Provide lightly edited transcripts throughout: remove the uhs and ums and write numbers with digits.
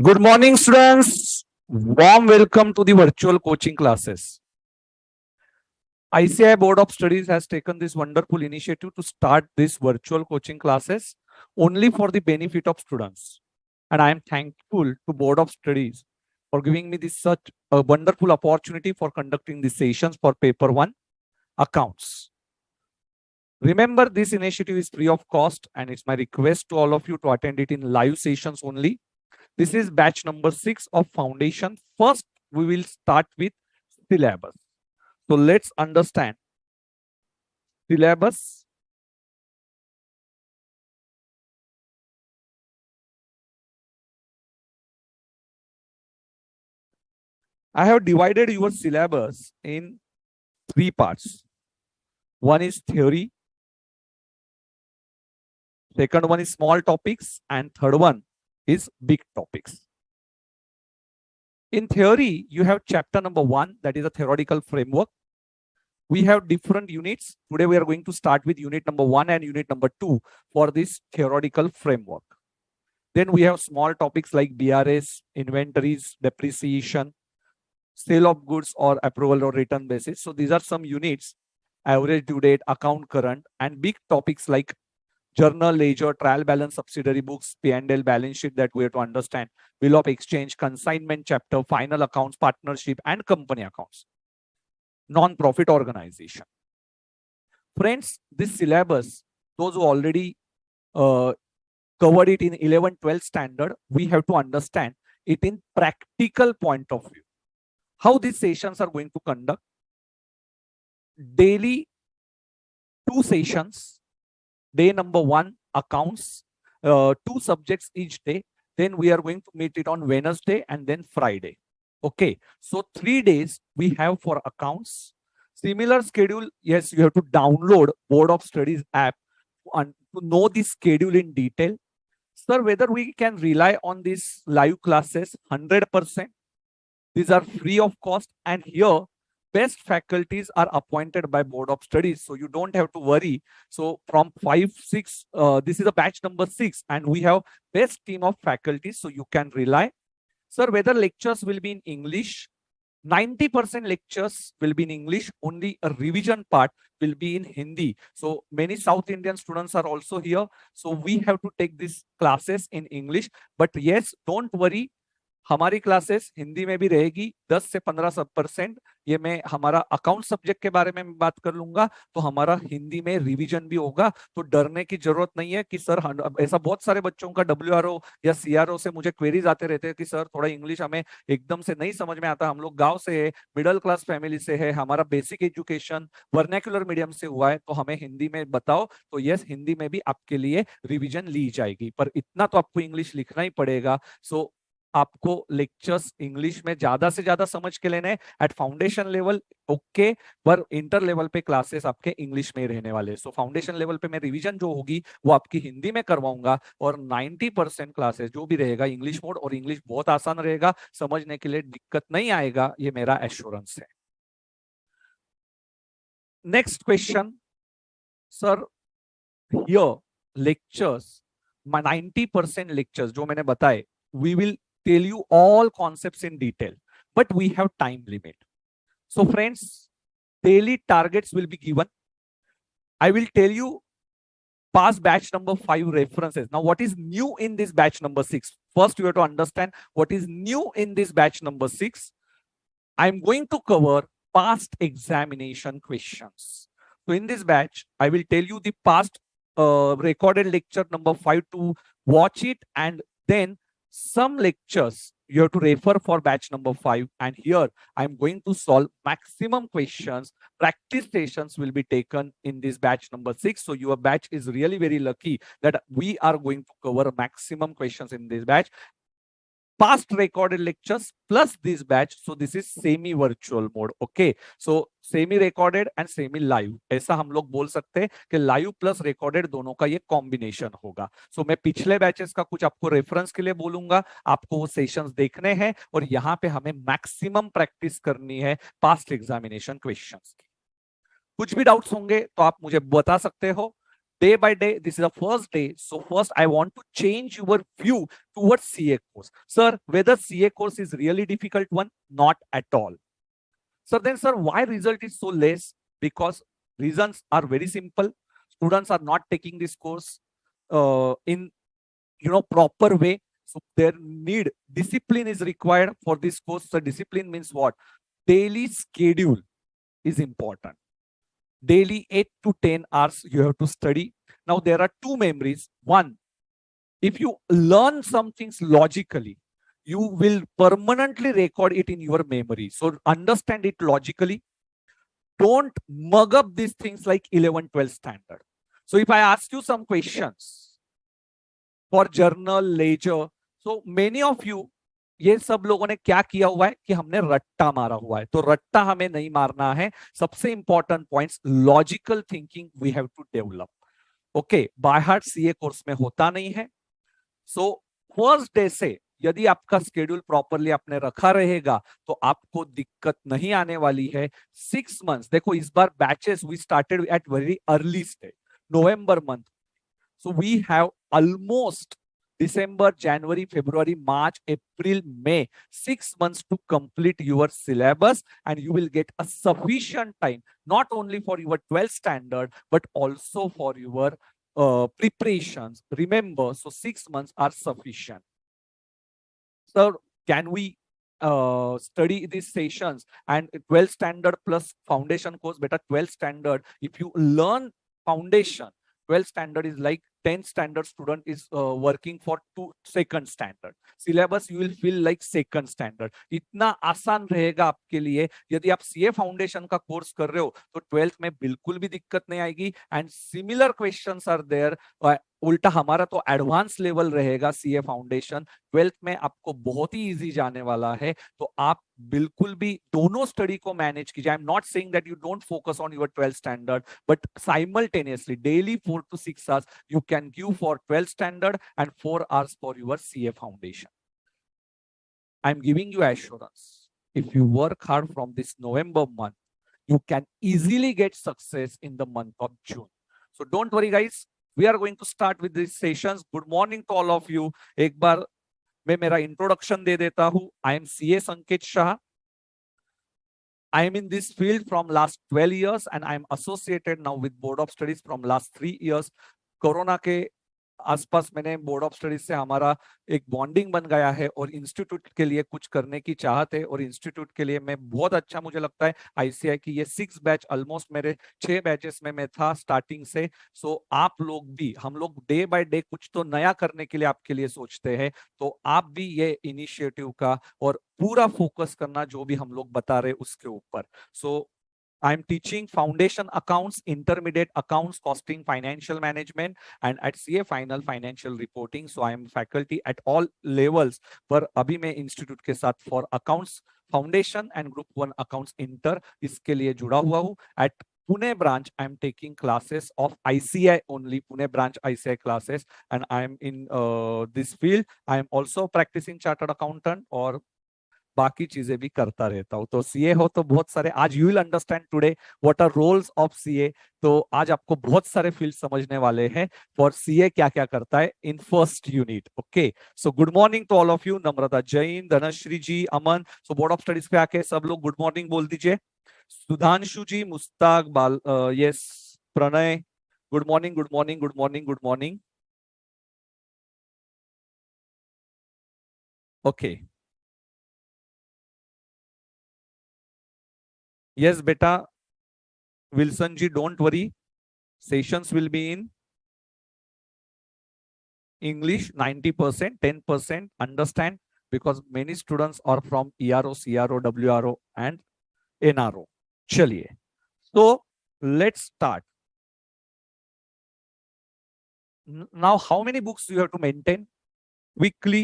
Good morning, students. Warm welcome to the virtual coaching classes. ICI Board of Studies has taken this wonderful initiative to start this virtual coaching classes only for the benefit of students. And I am thankful to Board of Studies for giving me this such a wonderful opportunity for conducting the sessions for paper 1 accounts. Remember, this initiative is free of cost and it's my request to all of you to attend it in live sessions only. This is batch number 6 of foundation. First, we will start with syllabus. So let's understand syllabus. I have divided your syllabus in 3 parts. One is theory. Second one is small topics. And third one is big topics. In theory, you have chapter number 1, that is a theoretical framework. We have different units. Today, we are going to start with unit number 1 and unit number 2 for this theoretical framework. Then we have small topics like BRS, inventories, depreciation, sale of goods or approval or return basis. So these are some units, average due date, account current, and big topics like journal, ledger, trial balance, subsidiary books, P&L, balance sheet that we have to understand, bill of exchange, consignment chapter, final accounts, partnership, and company accounts, non-profit organization. Friends, this syllabus, those who already covered it in 11-12 standard, we have to understand it in practical point of view. How these sessions are going to conduct. Daily 2 sessions. Day number 1, accounts, 2 subjects each day. Then we are going to meet it on Wednesday and then Friday. Okay, so 3 days we have for accounts. Similar schedule, yes, you have to download Board of Studies app and to know the schedule in detail. Sir, whether we can rely on these live classes 100%. These are free of cost, and here best faculties are appointed by Board of Studies, so you don't have to worry. So from 5-6, this is a batch number 6, and we have best team of faculties, so you can rely. Sir, whether lectures will be in English, 90% lectures will be in English, only a revision part will be in Hindi. So many South Indian students are also here, so we have to take these classes in English. But yes, don't worry, हमारी classes Hindi में भी रहेगी 10 से 15%। ये मैं हमारा account subject के बारे में बात कर लूंगा, तो हमारा हिंदी में रिवीजन भी होगा, तो डरने की जरूरत नहीं है कि सर, ऐसा बहुत सारे बच्चों का WRO या CRO से मुझे क्वेरीज आते रहते हैं कि सर थोड़ा इंग्लिश हमें एकदम से नहीं समझ में आता, हम लोग गांव से है, मिडिल क्लास फैमिली से है, हमारा बेसिक एजुकेशन वर्नाक्युलर मीडियम से हुआ है, तो हमें हिंदी में बताओ। तो यस, हिंदी में भी आपके लिए रिविजन ली जाएगी, पर इतना तो आपको इंग्लिश लिखना ही पड़ेगा। सो आपको लेक्चर्स इंग्लिश में ज्यादा से ज्यादा समझ के लेने एट फाउंडेशन लेवल, ओके, पर इंटर लेवल पे क्लासेस आपके इंग्लिश में ही रहने वाले। सो फाउंडेशन लेवल पे मैं रिवीजन जो होगी वो आपकी हिंदी में करवाऊंगा, और 90% क्लासेस जो भी रहेगा इंग्लिश मोड, और इंग्लिश बहुत आसान रहेगा, समझने के लिए दिक्कत नहीं आएगा, ये मेरा एश्योरेंस है। Next question, sir here lectures, 90% lectures जो मैंने बताए, we will tell you all concepts in detail, but we have time limit. So friends, daily targets will be given. I will tell you past batch number 5 references. Now, what is new in this batch number 6? First, you have to understand what is new in this batch number 6. I'm going to cover past examination questions. So in this batch, I will tell you the past recorded lecture number 5 to watch it, and then some lectures you have to refer for batch number 5, and here I'm going to solve maximum questions. Practice sessions will be taken in this batch number 6. So your batch is really very lucky that we are going to cover maximum questions in this batch. Past recorded lectures plus this batch, so this is semi virtual mode. Okay, so semi recorded and semi live, ऐसा हम लोग बोल सकते हैं कि live plus recorded दोनों का ये कॉम्बिनेशन होगा। सो मैं पिछले बैचेस का कुछ आपको रेफरेंस के लिए बोलूंगा, आपको वो सेशंस देखने हैं, और यहाँ पे हमें मैक्सिमम प्रैक्टिस करनी है पास्ट एग्जामिनेशन क्वेश्चंस की। कुछ भी डाउट्स होंगे तो आप मुझे बता सकते हो। day by day. This is the first day. So first I want to change your view towards CA course. Sir, whether CA course is really difficult one? Not at all. So then, sir, why result is so less? Because reasons are very simple. Students are not taking this course in proper way. So their need discipline is required for this course. So discipline means what? Daily schedule is important. Daily 8 to 10 hours you have to study. Now there are two memories. One, if you learn some things logically, you will permanently record it in your memory. So understand it logically. Don't mug up these things like 11, 12 standard. So if I ask you some questions for journal, ledger, so many of you, ये सब लोगों ने क्या किया हुआ है कि हमने रट्टा मारा हुआ है. तो रट्टा हमें नहीं मारना है. सबसे important points, logical thinking we have to develop. Okay, by heart CA course में होता नहीं है. सो फर्स्ट डे से यदि आपका स्केड्यूल प्रॉपरली आपने रखा रहेगा तो आपको दिक्कत नहीं आने वाली है. 6 months, देखो इस बार batches we started at very early stage, November month. So we have almost December, January, February, March, April, May, 6 months to complete your syllabus, and you will get a sufficient time not only for your 12th standard but also for your preparations. Remember, so 6 months are sufficient. So can we study these sessions and 12th standard plus foundation course? Better 12th standard, if you learn foundation, 12th standard is like 10th standard student is working for 2nd standard. Syllabus you will feel like 2nd standard. इतना आसान रहेगा आपके लिए. यदि आप CA foundation का course कर रहे हो तो 12th में बिल्कुल भी दिक्कत नहीं आएगी. And similar questions are there. उल्टा हमारा तो एडवांस लेवल रहेगा सीए फाउंडेशन. 12th में आपको बहुत ही इजी जाने वाला है. तो आप बिल्कुल भी दोनों स्टडी को मैनेज कीजिए. I am not saying that you don't focus on your 12th standard, but simultaneously daily 4 to 6 hours you can give for 12th standard and 4 hours for your CA foundation. I'm giving you assurance. If you work hard from this November month, you can easily get success in the month of June. So don't worry, guys. We are going to start with these sessions. Good morning to all of you. एक बार मैं मेरा introduction दे देता हूँ. I am CA संकेत Shah. I am in this field from last 12 years and I am associated now with Board of Studies from last 3 years. Corona के आसपास मैंने board of studies से हमारा एक बॉन्डिंग बन गया है और इंस्टीट्यूट के लिए कुछ करने की चाहत है. और इंस्टीट्यूट के लिए मैं बहुत अच्छा मुझे लगता है आईसीआई की ये 6 बैच, ऑलमोस्ट मेरे 6 बैचेस में मैं था स्टार्टिंग से. सो आप लोग भी, हम लोग डे बाय डे कुछ तो नया करने के लिए आपके लिए सोचते हैं. तो आप भी ये इनिशिएटिव का और पूरा फोकस करना जो भी हम लोग बता रहे उसके ऊपर. सो I'm teaching foundation accounts, intermediate accounts, costing, financial management, and at CA final financial reporting. So I am faculty at all levels. पर अभी मैं institute के साथ for accounts foundation and group 1 accounts inter इसके लिए जुड़ा हुआ हूँ. At Pune branch, I am taking classes of ICI only, Pune branch ICI classes, and I am in this field. I am also practicing chartered accountant और बाकी चीजें भी करता रहता हूँ. तो सीए हो तो बहुत सारे, आज you will understand today what are roles of CA. तो आज आपको बहुत सारे फील्ड समझने वाले हैं फॉर सीए क्या क्या करता है in first unit. Okay, so good morning to all of you. Namrata Jain, Dhanashree ji, Aman. So board of studies पे आके सब लोग गुड मॉर्निंग बोल दीजिए. Sudhanshu ji, Mushtaq, Bal, yes, Pranay, good morning, good morning, good morning, good morning. Okay, yes beta, Wilson ji, don't worry, sessions will be in English. 90%, 10% understand, because many students are from ERO, CRO, WRO and NRO. Chaliye, so let's start. Now how many books you have to maintain weekly?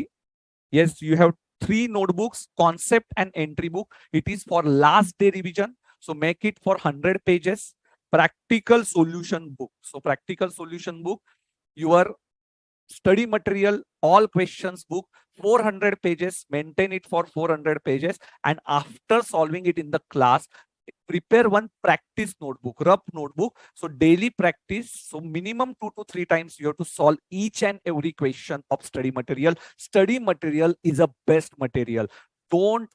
Yes, you have 3 notebooks, concept and entry book. It is for last day revision. So make it for 100 pages. Practical solution book. So practical solution book, your study material, all questions book, 400 pages, maintain it for 400 pages. And after solving it in the class, prepare one practice notebook, rough notebook. So daily practice. So minimum 2 to 3 times you have to solve each and every question of study material. Study material is a best material. Don't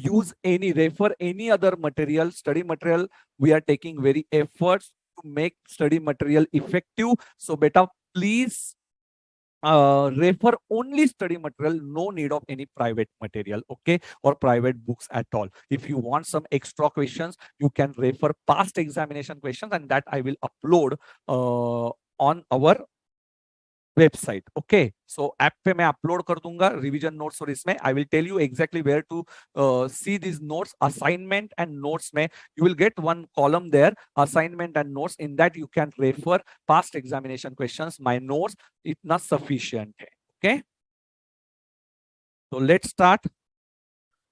use any, refer any other material. Study material, we are taking very efforts to make study material effective. So beta, please refer only study material, no need of any private material, okay, or private books at all. If you want some extra questions, you can refer past examination questions, and that I will upload on our website. Okay, so app पे मैं upload कर दूंगा revision notes, और इसमें I will tell you exactly where to see this notes. Assignment and notes में you will get one column there, assignment and notes. In that you can refer past examination questions. My notes इतना sufficient है. Okay, so let's start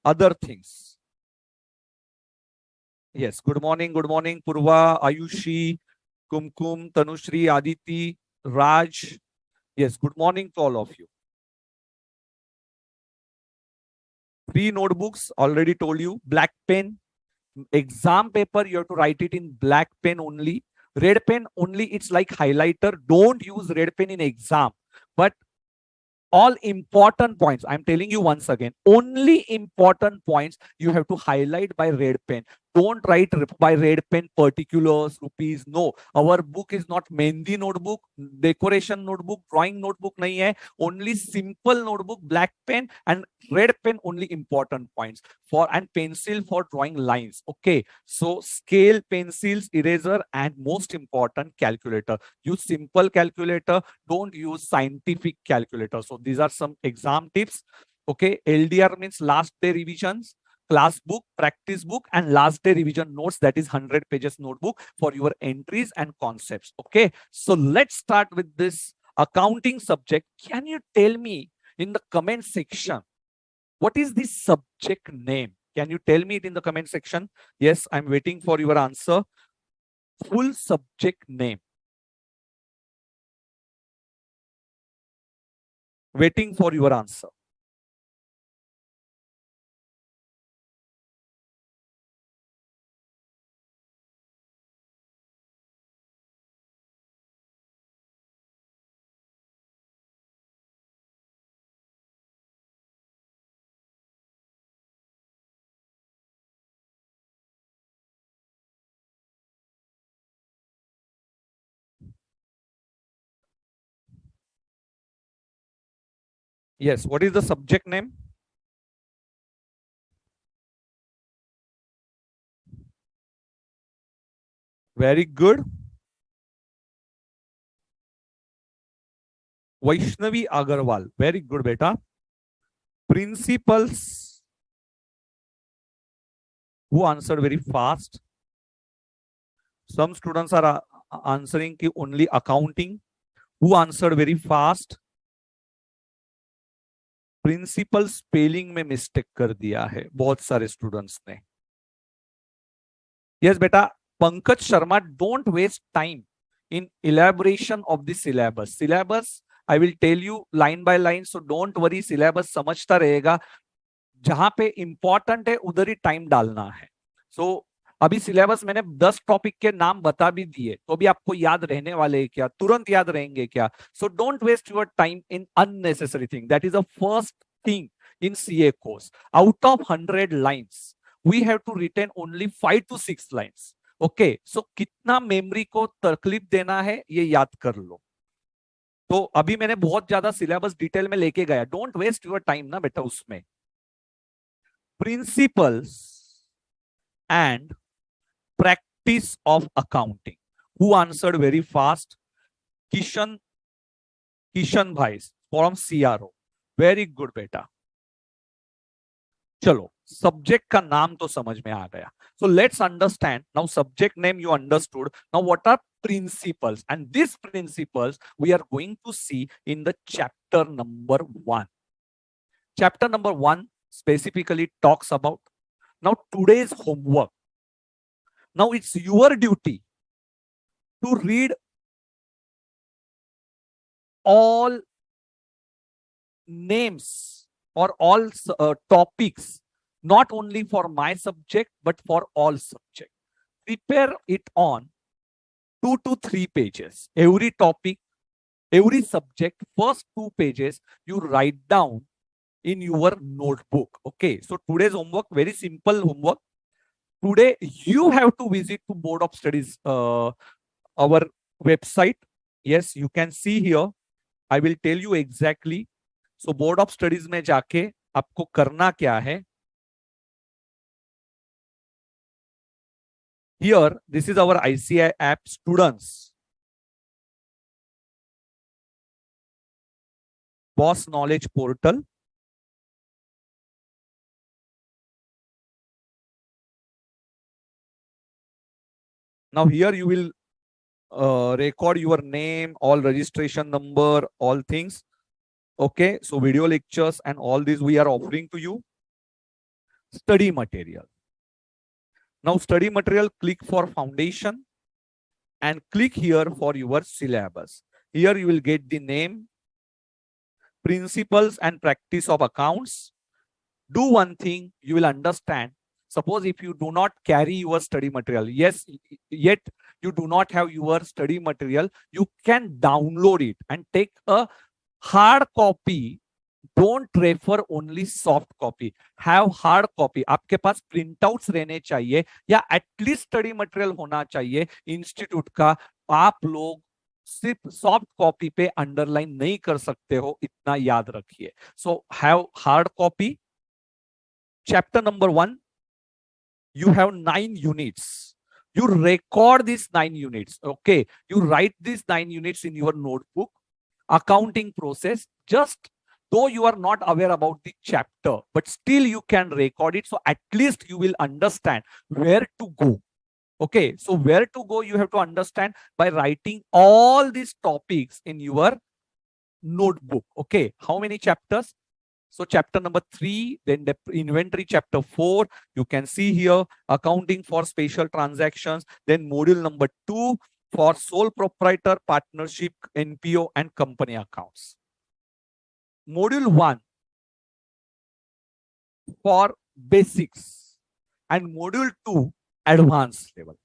other things. Yes, good morning Purva, Ayushi, Kumkum, Tanushri, Aditi, Raj. Yes, good morning to all of you. 3 notebooks, already told you. Black pen, exam paper, you have to write it in black pen only. Red pen only, it's like highlighter. Don't use red pen in exam. But all important points, I'm telling you once again, only important points you have to highlight by red pen. Don't write by red pen particulars, rupees. No, our book is not Mehndi notebook, decoration notebook, drawing notebook nahi hai. Only simple notebook, black pen, and red pen only important points for, and pencil for drawing lines. Okay, so scale, pencils, eraser, and most important, calculator. Use simple calculator. Don't use scientific calculator. So these are some exam tips. Okay, LDR means last day revisions, class book, practice book, and last day revision notes, that is 100 pages notebook for your entries and concepts. Okay, so let's start with this accounting subject. Can you tell me in the comment section, what is this subject name? Can you tell me it in the comment section? Yes, I'm waiting for your answer. Full subject name. Waiting for your answer. Yes, what is the subject name? Very good. Vaishnavi Agarwal. Very good, beta. Principles. Who answered very fast? Some students are answering ki only accounting. Who answered very fast? Principal spelling में mistake कर दिया है बहुत सारे students ने. Yes बेटा. Pankaj Sharma, don't waste time in elaboration of the syllabus. Syllabus I will tell you line by line, so don't worry. syllabus समझता रहेगा. जहां पे इंपॉर्टेंट है उधर ही टाइम डालना है. so अभी सिलेबस मैंने 10 टॉपिक के नाम बता भी दिए, तो भी आपको याद रहने वाले हैं क्या? तुरंत याद रहेंगे क्या? So don't waste your time in unnecessary thing. That is a first thing in CA course. Out of 100 lines we have to retain only 5 to 6 lines. Okay, so कितना मेमोरी को तकलीफ देना है ये याद कर लो. तो अभी मैंने बहुत ज्यादा सिलेबस डिटेल में लेके गया. डोंट वेस्ट योर टाइम ना बेटा उसमें. Principles and practice of accounting. Who answered very fast? Kishan Bhai from CRO. Very good बेटा. चलो, सब्जेक्ट का नाम तो समझ में आ गया. So let's understand now. Subject name you understood. Now what are principles? And these principles we are going to see in the chapter number 1. Chapter number 1 specifically talks about now today's homework. Now it's your duty to read all names or all topics not only for my subject but for all subject. Prepare it on 2 to 3 pages. Every topic, every subject, first 2 pages you write down in your notebook. Okay, so today's homework, very simple homework. Today you have to visit to Board of Studies our website. Yes, you can see here. I will tell you exactly. So Board of Studies में जाके आपको करना क्या है? Here, this is our ICI app students. Boss Knowledge Portal. Now here you will record your name, all registration number, all things. Okay, so video lectures and all these we are offering to you. Study material. Now study material, click for foundation and click here for your syllabus. Here you will get the name, principles and practice of accounts. Do one thing, you will understand. Suppose if you do not carry your study material, yes, yet you do not have your study material, you can download it and take a hard copy. Don't refer only soft copy. Have hard copy. आपके पास printouts रहने चाहिए या at least study material होना चाहिए institute का. आप लोग सिर्फ सॉफ्ट कॉपी पे अंडरलाइन नहीं कर सकते हो, इतना याद रखिए. So have hard copy. Chapter number 1, you have 9 units. You record these 9 units. Okay, you write these 9 units in your notebook. Accounting process, just though you are not aware about the chapter, but still you can record it. So at least you will understand where to go. Okay, so where to go, you have to understand by writing all these topics in your notebook. Okay, how many chapters? So chapter number 3, then the inventory chapter 4, you can see here accounting for special transactions. Then module number 2 for sole proprietor, partnership, NPO and company accounts. Module 1 for basics and module 2 advanced level.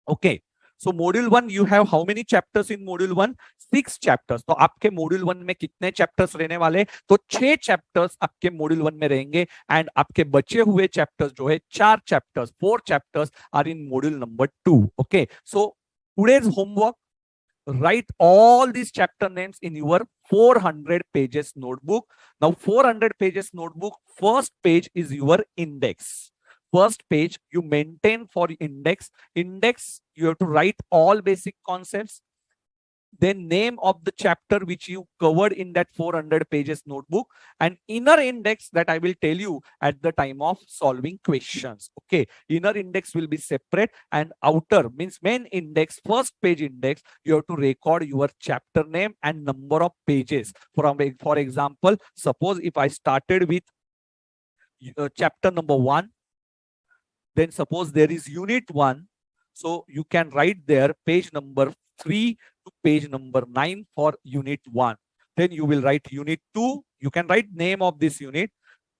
Okay. So module 1 you have how many chapters in module 1? 6 chapters. तो आपके module 1 में कितने chapters रहने वाले? तो 6 chapters आपके module 1 में रहेंगे and आपके बचे हुए chapters जो है 4 chapters, 4 chapters are in module number 2. Okay. So today's homework, write all these chapter names in your 400 pages notebook. Now 400 pages notebook, first page is your index. First page you maintain for index. Index, you have to write all basic concepts. Then name of the chapter which you covered in that 400 pages notebook, and inner index that I will tell you at the time of solving questions. Okay, inner index will be separate and outer means main index, first page index, you have to record your chapter name and number of pages. For example, suppose if I started with chapter number 1, then suppose there is unit 1, so you can write there page number 3 to page number 9 for unit 1. Then you will write unit 2, you can write name of this unit,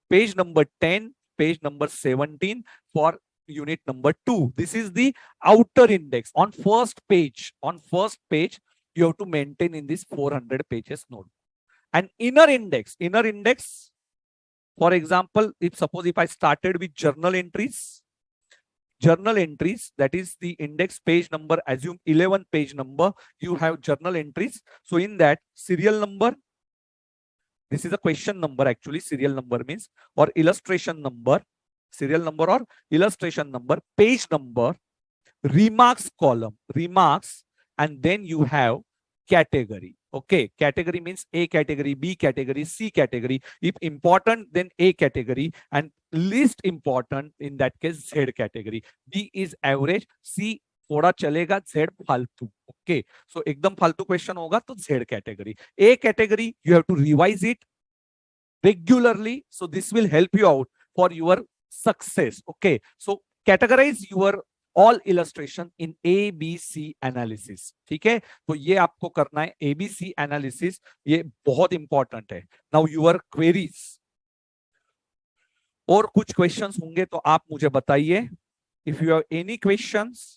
page number 10, page number 17 for unit number 2. This is the outer index. On first page you have to maintain in this 400 pages note. And inner index, for example, if I started with journal entries, that is the index page number, assume 11 page number, you have journal entries. So in that serial number, this is a question number actually, serial number means, or illustration number, serial number or illustration number, page number, remarks column, remarks, and then you have category. Okay, category means A category, B category, C category. If important, then A category, and least important in that case Z category. B is average, C थोड़ा चलेगा, Z फालतू. Okay, so एकदम फालतू question होगा तो Z category. A category you have to revise it regularly, so this will help you out for your success. Okay, so categorize your all illustration in ABC analysis. ठीक है, तो ये आपको करना है ABC analysis, ये बहुत इंपॉर्टेंट है. Now your queries. और कुछ क्वेश्चंस होंगे तो आप मुझे बताइए, if you have any questions,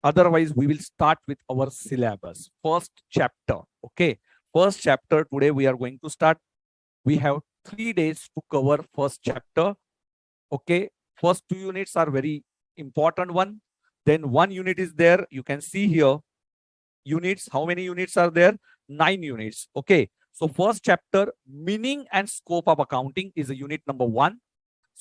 otherwise we will start with our syllabus. First chapter. Okay, first chapter today we are going to start. We have 3 days to cover first chapter. Okay, first 2 units are very important one, then 1 unit is there. You can see here units, how many units are there? 9 units. Okay, so first chapter, meaning and scope of accounting, is a unit number 1.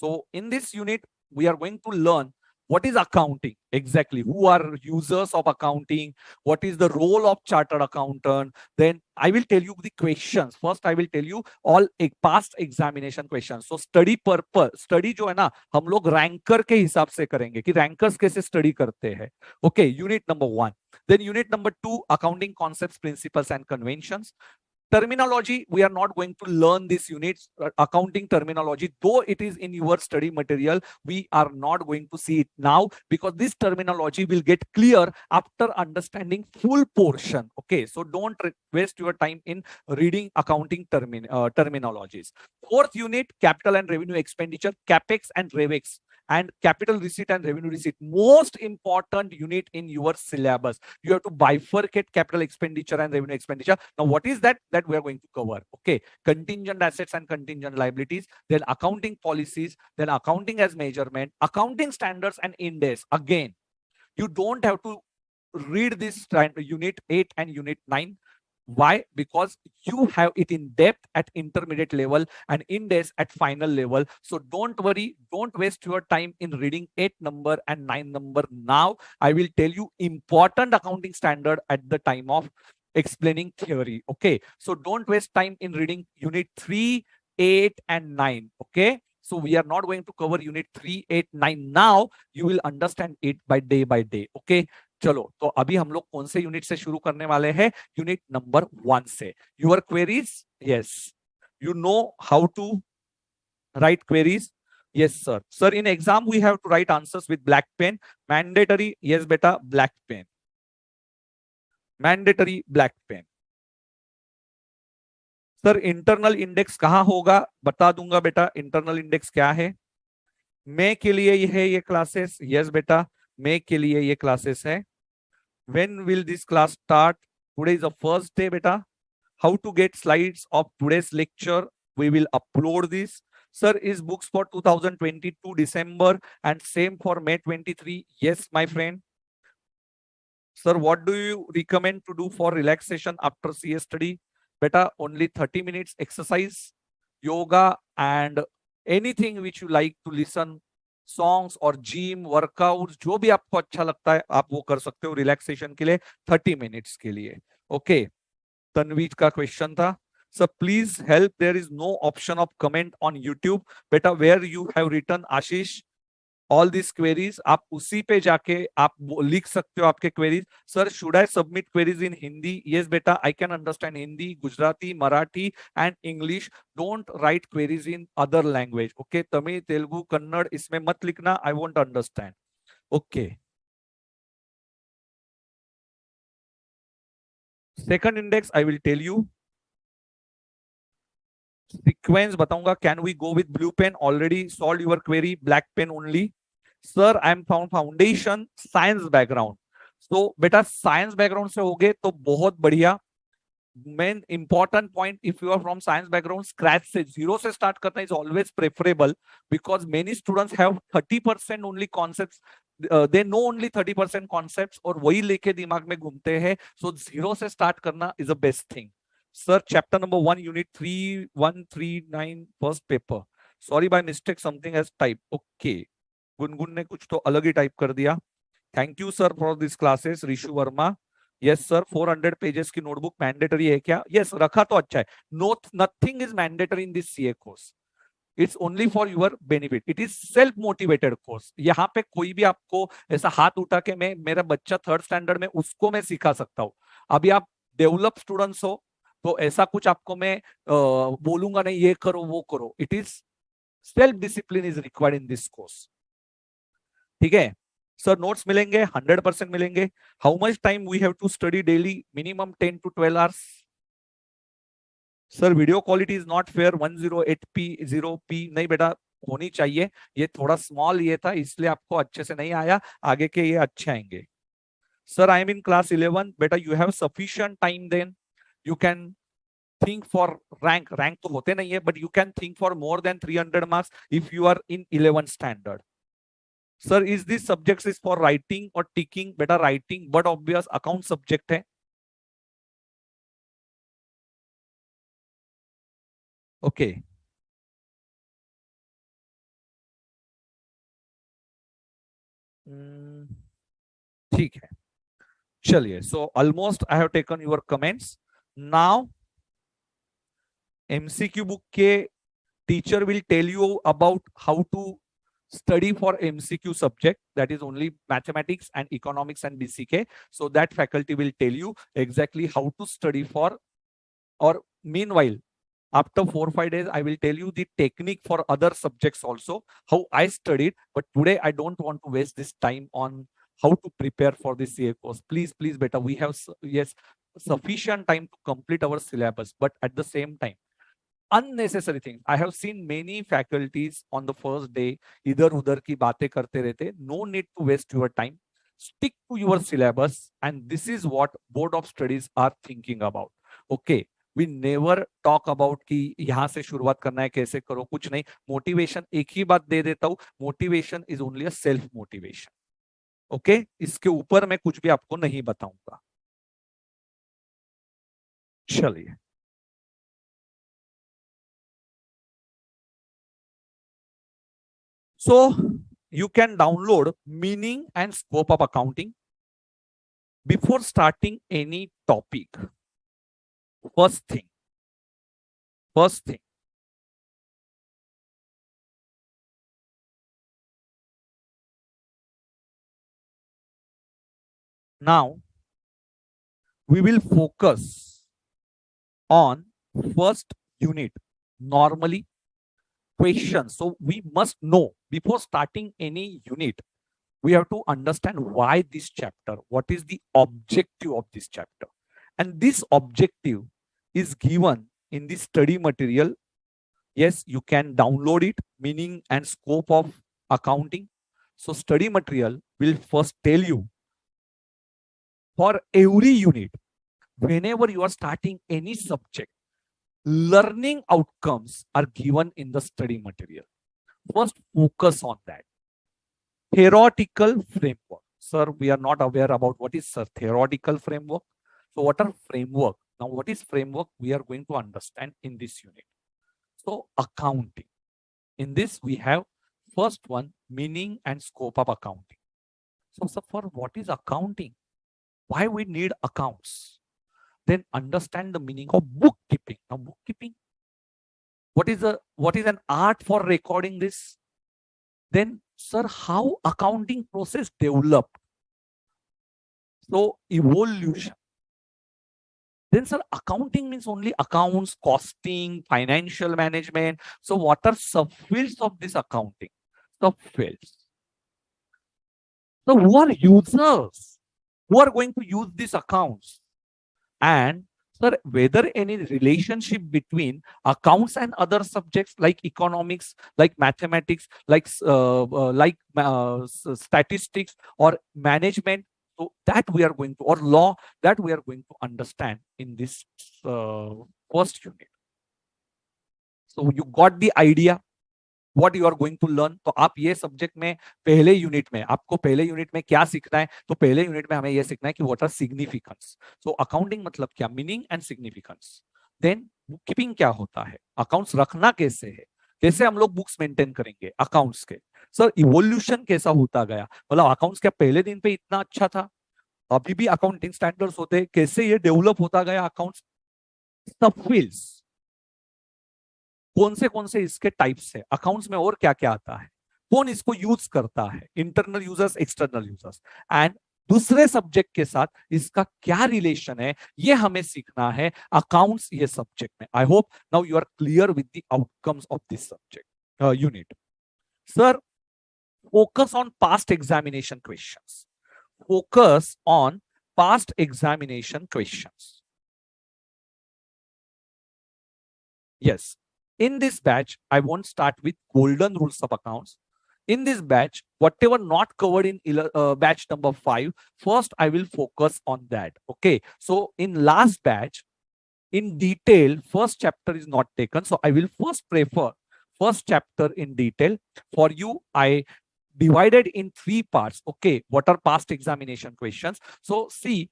So in this unit, we are going to learn what is accounting exactly, who are users of accounting, what is the role of chartered accountant. Then I will tell you the questions. First I will tell you all past examination questions. So study purpose, study जो है ना हम लोग ranker के हिसाब से करेंगे कि रैंकर्स कैसे स्टडी करते हैं. Okay, unit number 1. Then unit number 2, accounting concepts, principles and conventions. Terminology, we are not going to learn this unit, accounting terminology, though it is in your study material. We are not going to see it now because this terminology will get clear after understanding full portion. Okay, so don't waste your time in reading accounting terminologies. Fourth unit, capital and revenue expenditure, capex and revex, and capital receipt and revenue receipt, most important unit in your syllabus. You have to bifurcate capital expenditure and revenue expenditure. Now what is that we are going to cover? Okay, contingent assets and contingent liabilities, then accounting policies, then accounting as measurement, accounting standards and index. Again, you don't have to read this unit 8 and unit 9. Why? Because you have it in depth at intermediate level and index at final level. So don't worry, don't waste your time in reading 8 number and 9 number. Now I will tell you important accounting standard at the time of explaining theory. Okay, so don't waste time in reading unit 3, 8 and 9. Okay, so we are not going to cover unit 3, 8, 9 now. You will understand it by day. Okay, चलो तो अभी हम लोग कौन से unit से शुरू करने वाले हैं? यूनिट नंबर 1 से. Your queries, yes, you know how to write queries? Yes sir. Sir, in exam we have to write answers with black pen. Mandatory? Yes beta, black pen. Mandatory black pen. Sir internal index कहां होगा? बता दूंगा बेटा. Internal index क्या है? मे के लिए ये है ये क्लासेस. यस बेटा, मे के लिए ये क्लासेस है. When will this class start? Today is the first day beta. How to get slides of today's lecture? We will upload this. Sir, is books for 2022 December and same for May 23? Yes my friend. Sir, what do you recommend to do for relaxation after CS study? Beta, only 30 minutes exercise, yoga and anything which you like to listen, songs और gym workout जो भी आपको अच्छा लगता है आप वो कर सकते हो रिलैक्सेशन के लिए 30 मिनट्स के लिए. ओके, तनवीज का क्वेश्चन था. Sir please help, there is no option of comment on YouTube. बेटा where you have written Ashish all these queries, आप उसी पे जाके आप लिख सकते हो आपके queries. Sir, should I submit queries in Hindi? Yes beta, I can understand Hindi, Gujarati, Marathi and English. Don't write queries in other language. Okay, Tamil, Telugu, Kannada इसमें मत लिखना, I won't understand. Okay. Second index I will tell you. Sequence बताऊंगा. Can we go with blue pen? Already solved your query, black pen only. Sir I am from foundation science background. तो बेटा science background से हो गए तो बहुत बढ़िया. Main important point, if you are from science background, scratch से zero से स्टार्ट करना is always preferable because many students have 30% only concepts. They know only 30% concepts और वही लेके दिमाग में घूमते हैं. सो जीरो से स्टार्ट करना is a best thing. Sir chapter number 1 unit 3139 first paper. Sorry by mistake something has type. Okay, Gungun ने कुछ तो अलग ही टाइप कर दिया. Thank you sir for this classes. Rishu Verma, yes sir. 400 pages की नोटबुक मैंडेटरी है क्या? यस, रखा तो अच्छा है. No, nothing is mandatory in this CA course. It's only for your benefit. It is self motivated course. यहाँ पे कोई भी आपको ऐसा हाथ उठा के मैं मेरा बच्चा 3rd स्टैंडर्ड में उसको मैं सिखा सकता हूँ. अभी आप डेवलप स्टूडेंट्स हो तो ऐसा कुछ आपको मैं बोलूंगा नहीं ये करो वो करो. It is self discipline is required in this course. ठीक है सर, नोट्स मिलेंगे 100% मिलेंगे. How much time we have to study daily? Minimum 10 to 12 hours. Sir video quality is not fair 108p 0p नहीं बेटा, होनी चाहिए। ये थोड़ा स्मॉल ये था इसलिए आपको अच्छे से नहीं आया, आगे के ये अच्छे आएंगे। Sir I am in class 11 बेटा, you have sufficient time, then you can think for rank. Rank तो होते नहीं है but you can think for more than 300 marks if you are in 11 standard. Sir is this subject is for writing और ticking? बेटा writing but obvious account subject है। Okay ठीक है, चलिए। So almost I have taken your comments. Now MCQ book के teacher will tell you about how to study for MCQ subject, that is only mathematics and economics and BCK. So that faculty will tell you exactly how to study for, or meanwhile after 4 or 5 days I will tell you the technique for other subjects also, how I studied. But today I don't want to waste this time on how to prepare for the CA course. Please beta, we have yes sufficient time to complete our syllabus, but at the same time unnecessary things. I have seen many faculties on the first day इधर उधर की बातें करते रहते. No need to waste your time. Stick to your syllabus, and this is what board of studies are thinking about. Okay, we never talk about कि यहाँ से शुरुआत करना है, कैसे करो, कुछ नहीं. मोटिवेशन एक ही बात दे देता हूँ, motivation is only a self motivation. Okay, इसके ऊपर मैं कुछ भी आपको नहीं बताऊंगा. चलिए, so you can download meaning and scope of accounting before starting any topic. First thing, first thing. Now we will focus on first unit. Normally questions. So we must know before starting any unit, we have to understand why this chapter, what is the objective of this chapter. And this objective is given in the study material. Yes, you can download it, meaning and scope of accounting. So study material will first tell you for every unit, whenever you are starting any subject, learning outcomes are given in the study material. First, focus on that. Theoretical framework. Sir, we are not aware about what is theoretical framework. So what are framework? Now, what is framework? We are going to understand in this unit. So accounting. In this, we have first one, meaning and scope of accounting. So, sir, for what is accounting? Why we need accounts? Then understand the meaning of bookkeeping. Now, bookkeeping, what is an art for recording this? Then, sir, how accounting process developed? So, evolution. Then, sir, accounting means only accounts, costing, financial management. So, what are subfields of this accounting? Subfields. So, who are users who are going to use these accounts? And sir, whether any relationship between accounts and other subjects like economics, like mathematics, like statistics or management, so that we are going to, or law, that we are going to understand in this first unit. So you got the idea what you are going to learn. तो आप ये subject में पहले unit में, आपको पहले unit में क्या सीखना है? तो पहले यूनिट में हमें ये सीखना है कि what are significance. So accounting मतलब क्या? Meaning and significance. Then book keeping क्या होता है? अकाउंट्स रखना कैसे है? कैसे हम लोग बुक्स मेंटेन करेंगे अकाउंट्स के? सर इवोल्यूशन कैसा होता गया? मतलब अकाउंट्स क्या पहले दिन पे इतना अच्छा था? अभी भी अकाउंटिंग स्टैंडर्ड्स होते, कैसे ये डेवलप होता गया अकाउंट्स? सबफील्ड्स, कौन से इसके टाइप्स है अकाउंट्स में, और क्या क्या आता है, कौन इसको यूज करता है, internal users, external users, and दूसरे सब्जेक्ट के साथ इसका क्या रिलेशन है, ये हमें सीखना है अकाउंट्स ये सब्जेक्ट में. I hope now you are clear with the outcomes of this subject unit. Sir, focus on past examination questions. Focus on past examination questions. Yes. In this batch, I won't start with golden rules of accounts. In this batch, whatever not covered in batch number 5, first I will focus on that. Okay. So in last batch, in detail, first chapter is not taken. So I will first prefer first chapter in detail. For you, I divided in 3 parts. Okay. What are past examination questions? So see,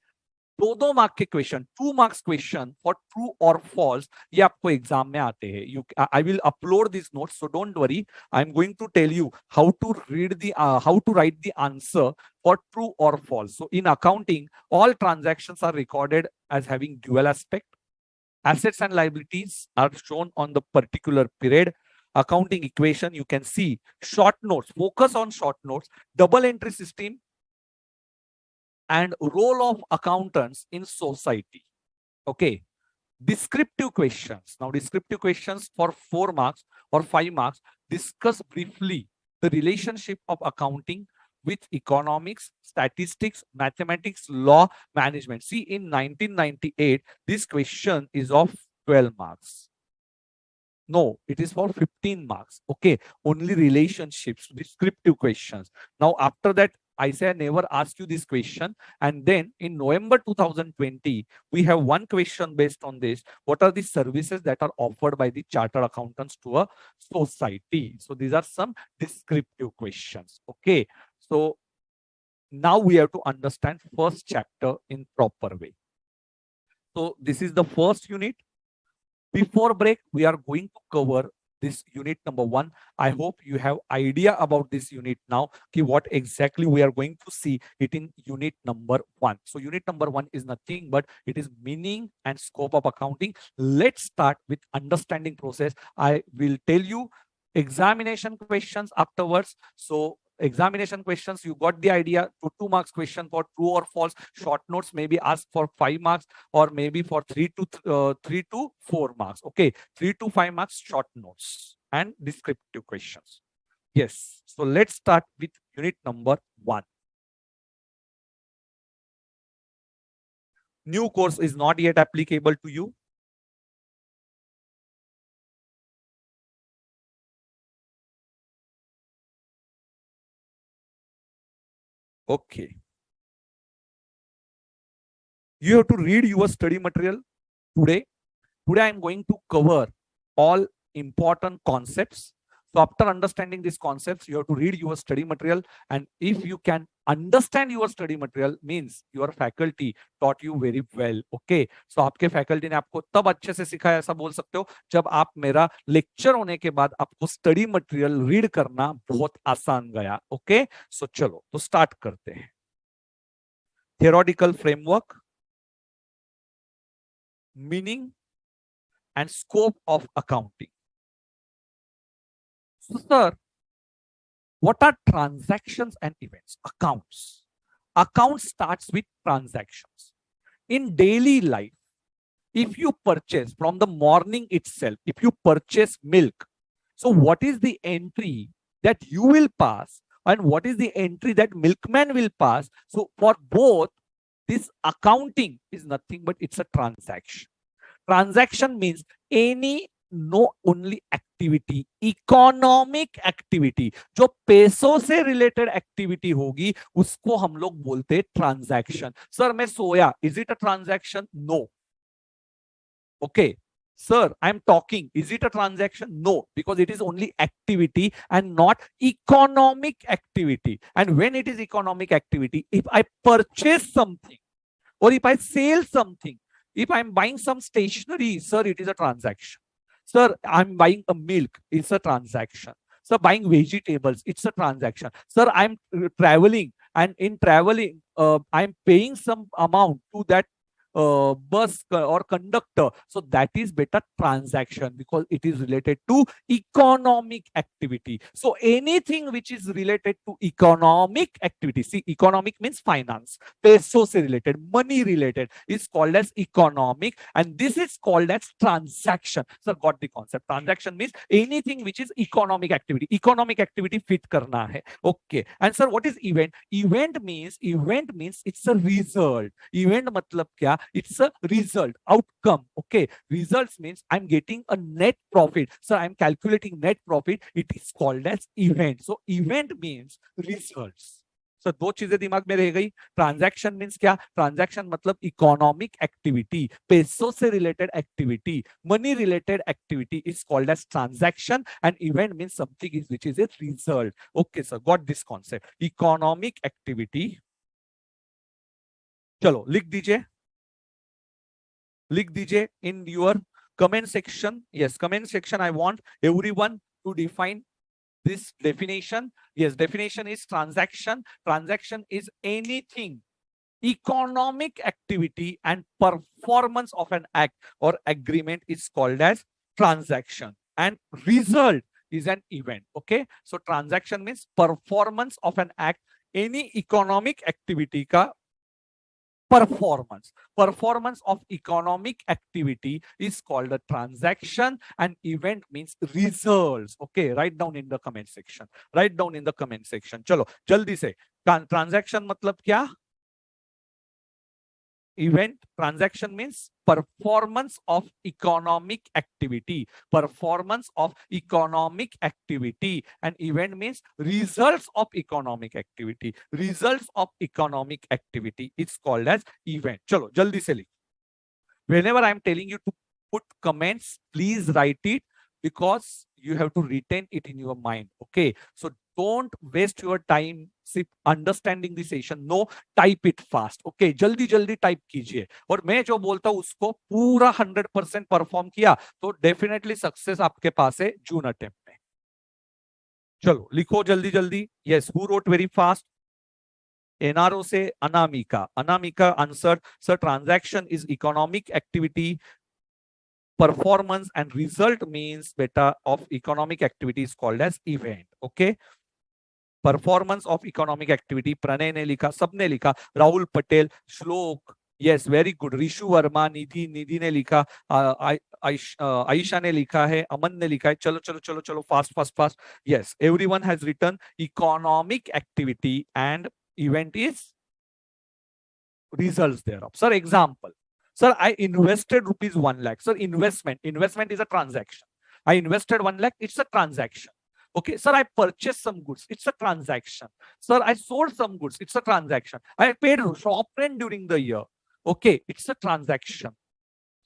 दो mark के question, 2 marks question for true और false, ये आपको exam में आते हैं. You I will upload this notes, so don't worry. I am going to tell you how to read the how to write the answer for true और false. So in accounting, all transactions are recorded as having dual aspect. Assets and liabilities are shown on the particular period. Accounting equation, you can see short notes, focus on short notes, double entry system, and role of accountants in society. Okay. Descriptive questions. Now, descriptive questions for 4 marks or 5 marks. Discuss briefly the relationship of accounting with economics, statistics, mathematics, law, management. See, in 1998, this question is of 12 marks. No, it is for 15 marks. Okay, only relationships, descriptive questions. Now, after that, I say I never ask you this question. And then in November 2020, we have one question based on this. What are the services that are offered by the chartered accountants to a society? So these are some descriptive questions. Okay. So now we have to understand first chapter in proper way. So this is the first unit. Before break, we are going to cover this unit number 1. I hope you have idea about this unit now. Okay, what exactly we are going to see it in unit number 1. So unit number 1 is nothing but it is meaning and scope of accounting. Let's start with understanding process. I will tell you examination questions afterwards. So examination questions, you got the idea. 2 marks question for true or false. Short notes may be asked for 5 marks or maybe for 3 to 4 marks. Okay, 3 to 5 marks short notes and descriptive questions. Yes, so let's start with unit number 1. New course is not yet applicable to you. Okay. You have to read your study material today. Today, I am going to cover all important concepts. So after understanding these concepts, you have to read your study material. And if you can understand your study material, means your faculty taught you very well. Okay. So आपके faculty ने आपको तब अच्छे से सिखाया, ऐसा बोल सकते हो, जब आप मेरा lecture होने के बाद आपको study material read करना बहुत आसान गया. Okay. So चलो, तो start करते हैं. Theoretical framework, meaning and scope of accounting. So, sir, what are transactions and events? Accounts. Account starts with transactions. In daily life, if you purchase from the morning itself, if you purchase milk, so what is the entry that you will pass and what is the entry that milkman will pass? So for both, this accounting is nothing but it's a transaction. Transaction means any no only activity, economic activity, जो पैसों से related activity होगी उसको हम लोग बोलते हैं transaction. Sir, मैं सोया, is it a transaction? No. Okay. Sir, I'm talking, is it a transaction? No, because it is only activity and not economic activity. And when it is economic activity, if I purchase something or if I sell something, if I'm buying some stationery, sir, it is a transaction. Sir, I'm buying a milk, it's a transaction. Sir, buying vegetables, it's a transaction. Sir, I'm traveling, and in traveling, I'm paying some amount to that bus or conductor. So that is better transaction because it is related to economic activity. So anything which is related to economic activity, see, economic means finance, peso se related, money related, is called as economic, and this is called as transaction. So got the concept. Transaction means anything which is economic activity. Economic activity fit karna hai. Okay. And sir, what is event? Event means it's a result. Event matlab kya? It's a result, outcome. Okay, results means I'm getting a net profit. So I'm calculating net profit. It is called as event. So event means results. Sir दो चीजें दिमाग में रह गई. Transaction means क्या? Transaction मतलब economic activity, पैसों से related activity, money related activity is called as transaction, and event means something is which is a result. Okay sir, got this concept. Economic activity, चलो लिख दीजिए, लिख दीजिए in your comment section. Yes, comment section I want everyone to define this definition. Yes, definition is transaction. Transaction is anything, economic activity and performance of an act or agreement is called as transaction, and result is an event. Okay, so transaction means performance of an act, any economic activity ka performance of economic activity is called a transaction, and event means results. Okay, write down in the comment section, write down in the comment section. चलो जल्दी से, transaction मतलब क्या? Event, transaction means performance of economic activity, performance of economic activity, and event means results of economic activity, results of economic activity. It's called as event. चलो जल्दी से लिख. Whenever I'm telling you to put comments, please write it, because you have to retain it in your mind. Okay, so don't waste your time understanding the session. No, type it fast. Okay, जल्दी जल्दी type कीजिए, और मैं जो बोलता हूं उसको पूरा 100% परफॉर्म किया तो डेफिनेटली सक्सेस आपके पास है जून अटेम्प्ट में. चलो लिखो जल्दी जल्दी. Yes, who wrote very fast? NRO से Anamika. Anamika answer, sir transaction is economic activity, performance and result means beta of economic activity is called as event. Okay, performance of economic activity. Pranay ने लिखा, सबने लिखा, Rahul Patel, Shlok, yes very good, Rishu Verma, Nidhi, Nidhi ने लिखा, आयशा ने लिखा है, अमन ने लिखा है. चलो चलो चलो चलो, fast fast fast. Yes, everyone has written economic activity and event is results thereof. Sir, example. Sir, I invested rupees 1 lakh. Sir, investment is a transaction. I invested 1 lakh. It's a transaction. Okay. Sir, I purchased some goods. It's a transaction. Sir, I sold some goods. It's a transaction. I paid shop rent during the year. Okay. It's a transaction.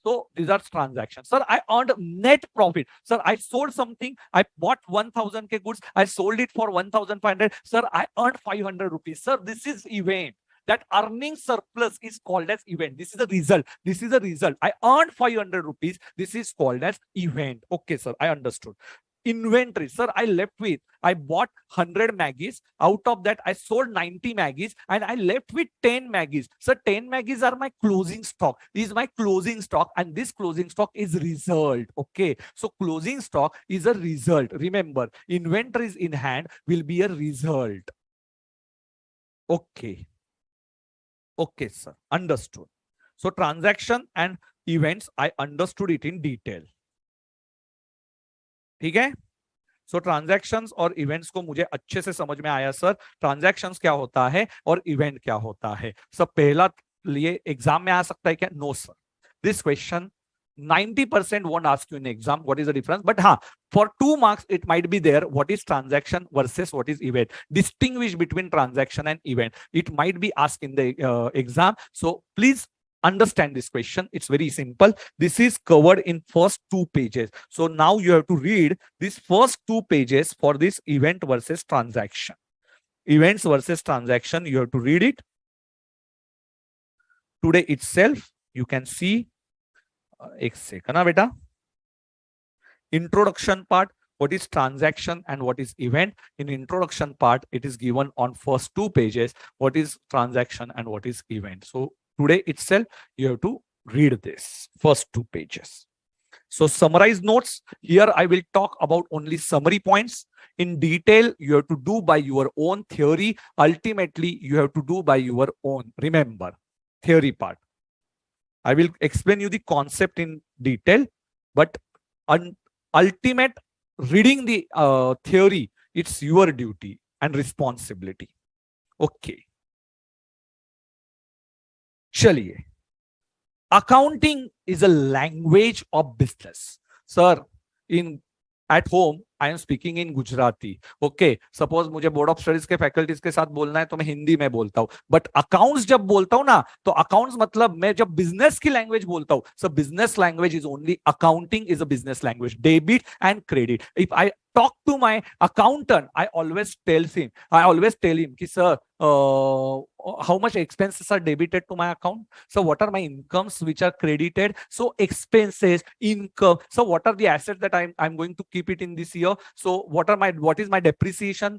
So these are transactions. Sir, I earned net profit. Sir, I sold something. I bought 1000 K goods. I sold it for 1500. Sir, I earned 500 rupees. Sir, this is event. That earning surplus is called as event. This is a result. This is a result. I earned 500 rupees. This is called as event. Okay, sir, I understood. Inventory. Sir, I left with, I bought 100 Maggies. Out of that, I sold 90 Maggies and I left with 10 Maggies. Sir, 10 Maggies are my closing stock. This is my closing stock, and this closing stock is result. Okay, so closing stock is a result. Remember, inventories in hand will be a result. Okay. Okay, sir. Understood. So transaction and events, I understood it in detail. ठीक है? So transactions और events को मुझे अच्छे से समझ में आया सर. Transactions क्या होता है और event क्या होता है? सर पहला लिए एग्जाम में आ सकता है क्या? No sir. This question 90% won't ask you in exam what is the difference, but for 2 marks it might be there. What is transaction versus what is event? Distinguish between transaction and event. It might be asked in the exam. So please understand this question. It's very simple. This is covered in first 2 pages. So now you have to read this first 2 pages for this event versus transaction. Events versus transaction, you have to read it today itself. You can see. एक second ना बेटा. Introduction part, what is transaction and what is event? In introduction part, it is given on first 2 pages what is transaction and what is event. So today itself you have to read this first 2 pages. So summarize notes. Here I will talk about only summary points. In detail you have to do by your own theory. Ultimately you have to do by your own. Remember, theory part. I will explain you the concept in detail, but ultimate reading the theory, it's your duty and responsibility. Okay. चलिए Accounting is a language of business. Sir, in at home I am speaking in Gujarati. Okay, suppose मुझे board of studies के faculties के साथ बोलना है तो मैं हिंदी में बोलता हूँ, बट अकाउंट्स जब बोलता हूँ ना तो अकाउंट्स मतलब मैं जब बिजनेस की लैंग्वेज बोलता हूँ, सो business language is only accounting is a business language, debit and credit. If I talk to my accountant, I always tell him ki sir, how much expenses are debited to my account, so what are my incomes which are credited, so expenses, income, so what are the assets that I'm going to keep it in this year, so what is my depreciation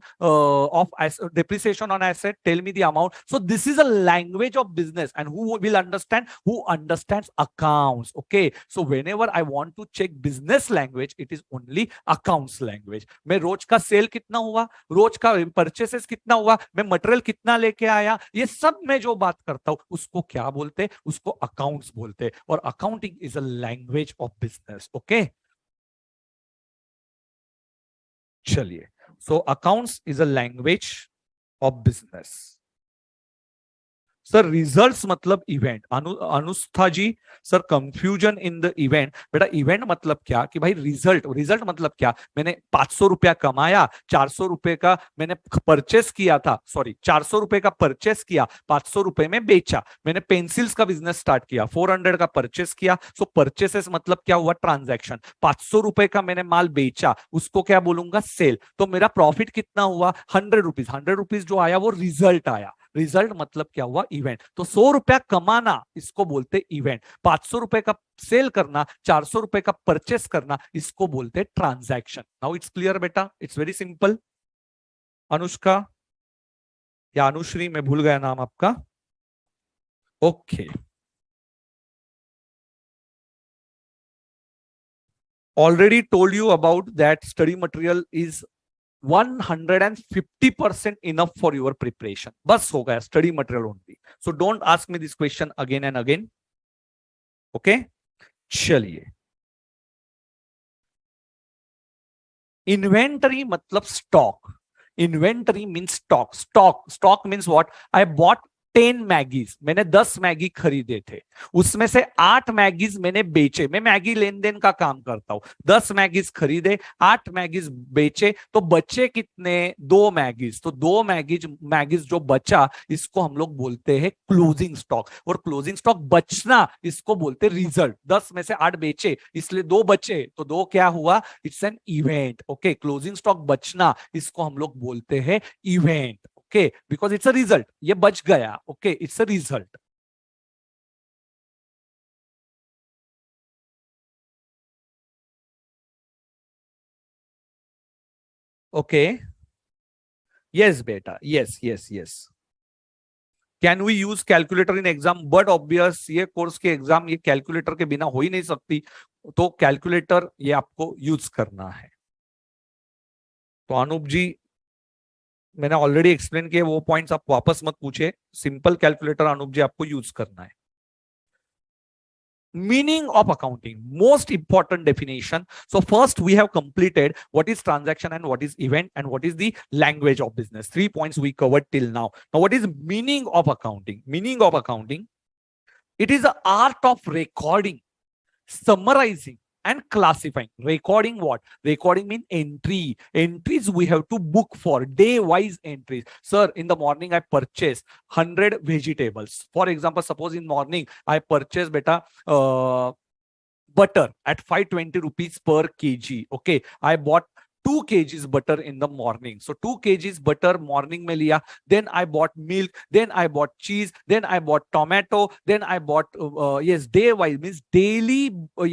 depreciation on asset, tell me the amount. So this is a language of business, and who will understand? Who understands accounts. Okay, so whenever I want to check business language, it is only accounts language. मैं रोज का cell कितना हुआ, रोज का purchases कितना हुआ, मैं material कितना लेके आया, ये सब मैं जो बात करता हूं उसको क्या बोलते? उसको अकाउंट्स बोलते. और accounting is a language of business. Okay, चलिए, so accounts is a language of business. Sir results मतलब event. Anushtha ji, sir confusion in the event. बेटा इवेंट मतलब क्या कि भाई रिजल्ट, रिजल्ट मतलब क्या? मैंने 500 रुपया कमाया, 400 रुपए का मैंने परचेस किया था, सॉरी 400 रुपए का परचेस किया, 500 रुपए में बेचा. मैंने पेंसिल्स का बिजनेस स्टार्ट किया, 400 का परचेस किया, सो परचेसेस मतलब क्या हुआ? ट्रांजैक्शन. 500 रुपए का मैंने माल बेचा, उसको क्या बोलूंगा? सेल. तो मेरा प्रॉफिट कितना हुआ? 100 रुपीज. 100 रुपीज जो आया वो रिजल्ट आया. रिजल्ट मतलब क्या हुआ? इवेंट. तो 100 रुपया कमाना इसको बोलते इवेंट. 500 रुपए का सेल करना, 400 रुपए का परचेस करना, इसको बोलते ट्रांजैक्शन. नाउ इट्स क्लियर बेटा, इट्स वेरी सिंपल. अनुष्का या अनुश्री, मैं भूल गया नाम आपका. Okay, already told you about that study material is 150% enough for your preparation. बस हो गया study material only. So don't ask me this question again and again. Okay? चलिए, इन्वेंटरी मतलब stock. Inventory means stock. Stock means what? I bought 10 Maggie's. मैंने 10 Maggi खरीदे थे, उसमें से 8 मैगीज मैंने बेचे. मैं मैगी लेन देन का काम करता हूं. 10 मैगीज खरीदे, 8 मैगीज बेचे, तो बचे कितने? 2 मैगीज. तो 2 मैगीज जो बचा, इसको हम लोग बोलते हैं क्लोजिंग स्टॉक. और क्लोजिंग स्टॉक बचना, इसको बोलते रिजल्ट. 10 में से 8 बेचे, इसलिए 2 बचे, तो 2 क्या हुआ? It's an event. Okay, closing stock बचना, इसको हम लोग बोलते हैं event. Okay, because it's a result. ये बच गया. Okay, it's a result. Okay, yes बेटा, yes yes yes. Can we use calculator in exam? But obvious, ये कोर्स के एग्जाम ये कैलकुलेटर के बिना हो ही नहीं सकती, तो कैलकुलेटर ये आपको यूज करना है. तो अनूप जी, मैंने ऑलरेडी एक्सप्लेन किया, वो पॉइंट्स आप वापस मत पूछे. सिंपल कैलकुलेटर अनूप जी आपको यूज करना है. Meaning of accounting, most important definition. So first we have completed what is transaction and what is event and what is the language of business. 3 points we covered till now. Now what is meaning of accounting? Meaning of accounting, it is the art of recording, summarizing and classifying. Recording what? Recording means entry. Entries we have to book for, day wise entries. Sir, in the morning I purchase 100 vegetables. For example, suppose in morning I purchase beta butter at 520 rupees per kg. Okay, I bought 2 kgs butter in the morning. So 2 kgs butter morning में लिया. Then I bought milk. Then I bought cheese. Then I bought tomato. Then I bought yes, day wise means daily.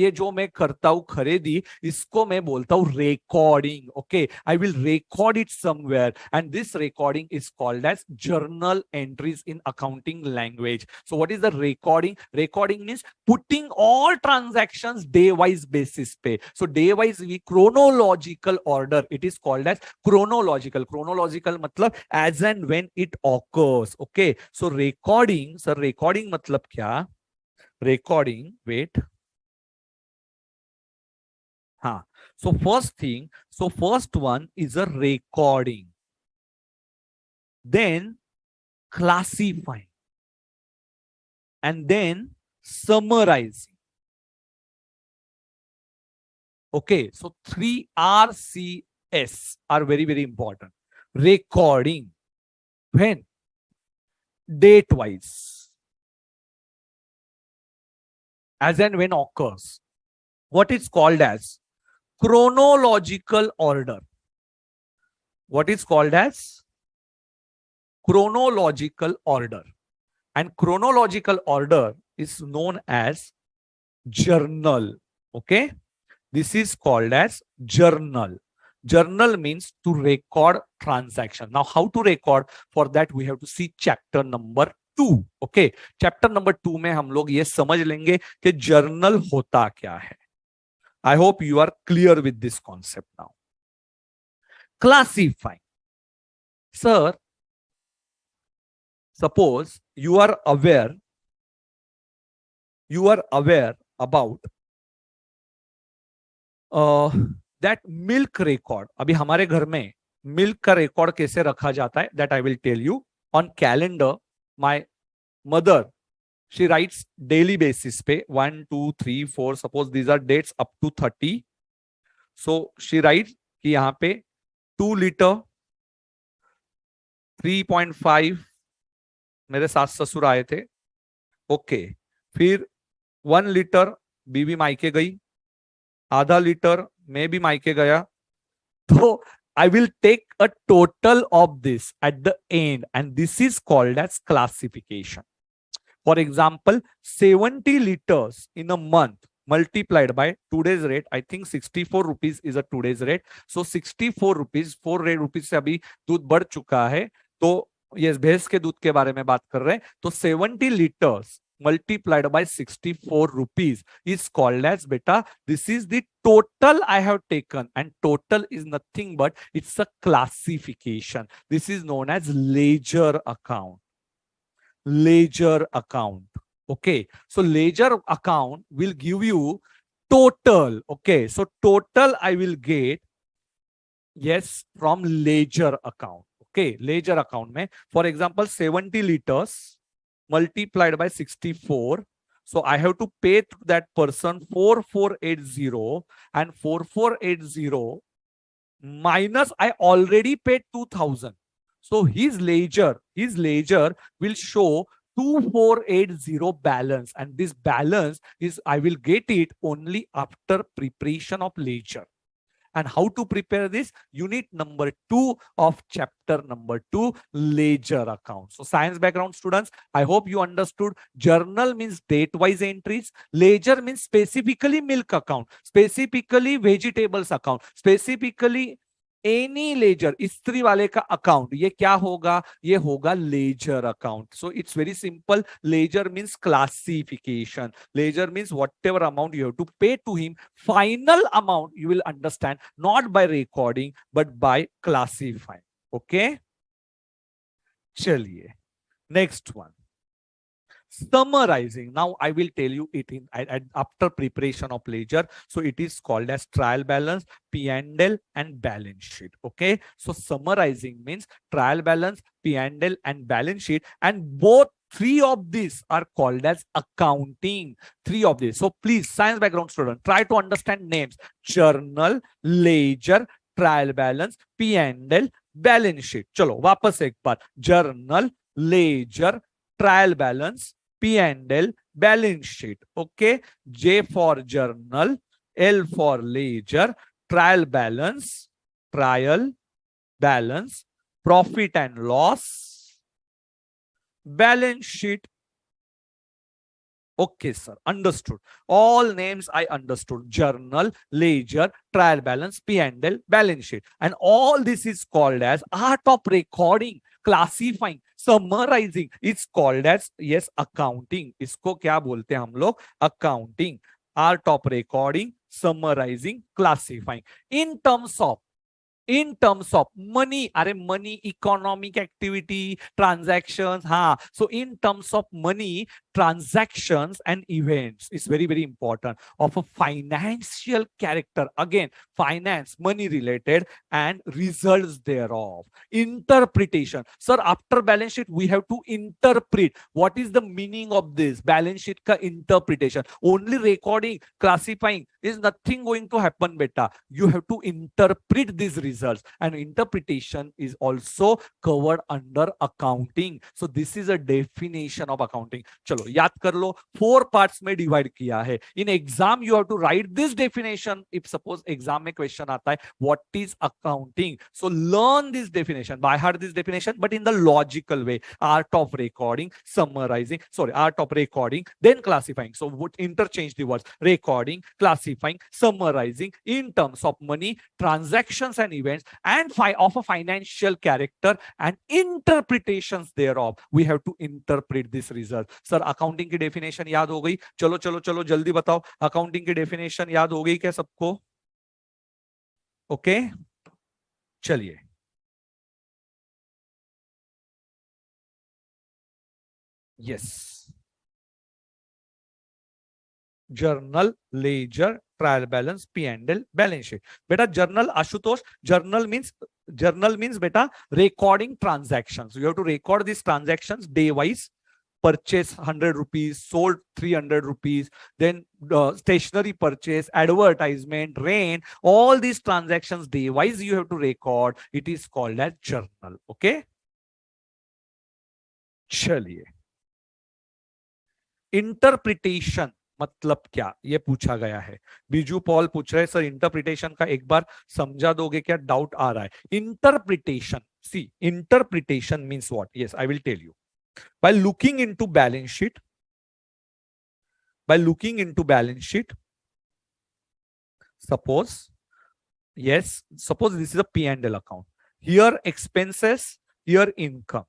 ये जो मैं करता हूँ खरीदी, इसको मैं बोलता हूँ recording. Okay, I will record it somewhere, and this recording is called as journal entries in accounting language. So what is the recording? Recording means putting all transactions day wise basis पे. So day wise we chronological order. It is called as chronological. Chronological मतलब as and when it occurs. Okay. So recording, sir, recording मतलब क्या? Recording, wait. हाँ. So first thing, so first one is a recording. Then classifying. And then Summarizing. Okay, so 3 RCS are very, very important. Recording. When? Date wise. As and when occurs. What is called as chronological order. What is called as chronological order. And chronological order is known as journal. Okay. This is called as journal. Journal means to record transaction. Now, how to record? For that, we have to see chapter number 2. Okay. Chapter number 2 में हम लोग ये समझ लेंगे कि journal होता क्या है. I hope you are clear with this concept now. Classifying. Sir, suppose you are aware about that milk record. अभी हमारे घर में milk का record कैसे रखा जाता है, that I will tell you. On calendar, my mother, she writes daily basis पे 1, 2, 3, 4. Suppose these are dates up to 30. So she writes कि यहाँ पे 2 liter 3.5 मेरे सास ससुर आए थे. ओके. फिर 1 लीटर बीवी मायके गई, आधा लीटर मैं भी मायके गया. तो I will take a total of this at the end, and this is called as classification. For example, 70 liters in a month multiplied by today's rate. I think 64 rupees is a today's rate. So 64 rupees, 4 rupees से अभी दूध बढ़ चुका है. तो ये भैंस के दूध के बारे में बात कर रहे हैं. तो 70 liters multiplied by 64 rupees is called as, beta, this is the total I have taken, and total is nothing but it's a classification. This is known as ledger account. Ledger account. Okay, so ledger account will give you total. Okay, so total I will get, yes, from ledger account. Okay, ledger account में, for example, 70 liters multiplied by 64. So I have to pay to that person 4480, and 4480 minus I already paid 2000. So his ledger will show 2480 balance, and this balance is, I will get it only after preparation of ledger. And how to prepare this? Unit number 2 of chapter number 2, ledger account. So science background students, I hope you understood. Journal means date-wise entries. Ledger means specifically milk account, specifically vegetables account, specifically any ledger. स्त्री वाले का account, ये क्या होगा? ये होगा ledger account. So it's very simple. Ledger means classification. Ledger means whatever amount you have to pay to him, final amount you will understand not by recording but by classifying. Okay, चलिए next one. Summarizing. Now I will tell you it in after preparation of ledger. So it is called as trial balance, P&L, and balance sheet. Okay, so summarizing means trial balance, P&L, and balance sheet, and both 3 of these are called as accounting. 3 of these. So please, science background student, try to understand names: journal, ledger, trial balance, P&L, balance sheet. चलो वापस एक बार. Journal, ledger, trial balance, P&L, balance sheet. Okay, J for journal, L for ledger, trial balance, profit and loss, balance sheet. Okay, sir, understood. All names I understood: journal, ledger, trial balance, P&L, balance sheet. And all this is called as art of recording, classifying, summarizing. It's called as, yes, accounting. इसको क्या बोलते हैं हम लोग? Accounting. Art of recording, summarizing, classifying. In terms of in terms of money. अरे money, economic activity, transactions. हाँ, so in terms of money, transactions and events is very, very important of a financial character. Again, finance, money related and results thereof. Interpretation. Sir, after balance sheet, we have to interpret. What is the meaning of this? Balance sheet ka interpretation. Only recording, classifying is nothing going to happen, beta. You have to interpret these results, and interpretation is also covered under accounting. So this is a definition of accounting. चलो याद कर लो, 4 parts में divide किया है. In exam you have to write this definition. If suppose exam में question आता है, what is accounting? So learn this definition, by heart this definition, but in the logical way. Art of recording, summarizing, art of recording, then classifying. So would interchange the words recording, classifying, summarizing in terms of money, transactions and events, and of a financial character and interpretations thereof. We have to interpret this result. Sir, accounting की definition याद हो गई? चलो चलो चलो जल्दी बताओ, accounting की definition याद हो गई क्या सबको? ओके, चलिए. Yes, journal, ledger, trial balance, P and L, balance sheet. बेटा जर्नल, आशुतोष, जर्नल मीन्स बेटा recording transactions. You have to record these transactions day wise. Purchase 100 rupees, sold 300 rupees, then stationery purchase, advertisement, rent, all these transactions day wise you have to record. It is called as journal. Okay, चलिए. Interpretation मतलब क्या, ये पूछा गया है. Biju Paul पूछ रहे हैं सर इंटरप्रिटेशन का एक बार समझा दोगे क्या, डाउट आ रहा है. Interpretation, see interpretation means what? Yes, I will tell you. By looking into balance sheet, suppose this is a P&L account. Here expenses, here income.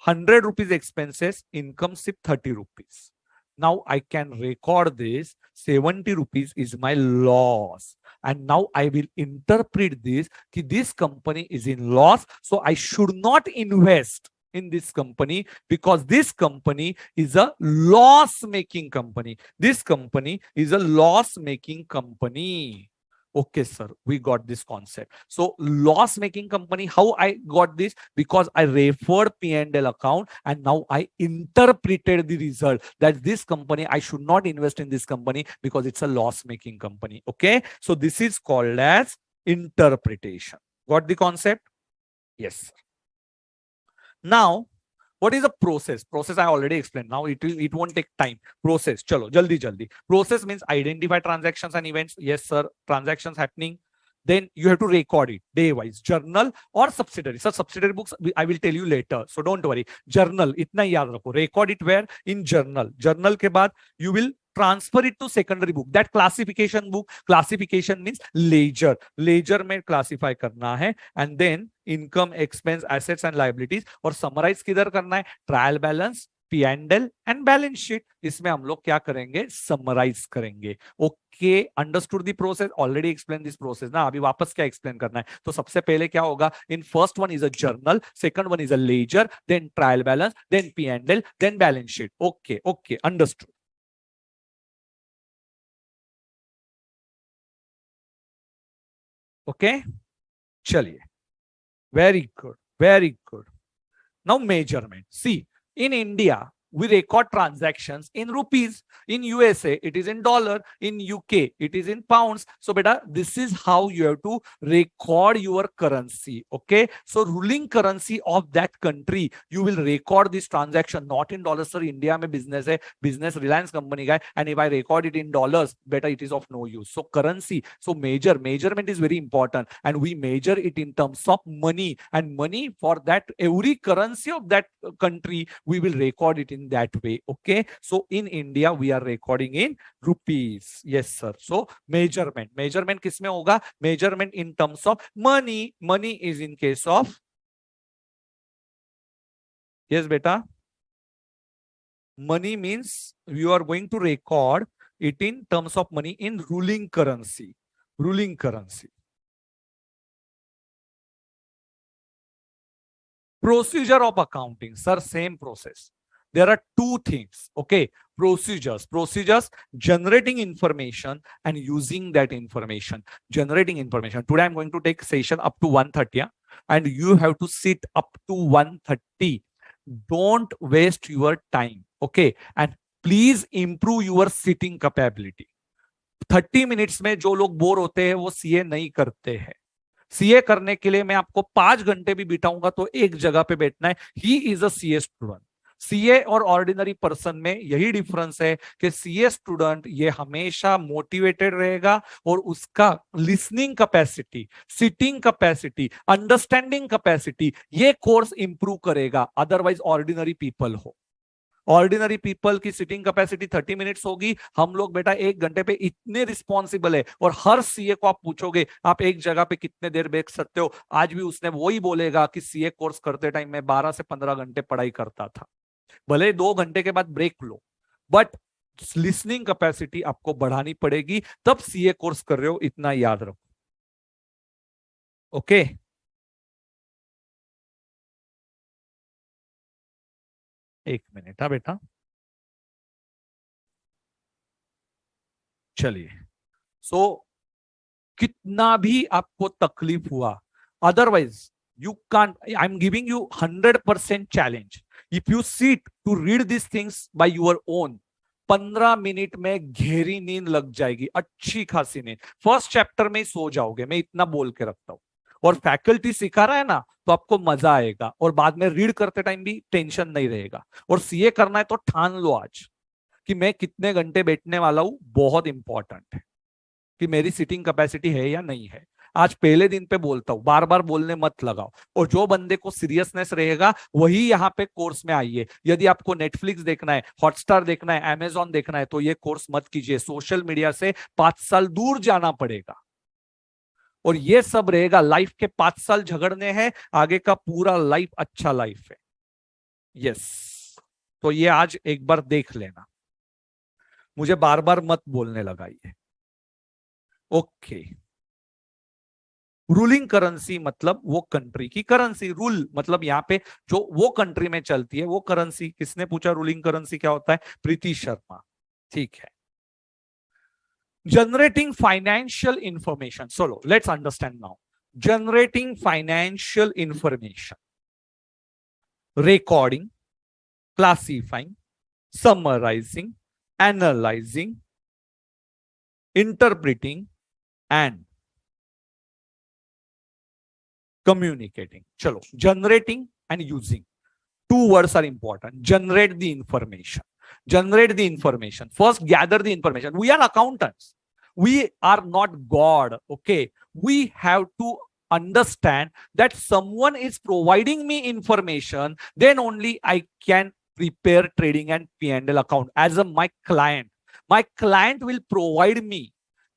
100 rupees expenses, income sip 30 rupees. Now I can record this 70 rupees is my loss. And now I will interpret this कि this company is in loss, so I should not invest in this company because this company is a loss-making company. This company is a loss-making company. Okay, sir, we got this concept. So loss-making company, how I got this? Because I referred P&L account and now I interpreted the result that this company, I should not invest in this company because it's a loss-making company. Okay, so this is called as interpretation. Got the concept? Yes. Now, what is a process? Process I already explained. Now it won't take time. Process. Chalo, jaldi. Process means identify transactions and events. Yes, sir. Transactions happening. Then you have to record it day wise. Journal or subsidiary. So subsidiary books I will tell you later. So don't worry. Journal. Itna yaad rakho. Record it where? In journal. Journal ke baad you will transfer it to secondary book. That classification book. Classification means ledger. Ledger में classify करना है. And then income, expense, assets and liabilities. और summarize किधर करना है? Trial balance, P&L and balance sheet. इसमें हम लोग क्या करेंगे? Summarize करेंगे. Okay, understood the process? Already explained this process ना. अभी वापस क्या explain करना है? तो सबसे पहले क्या होगा? In first one is a journal, second one is a ledger, then trial balance, then P&L, then balance sheet. Okay, understood. Okay, chaliye. Very good. Now measurement. See, in India, we record transactions in rupees. In USA, it is in dollar. In UK, it is in pounds. So, beta, this is how you have to record your currency. Okay. So, ruling currency of that country, you will record this transaction not in dollars. Sir, India mein business hai, business Reliance company guy, and if I record it in dollars, beta, it is of no use. So, currency. So, measurement is very important, and we measure it in terms of money. And money for that every currency of that country, we will record it in that way. Okay, so in India we are recording in rupees. Yes, sir. So measurement किसमें होगा? Measurement in terms of money. Money is in case of, yes beta, money means you are going to record it in terms of money in ruling currency. Procedure of accounting, sir, same process. There are two things, okay? Procedures, generating information and using that information. Generating information. Today I'm going to take session up to 1:30, yeah? And you have to sit up to 1:30. Don't waste your time, okay? And please improve your sitting capability. 30 minutes में जो लोग bore होते हैं वो CA नहीं करते हैं. CA करने के लिए मैं आपको 5 घंटे भी बिताऊंगा तो एक जगह पे बैठना है. ही is a CA student. CA और ऑर्डिनरी पर्सन में यही डिफरेंस है कि सीए स्टूडेंट ये हमेशा मोटिवेटेड रहेगा और उसका listening capacity, sitting capacity, understanding capacity ये कोर्स इंप्रूव करेगा. अदरवाइज ऑर्डिनरी पीपल हो, ऑर्डिनरी पीपल की सिटिंग कैपेसिटी 30 मिनट्स होगी. हम लोग बेटा 1 घंटे पे इतने रिस्पॉन्सिबल है. और हर सीए को आप पूछोगे आप एक जगह पे कितने देर बैठ सकते हो, आज भी उसने वही बोलेगा कि सीए कोर्स करते टाइम में 12 से 15 घंटे पढ़ाई करता था. भले 2 घंटे के बाद ब्रेक लो, बट लिसनिंग कैपेसिटी आपको बढ़ानी पड़ेगी. तब सीए कोर्स कर रहे हो, इतना याद रखो. ओके एक मिनट, हाँ बेटा. चलिए. सो कितना भी आपको तकलीफ हुआ, otherwise you can't, I'm giving you 100% challenge. If you sit to read these things by your own, 15 minute में गहरी नींद लग जाएगी, अच्छी खासी नींद. फर्स्ट चैप्टर में सो जाओगे, मैं इतना बोल के रखता हूं. और फैकल्टी सिखा रहा है ना तो आपको मजा आएगा और बाद में रीड करते टाइम भी टेंशन नहीं रहेगा. और सीए करना है तो ठान लो आज कि मैं कितने घंटे बैठने वाला हूं. बहुत इंपॉर्टेंट है कि मेरी सिटिंग कैपेसिटी है या नहीं है. आज पहले दिन पे बोलता हूं, बार बार बोलने मत लगाओ. और जो बंदे को सीरियसनेस रहेगा वही यहाँ पे कोर्स में आइए. यदि आपको नेटफ्लिक्स देखना है, हॉटस्टार देखना है, अमेजॉन देखना है तो ये कोर्स मत कीजिए. सोशल मीडिया से 5 साल दूर जाना पड़ेगा. और ये सब रहेगा. लाइफ के 5 साल झगड़ने हैं, आगे का पूरा लाइफ अच्छा लाइफ है. यस, तो ये आज एक बार देख लेना, मुझे बार बार मत बोलने लगाइए. ओके. रूलिंग करेंसी मतलब वो कंट्री की करेंसी. रूल मतलब यहाँ पे जो वो कंट्री में चलती है वो करेंसी. किसने पूछा रूलिंग करेंसी क्या होता है? प्रीति शर्मा. ठीक है. Generating financial information. So let's understand now. Generating financial information. Recording, classifying, summarizing, analyzing, interpreting, and communicating. Chalo, generating and using. 2 words are important. Generate the information. Generate the information. First, gather the information. We are accountants. We are not God. Okay. We have to understand that someone is providing me information. Then only I can prepare trading and P&L account as my client. My client will provide me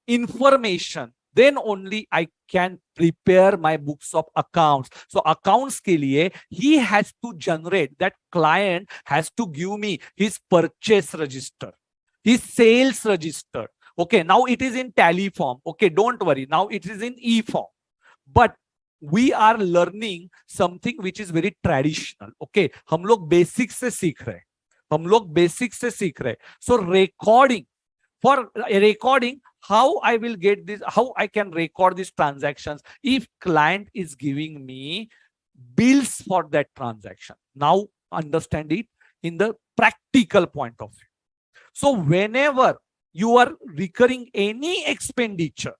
information. Then only I can prepare my books of accounts. So accounts के लिए he has to generate, that client has to give me his purchase register, his sales register. Okay, now it is in tally form. Okay, don't worry. Now it is in E form. But we are learning something which is very traditional. Okay, हम लोग basics से सीख रहे हैं. हम लोग basics से सीख रहे हैं. So recording. For recording, how I will get this, how I can record these transactions if client is giving me bills for that transaction. Now understand it in the practical point of view. So whenever you are recurring any expenditure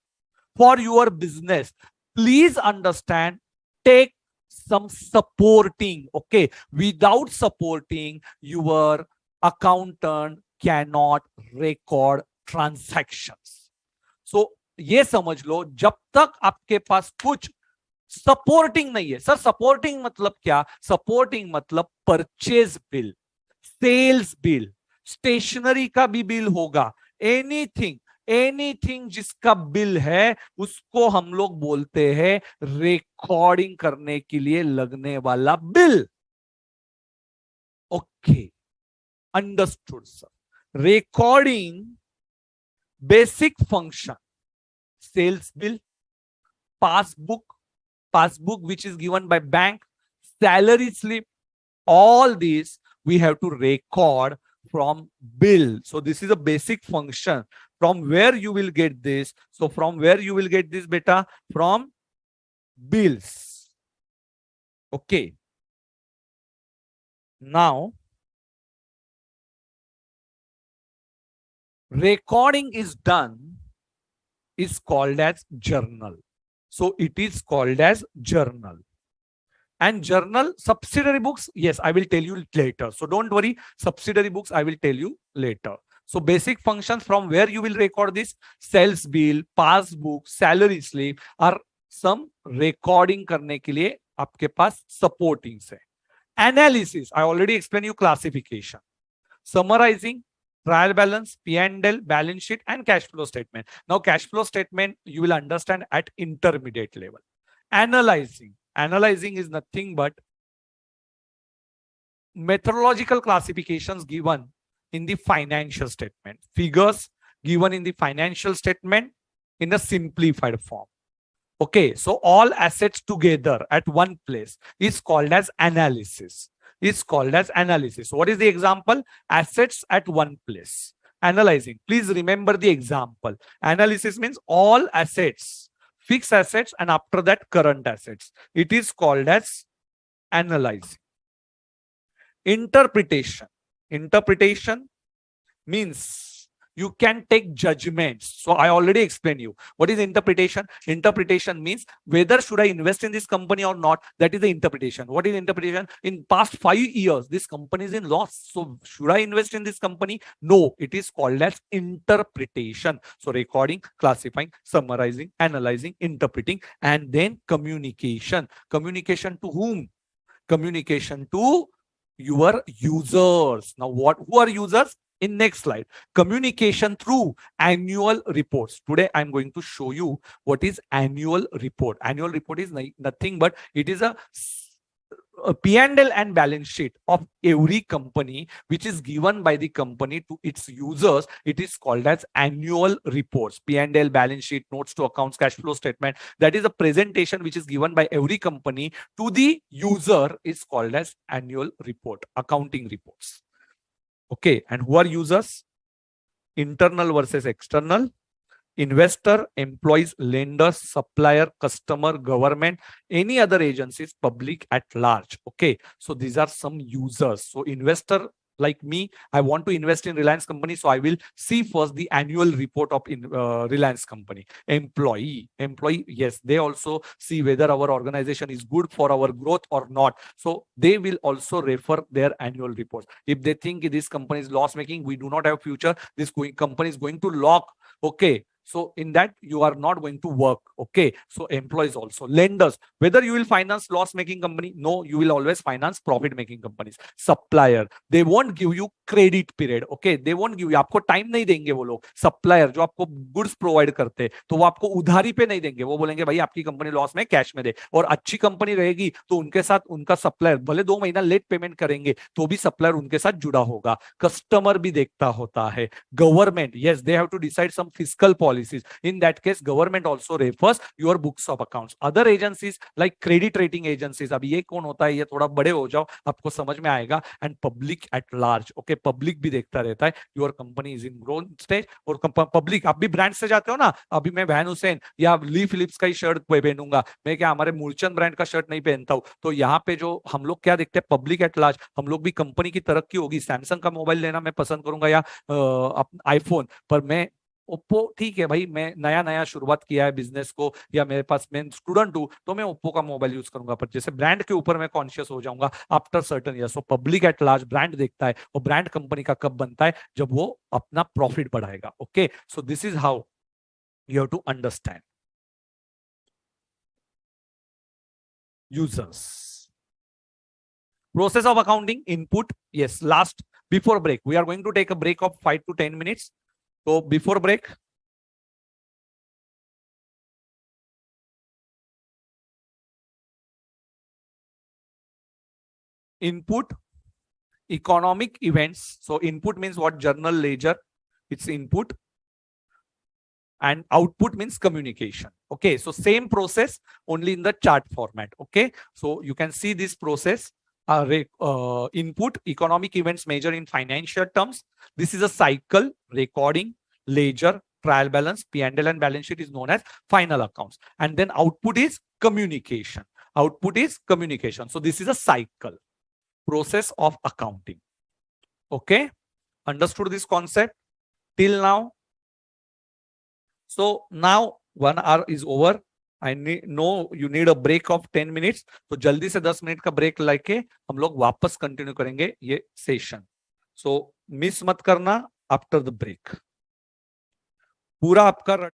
for your business, please understand, take some supporting. Okay, without supporting, your accountant cannot record transactions. So ये समझ लो, जब तक आपके पास कुछ supporting नहीं है. Sir supporting मतलब क्या? सपोर्टिंग मतलब purchase bill, sales bill, stationery का भी बिल होगा. एनीथिंग जिसका बिल है उसको हम लोग बोलते हैं रिकॉर्डिंग करने के लिए लगने वाला bill. Okay, understood sir. Recording basic function, sales bill, passbook which is given by bank, salary slip, all these we have to record from bill. So this is a basic function. From where you will get this? So from where you will get this, beta? From bills. Okay. Now, recording is done is called as journal. So it is called as journal. And journal, subsidiary books, yes, I will tell you later. So don't worry, subsidiary books, I will tell you later. So basic functions from where you will record this: sales bill, passbook, salary slip are some recording करने के लिए आपके पास supporting है. Analysis, I already explained you classification. Summarizing, trial balance, P&L, balance sheet, and cash flow statement. Now, cash flow statement you will understand at intermediate level. Analyzing. Analyzing is nothing but methodological classifications given in the financial statement. Figures given in the financial statement in a simplified form. Okay, so all assets together at one place is called as analysis. Is called as analysis. What is the example? Assets at one place. Analyzing. Please remember the example. Analysis means all assets, fixed assets, and after that current assets. It is called as analyzing. Interpretation. Interpretation means you can take judgments. So I already explained you. What is interpretation? Interpretation means whether should I invest in this company or not. That is the interpretation. What is interpretation? In past 5 years, this company is in loss. So should I invest in this company? No, it is called as interpretation. So recording, classifying, summarizing, analyzing, interpreting, and then communication. Communication to whom? Communication to your users. Now, who are users? In next slide, communication through annual reports. Today, I'm going to show you what is annual report. Annual report is nothing but it is a P&L and balance sheet of every company, which is given by the company to its users. It is called as annual reports. P&L, balance sheet, notes to accounts, cash flow statement. That is a presentation which is given by every company to the user is called as annual report, accounting reports. Okay, and who are users? Internal versus external, investor, employees, lenders, supplier, customer, government, any other agencies, public at large. Okay, so these are some users. So investor, like me, I want to invest in Reliance company. So I will see first the annual report of Reliance company. Employee, yes, they also see whether our organization is good for our growth or not. So they will also refer their annual reports. If they think this company is loss making, we do not have future, this company is going to lock. Okay, so in that you are not going to work. Okay, so employees also. Lenders, whether you will finance loss making company, no, you will always finance profit making companies. Supplier, they won't give you credit period. Okay, they won't give you, आपको time नहीं देंगे वो लोग. Supplier जो आपको goods provide करते हैं तो वो आपको उधारी पे नहीं देंगे. वो बोलेंगे भाई आपकी कंपनी लॉस में कैश में दे. और अच्छी कंपनी रहेगी तो उनके साथ उनका सप्लायर भले 2 महीना लेट पेमेंट करेंगे तो भी सप्लायर उनके साथ जुड़ा होगा. कस्टमर भी देखता होता है. Government, yes, they have to decide some fiscal policies. In that case, government also refers your books of accounts. Other agencies like credit rating agencies. अब ये कौन होता है? ये थोड़ा बड़े हो जाओ, आपको समझ में आएगा. And public at large. Okay, public भी देखता रहता है. Your company is in growth stage. और public, आप भी ब्रांड से जाते हो ना. अभी मैं वैन हुसैन या ली फिलिप्स का ही शर्ट पहनूंगा. मैं क्या हमारे मूलचंद ब्रांड का शर्ट नहीं पहनता हूँ. तो यहाँ पे जो हम लोग क्या देखते हैं, पब्लिक एट लार्ज. हम लोग भी कंपनी की तरक्की होगी. सैमसंग का मोबाइल लेना मैं पसंद करूंगा या आईफोन, पर मैं ओप्पो, ठीक है भाई, मैं नया नया शुरुआत किया है बिजनेस को, या मेरे पास मैं स्टूडेंट हूं तो मैं ओप्पो का मोबाइल यूज करूंगा. पर जैसे ब्रांड के ऊपर मैं कॉन्शियस हो जाऊंगा after certain year. So public at large brand देखता है. और ब्रांड कंपनी का कब बनता है? जब वो अपना प्रॉफिट बढ़ाएगा. Okay, so this is how you have to understand. Users. Process of accounting, input. Yes, last, before break. We are going to take a break of 5 to 10 minutes. So before break, input, economic events. So input means what? Journal, ledger. It's input. and output means communication. Okay, so same process only in the chart format. Okay, so you can see this process. Input, economic events measured in financial terms. This is a cycle. Recording, ledger, trial balance, P&L and balance sheet is known as final accounts. And then output is communication. Output is communication. So this is a cycle process of accounting. Okay, understood this concept till now? So now 1 hour is over. I know you need a break of 10 minutes. तो जल्दी से 10 minute का break लेके हम लोग वापस continue करेंगे ये सेशन. So मिस मत करना आफ्टर द ब्रेक. पूरा आपका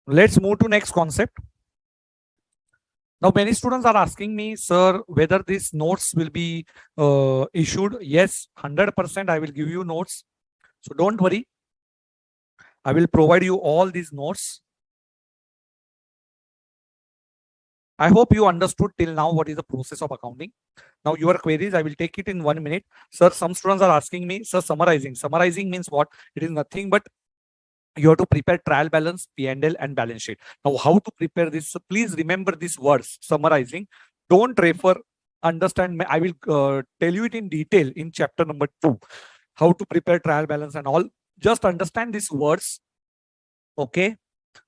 Let's move to next concept. Now, many students are asking me, sir, whether these notes will be issued. Yes, 100% I will give you notes. So don't worry. I will provide you all these notes. I hope you understood till now what is the process of accounting. Now, your queries, I will take it in 1 minute. Sir, some students are asking me, sir, summarizing. Summarizing means what? It is nothing but you have to prepare trial balance, P&L, and balance sheet. Now, how to prepare this? So please remember these words, summarizing. Don't refer, understand. I will tell you it in detail in chapter number 2, how to prepare trial balance and all. Just understand these words. Okay.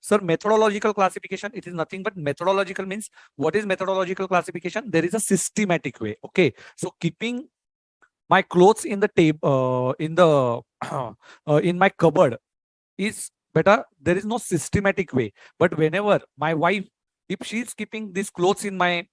Sir, methodological classification, it is nothing but methodological means what is methodological classification? There is a systematic way. Okay. So keeping my clothes in the table, in my cupboard is better. There is no systematic way. But whenever my wife, if she is keeping these clothes in my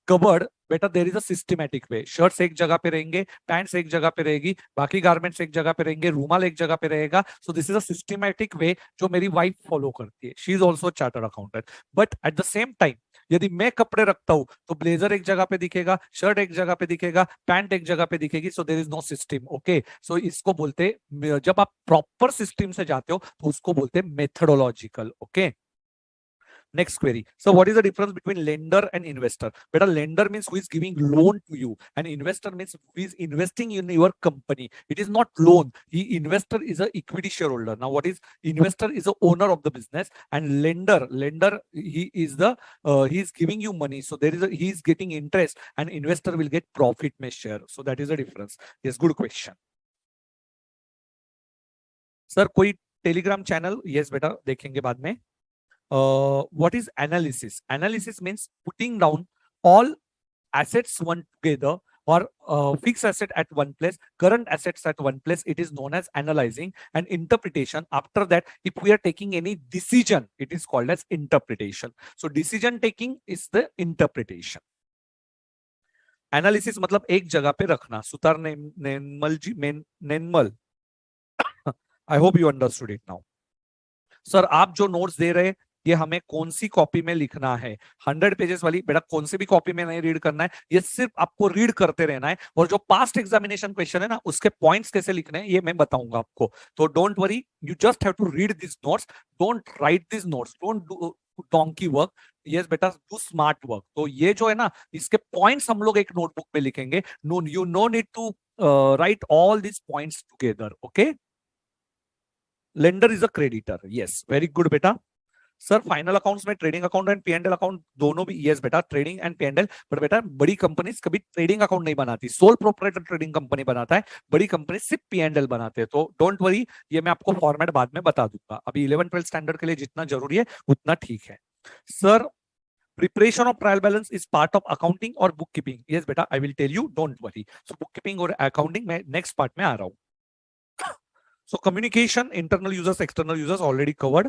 cupboard बेटा there is a systematic way shirts एक जगह पे रहेंगे pants एक जगह पे रहेगी बाकी गारमेंट्स एक जगह पे रहेंगे रूमाल एक जगह पे रहेगा सो दिस इज अ सिस्टमैटिक वे जो मेरी वाइफ फॉलो करती है she is also chartered accountant but at the same time यदि मैं कपड़े रखता हूं तो ब्लेजर एक जगह पे दिखेगा शर्ट एक जगह पे दिखेगा पैंट एक जगह पे दिखेगी so there is no system okay so इसको बोलते जब आप प्रॉपर सिस्टम से जाते हो तो उसको बोलते methodological okay Next query. So what is the difference between lender and investor? Beta, lender means who is giving loan to you and investor means who is investing in your company. It is not loan. Investor is a equity shareholder. Now what is investor is the owner of the business and lender he is the he is giving you money. So there is he is getting interest and investor will get profit may share. So that is the difference. Yes, good question. Sir, कोई Telegram channel? Yes, बेटा देखेंगे बाद में. What is analysis? Analysis means putting down all assets one together or fixed asset at one place, current assets at one place. It is known as analyzing and interpretation. After that, if we are taking any decision, it is called as interpretation. So decision taking is the interpretation. Analysis मतलब एक जगह पे रखना. सुतार नेनमल जी नेनमल. I hope you understood it now. Sir आप जो notes दे रहे ये हमें कौन सी कॉपी में लिखना है 100 पेजेस वाली बेटा कौन सी भी कॉपी में नहीं रीड करना है ये सिर्फ आपको रीड करते रहना है और जो पास्ट एग्जामिनेशन क्वेश्चन है ना उसके पॉइंट्स कैसे लिखने हैं ये मैं बताऊंगा आपको तो don't worry you just have to read this notes don't write this notes don't do donkey work yes बेटा डू स्मार्ट वर्क तो ये जो है ना इसके पॉइंट्स हम लोग एक नोटबुक में लिखेंगे no you no need to write all this points together okay lender is a creditor yes very good बेटा सर फाइनल अकाउंट्स में trading account and PNL account दोनों भी यस बेटा ट्रेडिंग एंड पीएनएल बट बेटा बड़ी companies कभी trading account नहीं बनाती सोल प्रोप्राइटर ट्रेडिंग कंपनी बनाता है बड़ी कंपनी सिर्फ पीएनएल बनाते हैं तो डोंट वरी ये मैं आपको फॉर्मेट बाद में बता दूंगा अभी 11-12 स्टैंडर्ड के लिए जितना जरूरी है उतना ठीक है sir preparation of trial balance is part of accounting और बुक कीपिंग यस बेटा I will tell you don't worry so book keeping और अकाउंटिंग में नेक्स्ट पार्ट में आ रहा हूं So communication, internal users, external users already covered.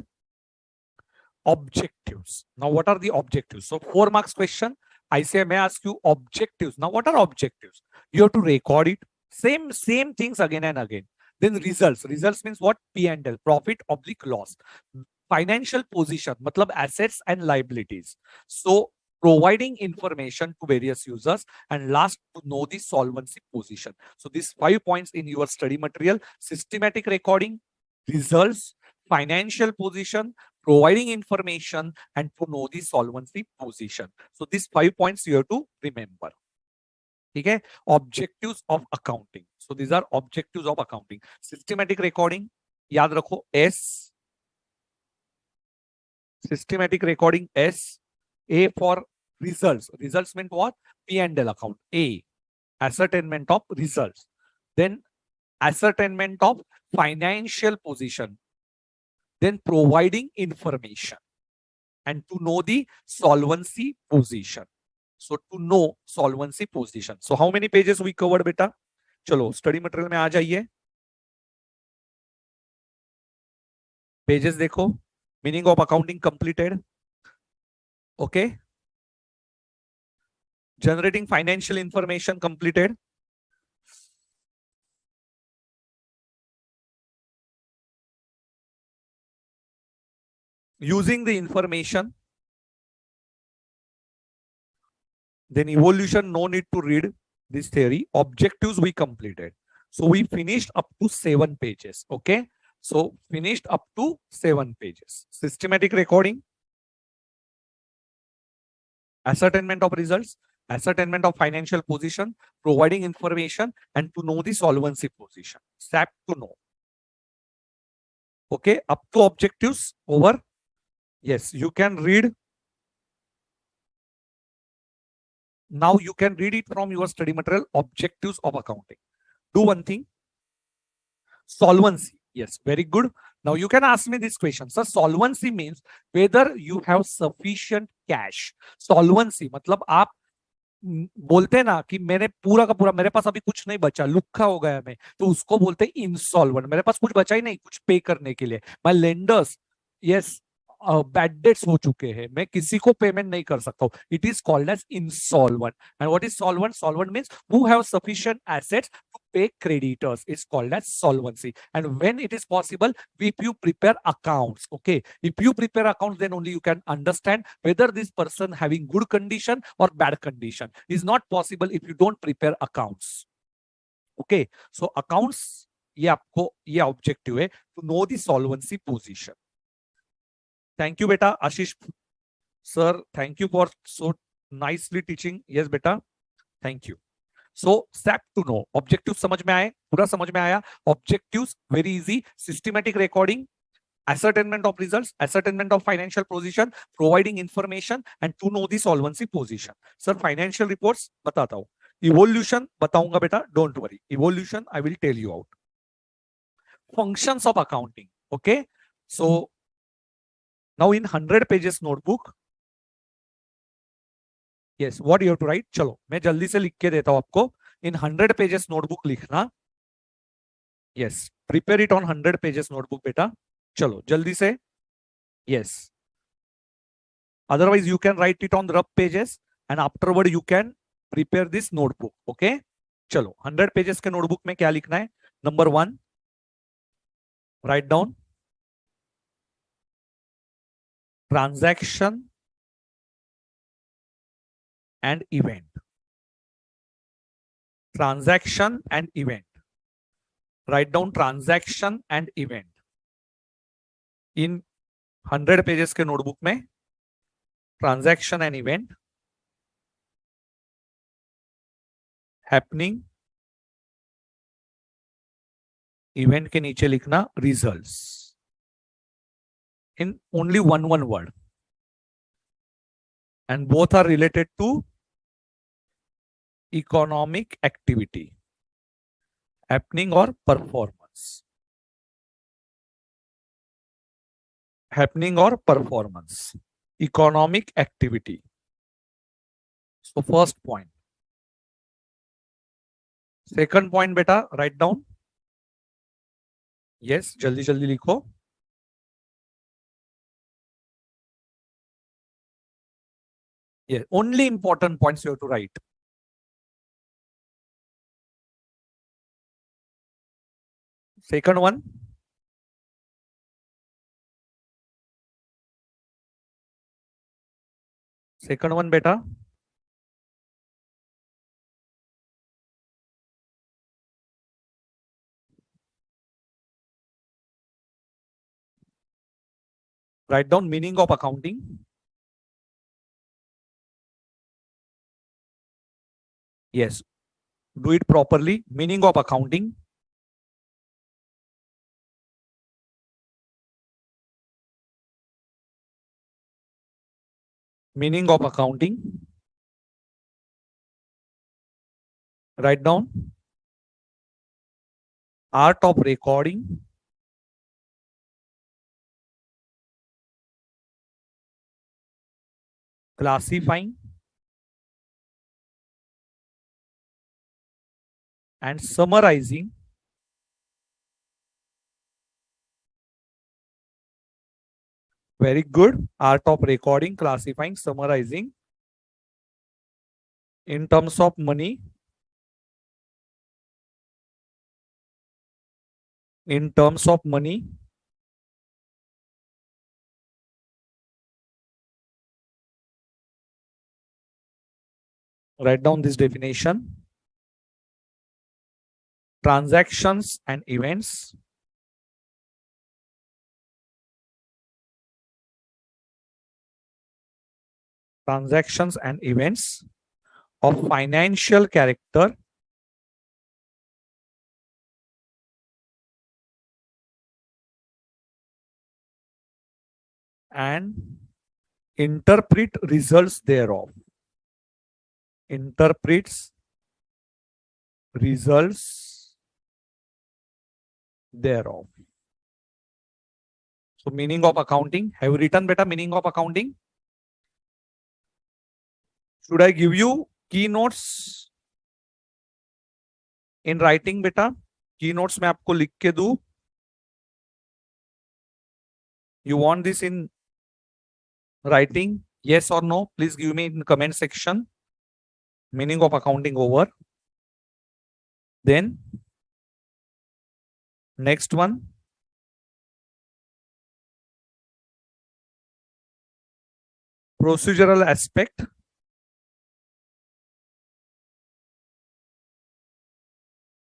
Objectives. Now, what are the objectives? So 4 marks question. I say, may I ask you objectives. Now, what are objectives? You have to record it. Same things again and again. Then results. Results means what? P&L, profit oblique loss. Financial position, matlab assets and liabilities. So providing information to various users and last to know the solvency position. So these 5 points in your study material: systematic recording, results, financial position, providing information and to know the solvency position. So these 5 points you have to remember. Okay, objectives of accounting. So these are objectives of accounting. Systematic recording, याद रखो S. Systematic recording S. A for results. Results meant what? P&L account. A. Ascertainment of results. Then ascertainment of financial position. Then providing information. And to know the solvency position. So to know solvency position. So how many pages we covered, beta? चलो study material में आ जाइए. Pages देखो. Meaning of accounting completed. Okay. Generating financial information completed. using the information. Then evolution, no need to read this theory. Objectives we completed. So we finished up to 7 pages. Okay. So finished up to 7 pages. Systematic recording, ascertainment of results, ascertainment of financial position, providing information, and to know the solvency position. SAP to know. Okay. Up to objectives over. Yes, you can read. Now you can read it from your study material, objectives of accounting. Do one thing. Solvency. Yes, very good. Now you can ask me this question. Sir, solvency means whether you have sufficient cash. Solvency मतलब आप बोलते हैं ना कि मैंने पूरा का पूरा, मेरे पास अभी कुछ नहीं बचा, लुक्खा हो गया मैं, तो उसको बोलते हैं इंसॉल्वेंट। मेरे पास कुछ बचा ही नहीं कुछ पे करने के लिए। My lenders, yes, bad debts हो चुके हैं, मैं किसी को पेमेंट नहीं कर सकता हूँ। It is called as insolvent. And what is solvent? Solvent means who have sufficient assets to pay creditors. Is called as solvency. And when it is possible, if you prepare accounts, okay, if you prepare accounts, then only you can understand whether this person having good condition or bad condition. Is not possible if you don't prepare accounts. Okay, so accounts, ये आपको ये objective है, to know the solvency position. Thank you beta Ashish sir, thank you for so nicely teaching. Yes beta, thank you. So SAP to know, objectives समझ में आए, पूरा समझ में आया। Objectives very easy, systematic recording, ascertainment of results, ascertainment of financial position, providing information, and to know the solvency position. Sir, financial reports बताता हूँ, evolution बताऊंगा बेटा, don't worry, evolution I will tell you out. Functions of accounting, okay? So now in 100 pages notebook, yes, what you have to write? चलो मैं जल्दी से लिख के देता हूं आपको। In 100 pages notebook लिखना। Yes, prepare it on 100 pages notebook बेटा। चलो जल्दी से। Yes, otherwise you can write it on rough pages and afterward you can prepare this notebook. Okay, चलो 100 pages के notebook में क्या लिखना है? Number 1, write down transaction and event. Transaction and event. Write down transaction and event. In 100 pages के notebook में transaction and event, happening, event के नीचे लिखना results in only one word, and both are related to economic activity, happening or performance. Happening or performance, economic activity. So first point. Second point beta, write down. Yes, जल्दी जल्दी लिखो। Yes, only important points you have to write. Second one. Second one beta. Write down meaning of accounting. Yes, do it properly. Meaning of accounting. Meaning of accounting. Write down art of recording, classifying, and summarizing very good, art of recording, classifying, summarizing in terms of money, in terms of money, Write down this definition. Transactions and events. Transactions and events of financial character and interpret results thereof. Interprets results thereof. So meaning of accounting. Have you written beta meaning of accounting? Should I give you keynotes in writing beta? Keynotes मैं आपको लिख के दूं? You want this in writing? Yes or no? Please give me in comment section. Meaning of accounting over. Then next one. Procedural aspect.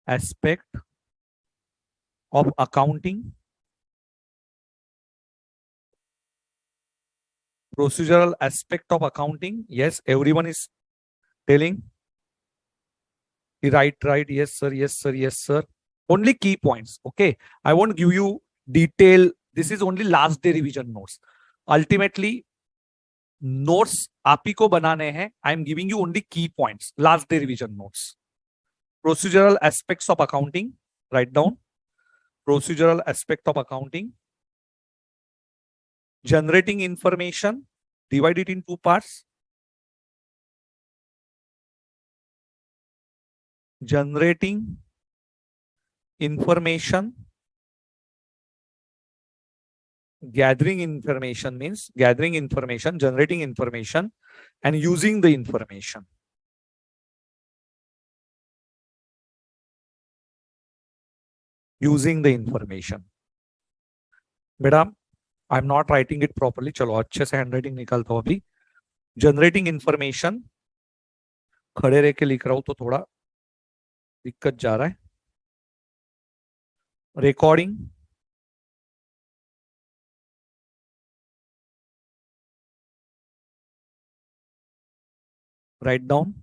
Aspect of accounting. Procedural aspect of accounting. Yes, everyone is telling. Right. Yes, sir. Yes, sir. Yes, sir. Only key points. Okay. I won't give you detail. This is only last day revision notes. Ultimately, notes आप ही को बनाने हैं. I am giving you only key points. Last day revision notes. Procedural aspects of accounting. Write down. Procedural aspect of accounting. Generating information. Divide it in two parts. Generating information. Gathering information means gathering information, generating information, and using the information. Using the information. बेटा, I'm not writing it properly. चलो अच्छे से handwriting निकालता हूँ अभी. Generating information. खड़े रह के लिख रहा हूँ तो थोड़ा दिक्कत जा रहा है. Recording. Write down.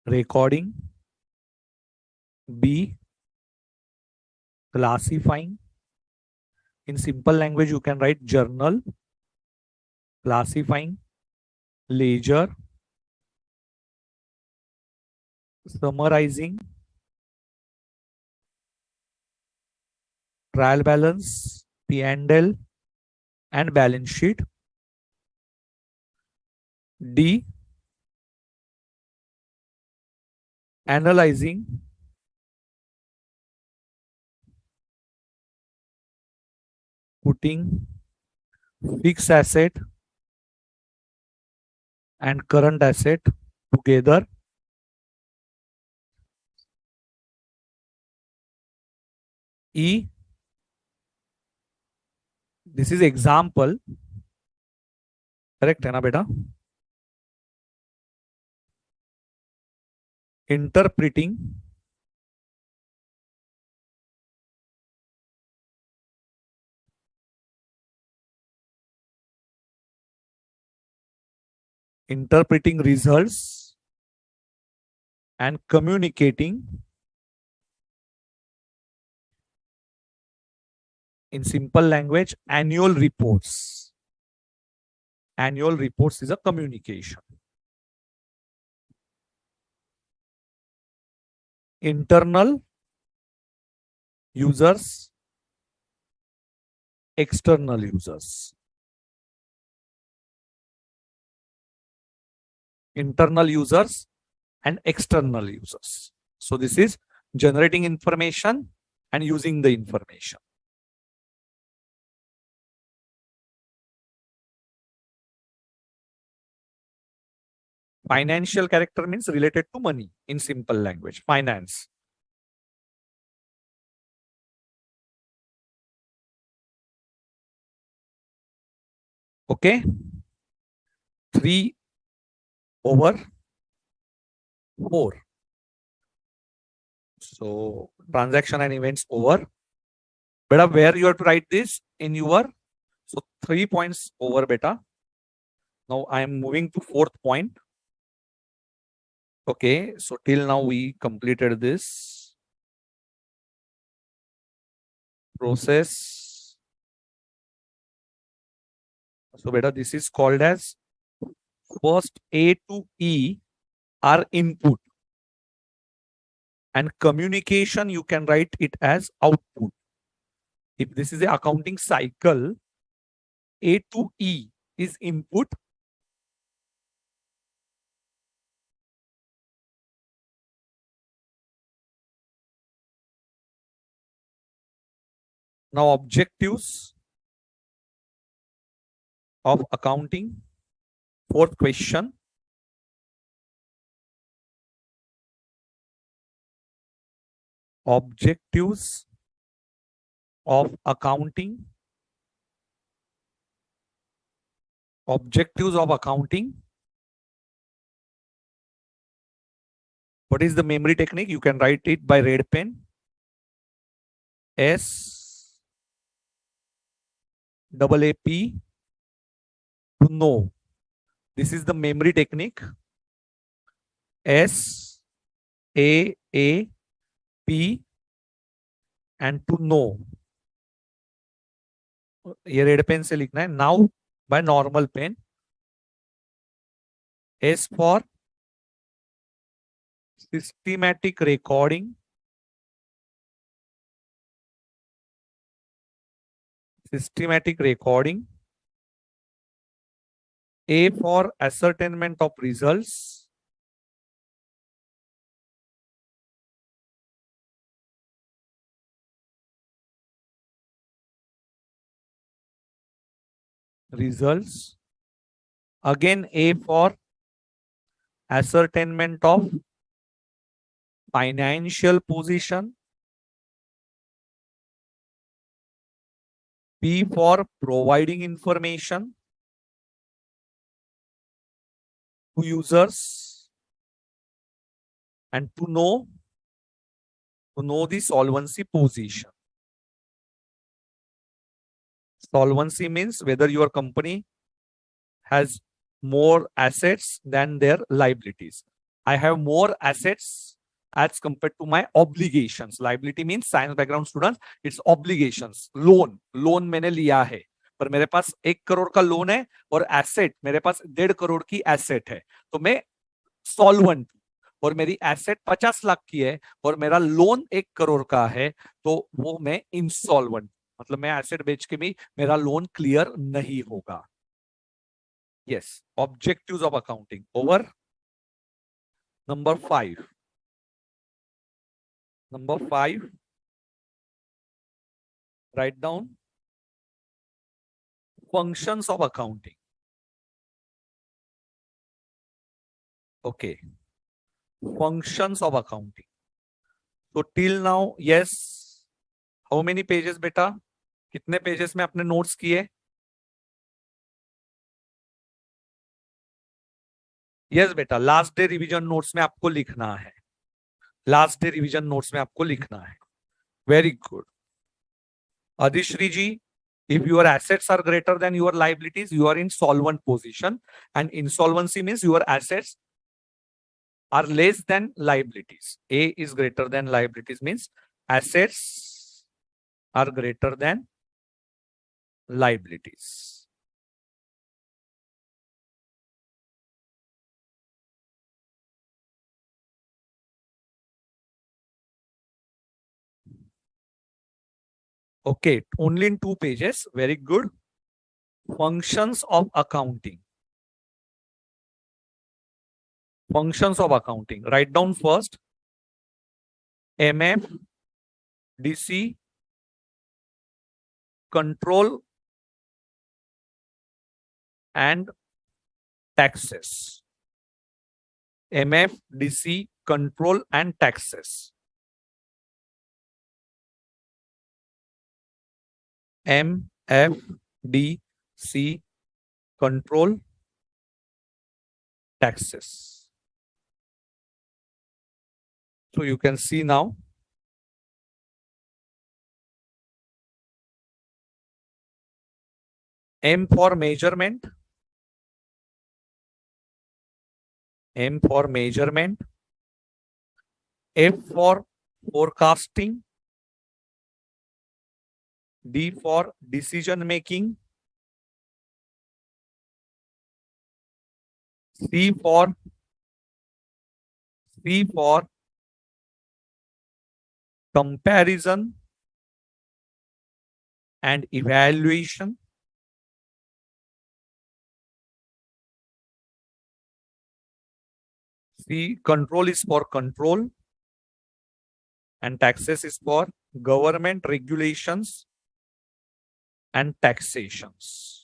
Recording. B. Classifying. In simple language, you can write journal. Classifying. Ledger. Summarizing. Trial balance. P&L. And balance sheet. D. Analyzing. Putting fixed asset and current asset together. E. This is example. Correct है ना बेटा? Interpreting. Interpreting results and communicating in simple language annual reports. Annual reports is a communication. Internal users, external users. Internal users and external users. So this is generating information and using the information. Financial character means related to money in simple language, finance. Okay. 3 over 4. So transaction and events over. Beta, where you have to write this in your, so 3 points over beta. Now I am moving to 4th point. Okay, so till now we completed this process. So beta, this is called as first A to E are input, and communication you can write it as output. If this is the accounting cycle, A to E is input, now objectives of accounting. 4th question. Objectives of accounting. Objectives of accounting. What is the memory technique? You can write it by red pen. S double A P to know. This is the memory technique. S A P and to know. ये red pen से लिखना है. Now by normal pen. S for systematic recording. Systematic recording. A for ascertainment of results. Results. Again A for ascertainment of financial position. P for providing information to users, and to know the solvency position. Solvency means whether your company has more assets than their liabilities. I have more assets as compared to my obligations. Liability means science background students, it's obligations. Loan मैंने लिया है, पर मेरे पास 1 करोड़ का loan है और asset मेरे पास 1.5 करोड़ की एसेट है, तो मैं सॉल्वेंट. और मेरी एसेट 50 लाख की है और मेरा लोन 1 करोड़ का है, तो वो मैं इंसॉल्वेंट, मतलब मैं एसेट बेच के भी मेरा लोन क्लियर नहीं होगा. Yes, objectives of accounting over. Number 5. Number 5. Write down functions of accounting. Okay. Functions of accounting. So till now, yes. How many pages beta? कितने pages में आपने notes किए? Yes बेटा, लास्ट डे रिवीजन नोट्स में आपको लिखना है. Last day revision notes में आपको लिखना है. Very good. Adishri ji, if your assets are greater than your liabilities, you are in solvent position, and insolvency means your assets are less than liabilities. A is greater than liabilities means assets are greater than liabilities. Okay, only in 2 pages. Very good. Functions of accounting. Functions of accounting. Write down first. MF, DC, control and taxes. MF, DC, control and taxes. M, F, D, C, control taxes. So you can see now. M for measurement. M for measurement. F for forecasting. D for decision making. C for comparison and evaluation. C, control is for control, and taxes is for government regulations and taxations.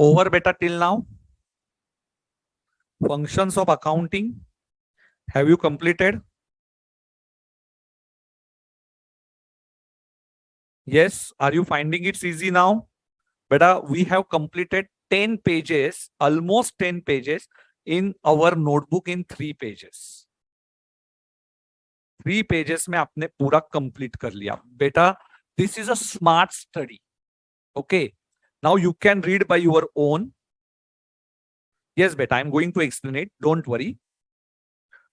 Over beta till now. Functions of accounting. Have you completed? Yes. Are you finding it easy now? Beta, we have completed 10 pages, almost 10 pages in our notebook in 3 pages. 3 pages में आपने पूरा complete कर लिया. Beta, this is a smart study. Okay. Now you can read by your own. Yes, beta, I'm going to explain it. Don't worry.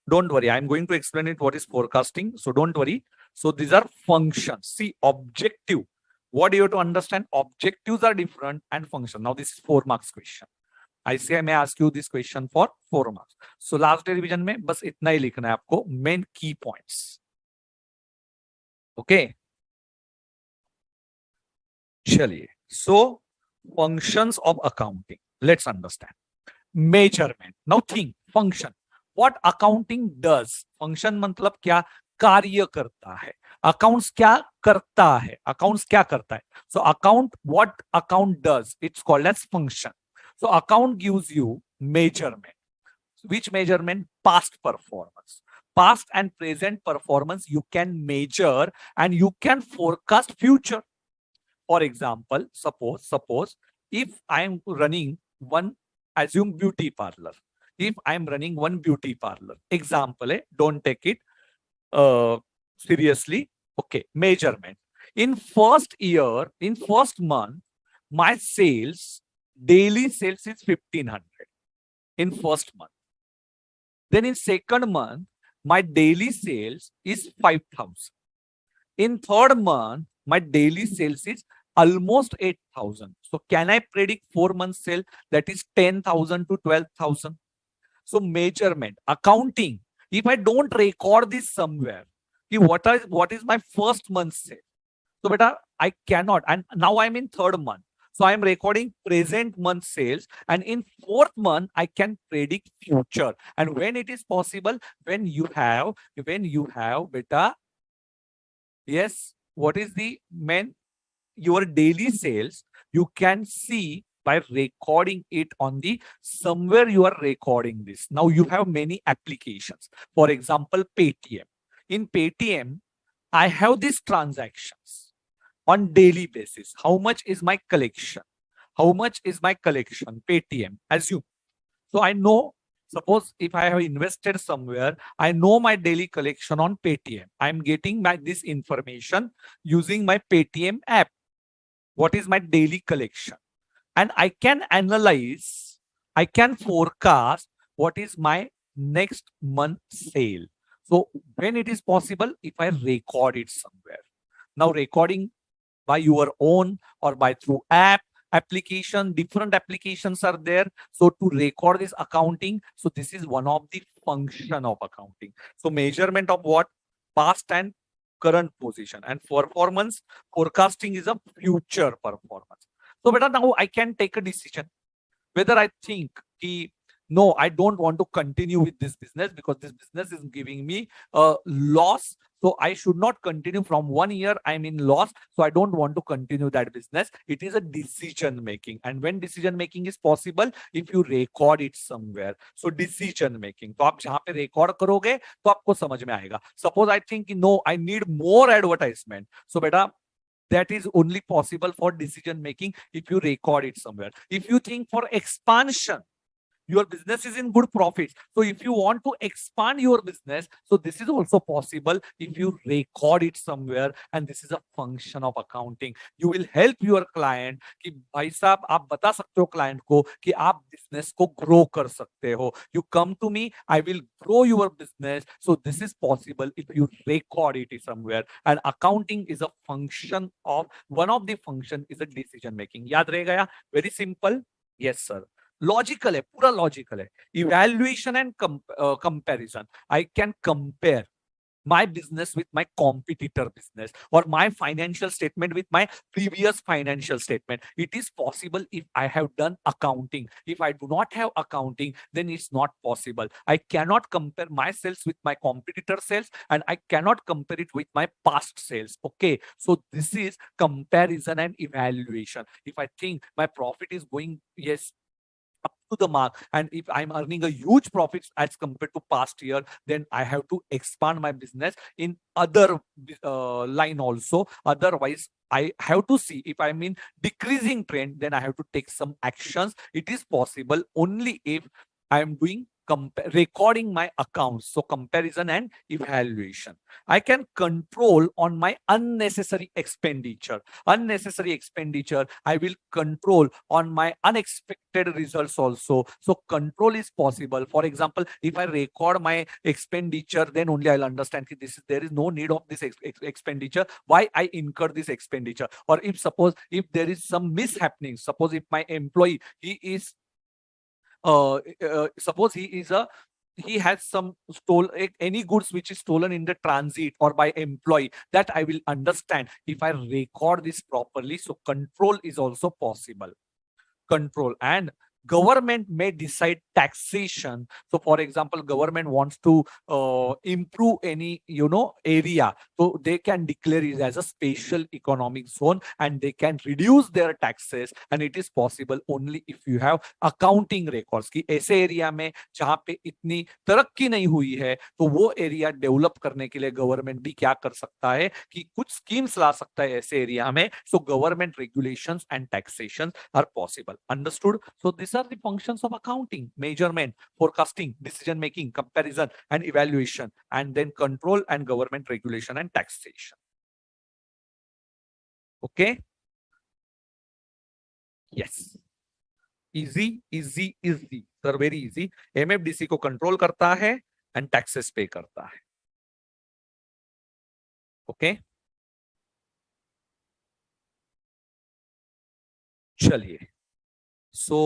Don't worry. I'm going to explain it what is forecasting. So don't worry. So these are functions. See, objective. What do you have to understand? Objectives are different and function. Now this is 4 marks question. I say I may ask you this question for 4 marks. So last day revision में बस इतना ही लिखना है आपको, main key points. Okay. चलिए. So functions of accounting. Let's understand. Measurement. Now think function. What accounting does? Function मतलब क्या? कार्य करता है. Accounts क्या करता है? Accounts क्या करता है? So account, what account does? It's called as function. So account gives you measurement. Which measurement? Past performance. Past and present performance you can measure and you can forecast future. For example, suppose if I am running one, assume beauty parlor. If I am running one beauty parlor, example, don't take it seriously. Okay, measurement. In first year, in first month, my sales, daily sales is 1500 in first month. Then in second month, my daily sales is 5000. In third month, my daily sales is almost 8000. So can I predict 4 months sale? That is 10,000 to 12,000. So measurement, accounting. If I don't record this somewhere, what is my first month sale? So beta, I cannot. And now I'm in third month. So I'm recording present month sales. And in fourth month, I can predict future. And when it is possible, when you have beta, yes, what is the your daily sales, you can see by recording it on the somewhere you are recording this. Now you have many applications. For example, Paytm. In Paytm, I have these transactions on daily basis. How much is my collection? How much is my collection? Paytm, assume. So I know, suppose if I have invested somewhere, I know my daily collection on Paytm. I'm getting this information using my Paytm app. What is my daily collection? And I can analyze, I can forecast what is my next month sale. So when it is possible, if I record it somewhere. Now recording by your own or by through application, different applications are there. So to record this accounting, so this is one of the function of accounting. So measurement of what? Past and current position, and performance forecasting is a future performance. So beta, now I can take a decision whether I think no, I don't want to continue with this business because this business is giving me a loss. So I should not continue. From 1 year I'm in loss, so I don't want to continue that business. It is a decision making, and when decision making is possible, if you record it somewhere. So decision making, तो आप जहां पे record करोगे तो आपको समझ में आएगा. Suppose I think no, I need more advertisement. So बेटा, that is only possible for decision making if you record it somewhere. If you think for expansion, your business is in good profits. So if you want to expand your business, so this is also possible if you record it somewhere, and this is a function of accounting. You will help your client कि भाई साहब आप बता सकते हो client को कि आप business को grow कर सकते हो. You come to me, I will grow your business. So this is possible if you record it somewhere. And accounting is a function of, one of the function is a decision making. याद रहेगा या? Very simple. Yes sir. Logical है, पूरा logical है. Evaluation and comparison. I can compare my business with my competitor business, or my financial statement with my previous financial statement. It is possible if I have done accounting. If I do not have accounting, then it's not possible. I cannot compare my sales with my competitor sales, and I cannot compare it with my past sales. Okay, so this is comparison and evaluation. If I think my profit is going, yes, up to the mark, and if I'm earning a huge profits as compared to past year, then I have to expand my business in other line also. Otherwise, I have to see if I'm in decreasing trend, then I have to take some actions. It is possible only if I am doing recording my accounts. So comparison and evaluation. I can control on my unnecessary expenditure. Unnecessary expenditure, I will control on my unexpected results also. So control is possible. For example, if I record my expenditure, then only I'll understand that there is no need of this expenditure. Why I incur this expenditure? Or if suppose if there is some mishappening, suppose if my employee, he is suppose he has some any goods which is stolen in the transit or by employee, that I will understand if I record this properly. So control is also possible. Control. And government may decide taxation. So for example, government wants to improve any area, so they can declare it as a special economic zone, and they can reduce their taxes. And it is possible only if you have accounting records कि ऐसे area में जहां पे इतनी तरक्की नहीं हुई है, तो वो एरिया डेवलप करने के लिए गवर्नमेंट भी क्या कर सकता है कि कुछ स्कीम्स ला सकता है ऐसे एरिया में. So government regulations and taxation are possible. Understood? So this are the functions of accounting: measurement, forecasting, decision making, comparison and evaluation, and then control and government regulation and taxation. Okay? Yes. Easy, easy, easy. Sir, very easy. MFDC को control करता है and taxes पे करता है. Okay, चलिए. सो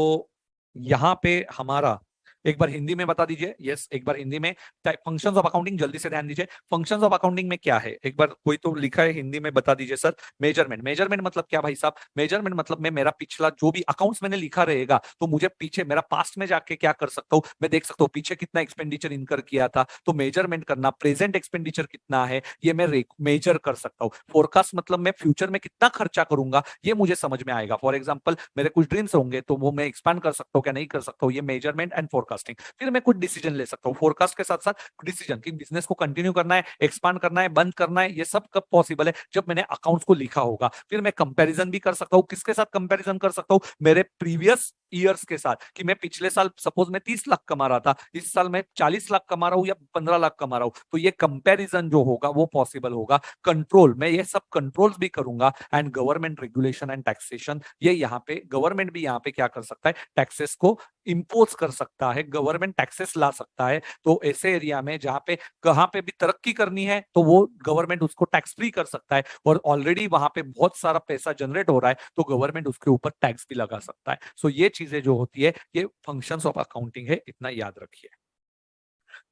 यहां पे हमारा एक बार हिंदी में बता दीजिए. यस, एक बार हिंदी में. फंक्शंस ऑफ अकाउंटिंग जल्दी से ध्यान दीजिए. फंक्शंस ऑफ अकाउंटिंग में क्या है, एक बार कोई तो लिखा है हिंदी में बता दीजिए सर. मेजरमेंट. मेजरमेंट मतलब क्या भाई साहब? मेजरमेंट मतलब मैं मेरा पिछला जो भी अकाउंट्स मैंने लिखा रहेगा, तो मुझे पीछे मेरा पास्ट में जाके क्या कर सकता हूँ, मैं देख सकता हूँ पीछे कितना एक्सपेंडिचर इनकर किया था. तो मेजरमेंट करना, प्रेजेंट एक्सपेंडिचर कितना है ये मैं मेजर कर सकता हूँ. फोरकास्ट मतलब मैं फ्यूचर में कितना खर्चा करूंगा ये मुझे समझ में आएगा. फॉर एग्जाम्पल मेरे कुछ ड्रीम्स होंगे, तो वो मैं एक्सपांड कर सकता हूँ क्या नहीं कर सकता हूँ, ये मेजरमेंट एंड फोरकास्टिंग. फिर मैं कुछ डिसीजन ले सकता हूँ फोरकास्ट के साथ साथ डिसीजन कि बिजनेस को कंटिन्यू करना है, एक्सपांड करना है, बंद करना है. ये सब कब पॉसिबल है? जब मैंने अकाउंट्स को लिखा होगा. फिर मैं कंपैरिजन भी कर सकता हूँ. किसके साथ कंपैरिजन कर सकता हूँ? मेरे प्रीवियस ईयर्स के साथ, कि मैं पिछले साल सपोज मैं 30 लाख कमा रहा था, इस साल मैं 40 लाख कमा रहा हूँ या 15 लाख कमा रहा हूँ, तो ये कंपैरिजन जो होगा वो पॉसिबल होगा. कंट्रोल, मैं ये सब कंट्रोल्स भी करूंगा. And government regulation and taxation, ये यहाँ पे गवर्नमेंट भी यहाँ पे क्या कर सकता है, टैक्सेस को इंपोज कर सकता है, गवर्नमेंट टैक्सेस ला सकता है. तो ऐसे एरिया में जहां पे कहां पे भी तरक्की करनी है, तो वो गवर्नमेंट उसको टैक्स फ्री कर सकता है. और ऑलरेडी वहां पे बहुत सारा पैसा जनरेट हो रहा है, तो गवर्नमेंट उसके ऊपर टैक्स भी लगा सकता है. सो ये चीजें जो होती है ये फंक्शंस ऑफ अकाउंटिंग है, इतना याद रखिए.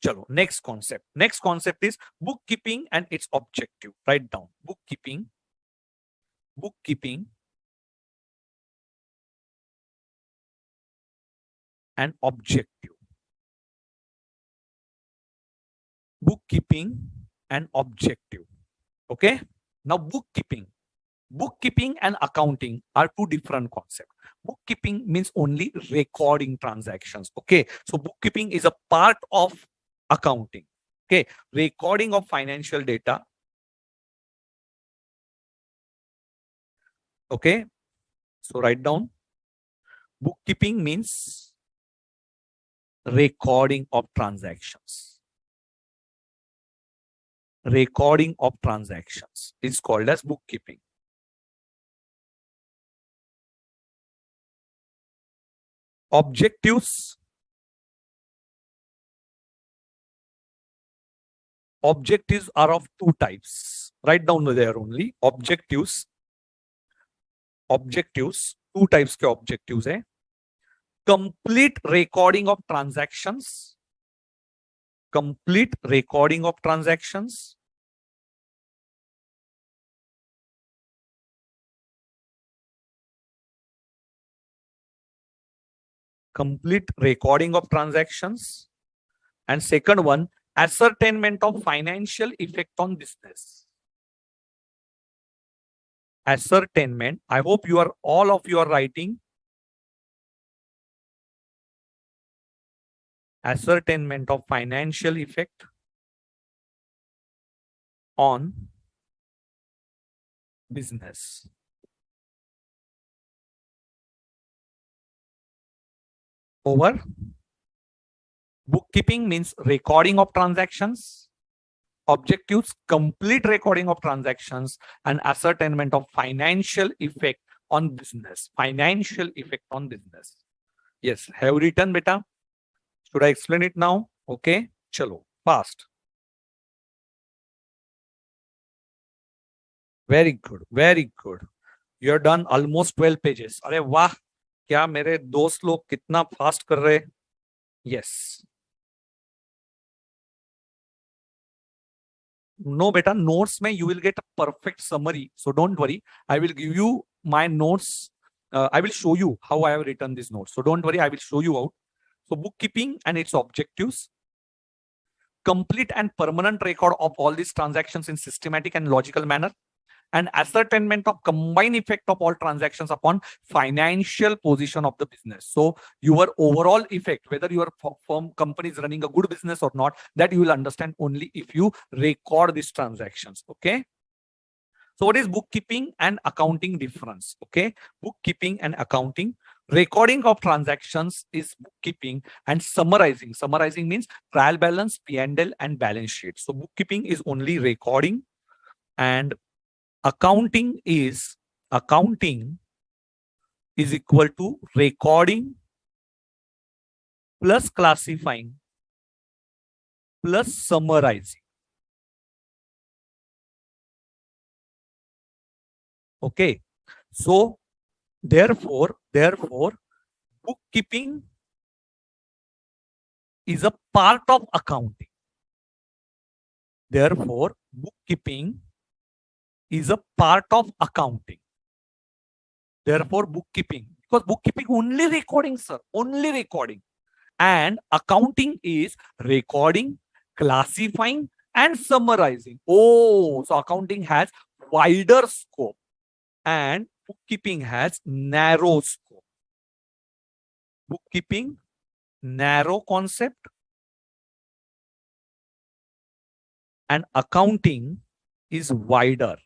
चलो next concept. Next concept is book keeping and it's objective. Write down book keeping. Book keeping and objective. bookkeeping and objective. Okay. Now bookkeeping and accounting are two different concepts. Bookkeeping means only recording transactions. Okay. So bookkeeping is a part of accounting. Okay. Recording of financial data. Okay. So write down. Bookkeeping means recording of transactions. Recording of transactions is called as bookkeeping. Objectives. Objectives are of two types. Write down there only. Objectives. Two types के objectives है. Complete recording of transactions. Complete recording of transactions. Complete recording of transactions. And second one, ascertainment of financial effect on business. Ascertainment. I hope all of you are writing. Ascertainment of financial effect on business. Over. Bookkeeping means recording of transactions. Objectives, complete recording of transactions, and ascertainment of financial effect on business. Financial effect on business. Yes, have written beta. Should I explain it now? Okay, chalo, fast. Very good, very good. You have done almost 12 pages. अरे वाह, क्या मेरे दोस्त लोग कितना fast कर रहे? Yes. No, beta, notes mein you will get a perfect summary. So don't worry. I will give you my notes. I will show you how I have written these notes. So don't worry, I will show you out. So bookkeeping and its objectives. Complete and permanent record of all these transactions in systematic and logical manner. And ascertainment of combined effect of all transactions upon financial position of the business. So your overall effect, whether your firm company is running a good business or not, that you will understand only if you record these transactions. Okay. So what is bookkeeping and accounting difference? Okay. Bookkeeping and accounting. Recording of transactions is bookkeeping, and summarizing. Summarizing means trial balance, P&L, and balance sheet. So bookkeeping is only recording, and accounting is equal to recording plus classifying plus summarizing. Okay. So therefore, bookkeeping is a part of accounting. Therefore, bookkeeping is a part of accounting. Therefore, bookkeeping, because bookkeeping only recording, sir, only recording. And accounting is recording, classifying, and summarizing. Oh, so accounting has wider scope and bookkeeping has narrow scope. Bookkeeping, narrow concept, and accounting is wider.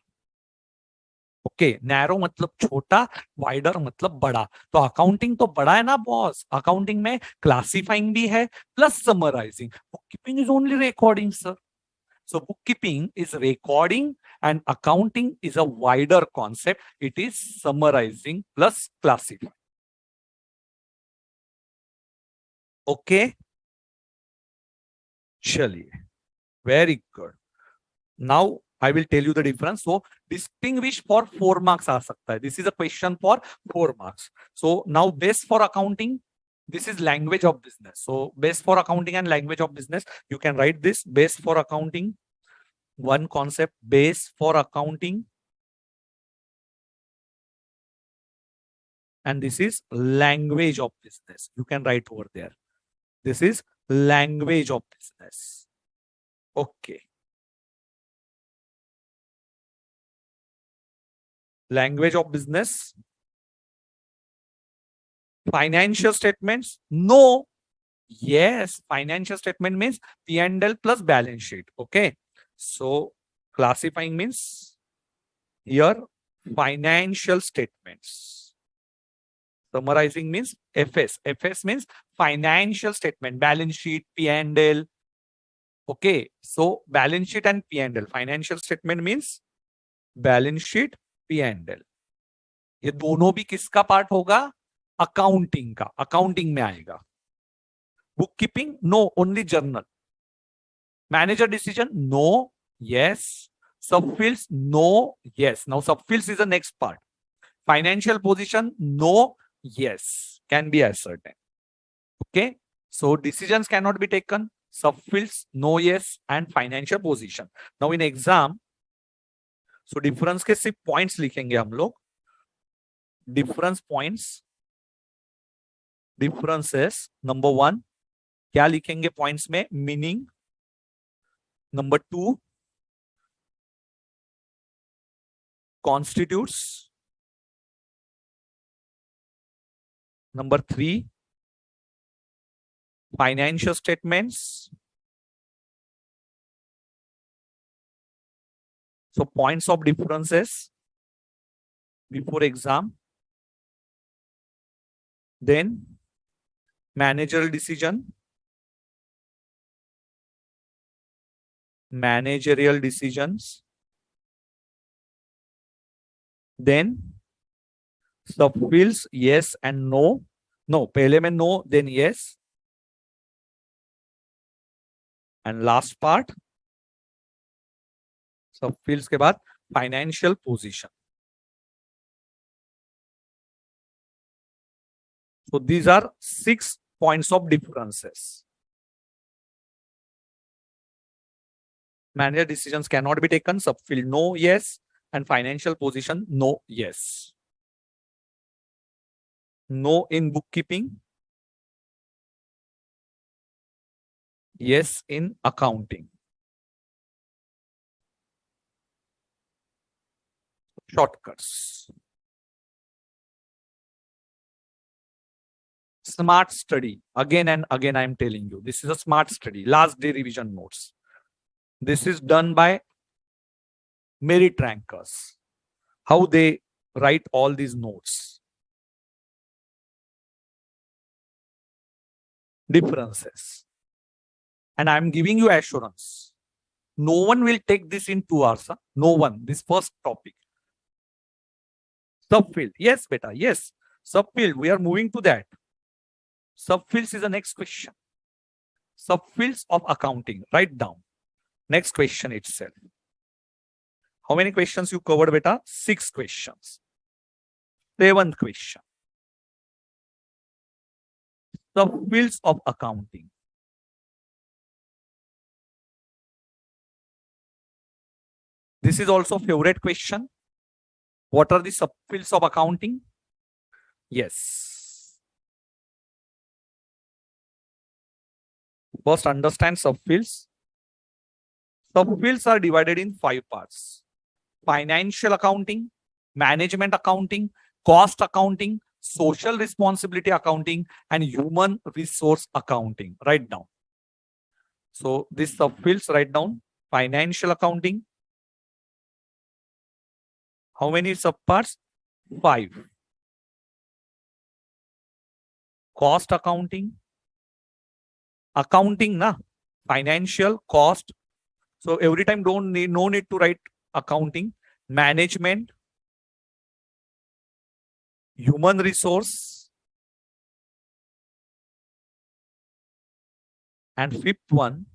Okay, narrow मतलब छोटा, wider मतलब बड़ा. तो accounting तो बड़ा है ना boss. Accounting में क्लासिफाइंग भी है plus summarising. Bookkeeping is only recording sir. So bookkeeping is recording and accounting is a wider concept. It is summarizing plus classifying. Okay. Chaliye. Very good. Now I will tell you the difference. So distinguish for 4 marks aa sakta hai. This is a question for 4 marks. So now base for accounting. This is language of business. So base for accounting and language of business. You can write this base for accounting. One concept, base for accounting. And this is language of business. You can write over there. This is language of business. Okay. Language of business. Financial statements? No. Yes. Financial statement means P&L plus balance sheet. Okay. So classifying means here financial statements. Summarizing means FS. FS means financial statement, balance sheet, P&L. Okay. So balance sheet and P&L. Financial statement means balance sheet, P&L. ये दोनों भी किसका part होगा? Accounting का. Accounting में आएगा. Bookkeeping? No, only journal. Manager decision? No. Yes. Subfields? No. Yes. Now subfields is the next part. Financial position? No. Yes. Can be ascertained. Okay. So decisions cannot be taken. Subfields? No. Yes. And financial position. Now in exam, so difference के सिर्फ points लिखेंगे हम लोग. Difference points. Differences. Number 1. क्या लिखेंगे points में? Meaning. Number 2. Constitutes. Number 3. Financial statements. So points of differences before exam. Then managerial decision. Managerial decisions. Then subfields, yes and no. No, पहले में no, then yes. And last part, subfields के बाद financial position. So these are 6 points of differences. Manager decisions cannot be taken. Subfield no, yes. And financial position no, yes. No in bookkeeping. Yes in accounting. Shortcuts. Smart study. Again and again I am telling you. This is a smart study. Last day revision notes. This is done by merit rankers. How they write all these notes. Differences. And I am giving you assurance. No one will take this in 2 hours. Huh? No one. This first topic. Subfield. Yes, beta. Yes. Subfield. We are moving to that. Subfields is the next question. Subfields of accounting. Write down. Next question itself. How many questions you covered, beta? 6 questions. 7th question. Subfields of accounting. This is also favorite question. What are the subfields of accounting? Yes. First, understand subfields. Subfields are divided in 5 parts. Financial accounting, management accounting, cost accounting, social responsibility accounting, and human resource accounting. Write down. So these subfields, write down. Financial accounting. How many subparts? 5. Cost accounting. Accounting, na? Financial, cost. So every time no need to write accounting. Management. Human resource. And 5th one,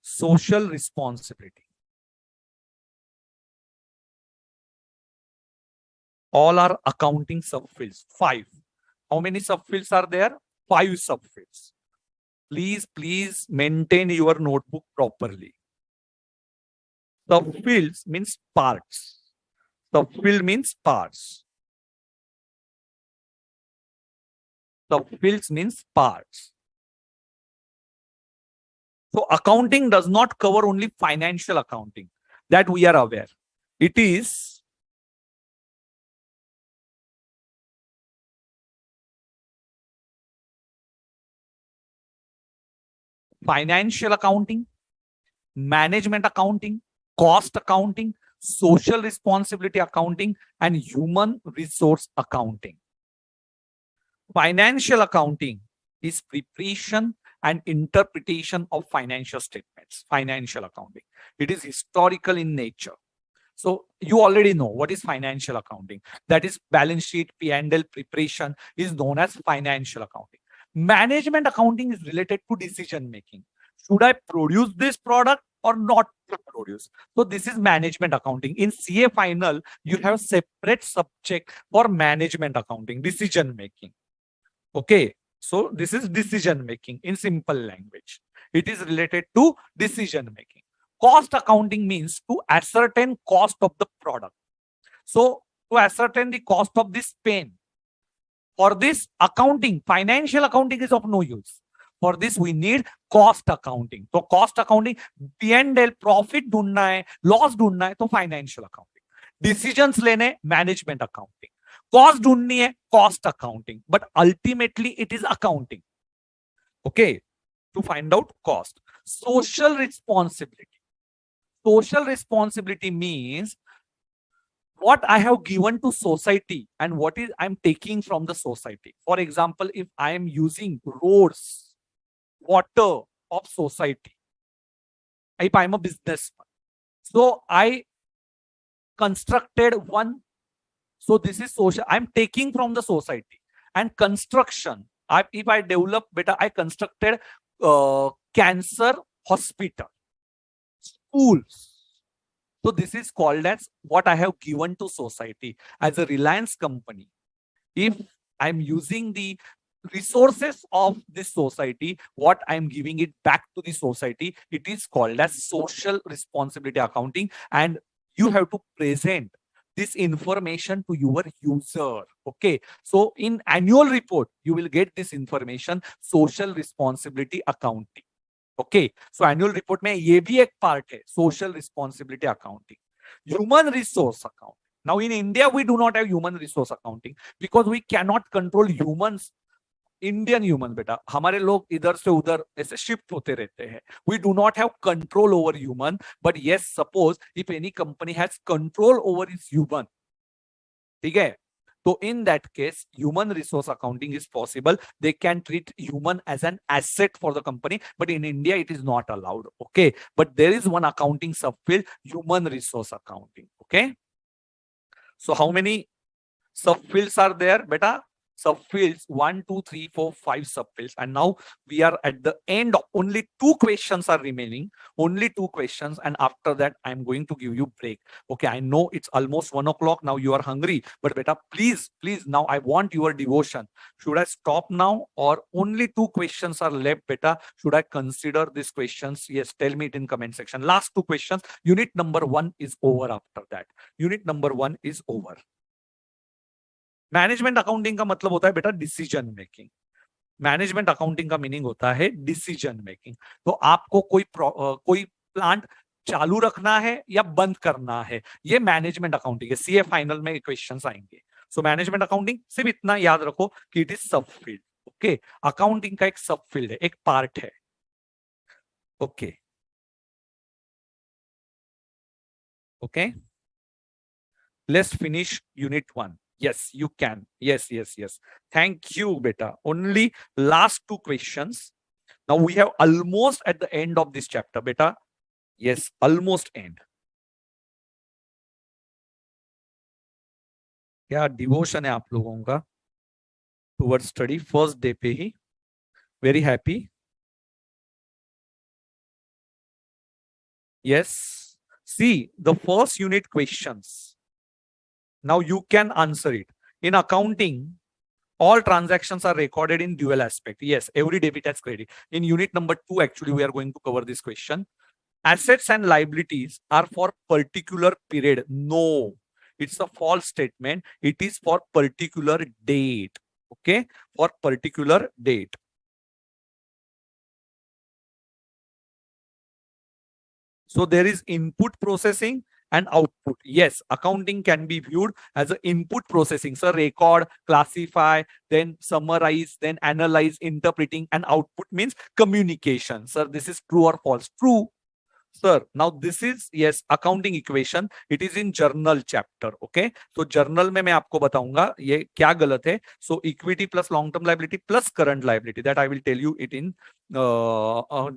social responsibility. All are accounting subfields. 5. How many subfields are there? 5 subfields. Please maintain your notebook properly. Subfields means parts. Subfield means parts. Subfields means parts. So accounting does not cover only financial accounting, that we are aware. It is financial accounting, management accounting, cost accounting, social responsibility accounting, and human resource accounting. Financial accounting is preparation and interpretation of financial statements. Financial accounting. It is historical in nature. So you already know what is financial accounting. That is balance sheet, P&L preparation is known as financial accounting. Management accounting is related to decision making. Should I produce this product or not to produce? So this is management accounting. In CA final, you have separate subject for management accounting, decision making. Okay, so this is decision making in simple language. It is related to decision making. Cost accounting means to ascertain cost of the product. So to ascertain the cost of this pen, for this accounting, financial accounting is of no use. For this we need cost accounting. So cost accounting, P&L profit ढूंढना है, loss ढूंढना है, तो financial accounting. Decisions लेने, management accounting. Cost ढूंढनी है, cost accounting. But ultimately it is accounting. Okay, to find out cost. Social responsibility. Social responsibility means what I have given to society and what is I'm taking from the society. For example, if I am using roads, water of society, if I'm a businessman, so I constructed one. So this is social. I'm taking from the society. And construction. If I develop better, I constructed cancer hospital, schools. So this is called as what I have given to society. As a Reliance company, if I'm using the resources of this society, what I'm giving it back to the society, it is called as social responsibility accounting. And you have to present this information to your user. Okay, so in annual report, you will get this information, social responsibility accounting. Okay, so annual report में ये भी एक part है, social responsibility accounting. Human resource accounting. Now in India we do not have human resource accounting because we cannot control humans. Indian human बेटा, हमारे लोग इधर से उधर ऐसे शिफ्ट होते रहते हैं. We do not have control over human, but yes, suppose if any company has control over its human, ठीक है? So in that case, human resource accounting is possible. They can treat human as an asset for the company, but in India it is not allowed. Okay, but there is one accounting subfield, human resource accounting. Okay, so how many subfields are there, beta? Subfields 1, 2, 3, 4, 5 subfields, and now we are at the end of only 2 questions are remaining. Only 2 questions, and after that I'm going to give you break. Okay, I know it's almost 1 o'clock now. You are hungry, but beta, please, now I want your devotion. Should I stop now or only 2 questions are left, beta? Should I consider these questions? Yes, tell me it in comment section. Last 2 questions. Unit number 1 is over. After that, unit number 1 is over. Management accounting का मतलब होता है बेटा decision making. Management accounting का meaning होता है decision making. तो आपको कोई प्लांट चालू रखना है या बंद करना है, ये मैनेजमेंट अकाउंटिंग है. सीए फाइनल में क्वेश्चंस आएंगे. सो मैनेजमेंट अकाउंटिंग सिर्फ इतना याद रखो कि it is subfield. Okay, accounting का एक सबफील्ड है, एक पार्ट है. Okay okay, let's finish unit 1. Yes, you can. Yes. Thank you, beta. Only last 2 questions. Now we have almost at the end of this chapter, beta. Yes, almost end. क्या devotion है आप लोगों का towards study first day पे ही. Very happy. Yes. See the first unit questions. Now you can answer it. In accounting, all transactions are recorded in dual aspect. Yes, every debit as credit. In unit number 2, actually, we are going to cover this question. Assets and liabilities are for particular period. No, it's a false statement. It is for particular date. Okay, for particular date. So there is input processing and output. Yes, accounting can be viewed as an input processing. So record, classify, then summarize, then analyze, interpreting, and output means communication. Sir, this is true or false? True. Sir, now this is, yes, accounting equation. It is in journal chapter. Okay. So journal में मैं आपको बताऊंगा ये क्या गलत है. So equity plus long term liability plus current liability, that I will tell you it in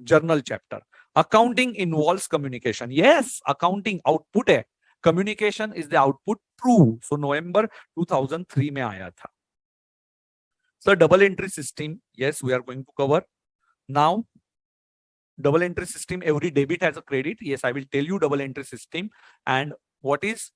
journal chapter. Accounting involves communication. Yes, accounting output है. Communication is the output. True. So November 2003 में आया था. Sir, double entry system. Yes, we are going to cover now. Double entry system, every debit has a credit. Yes, I will tell you double entry system and what is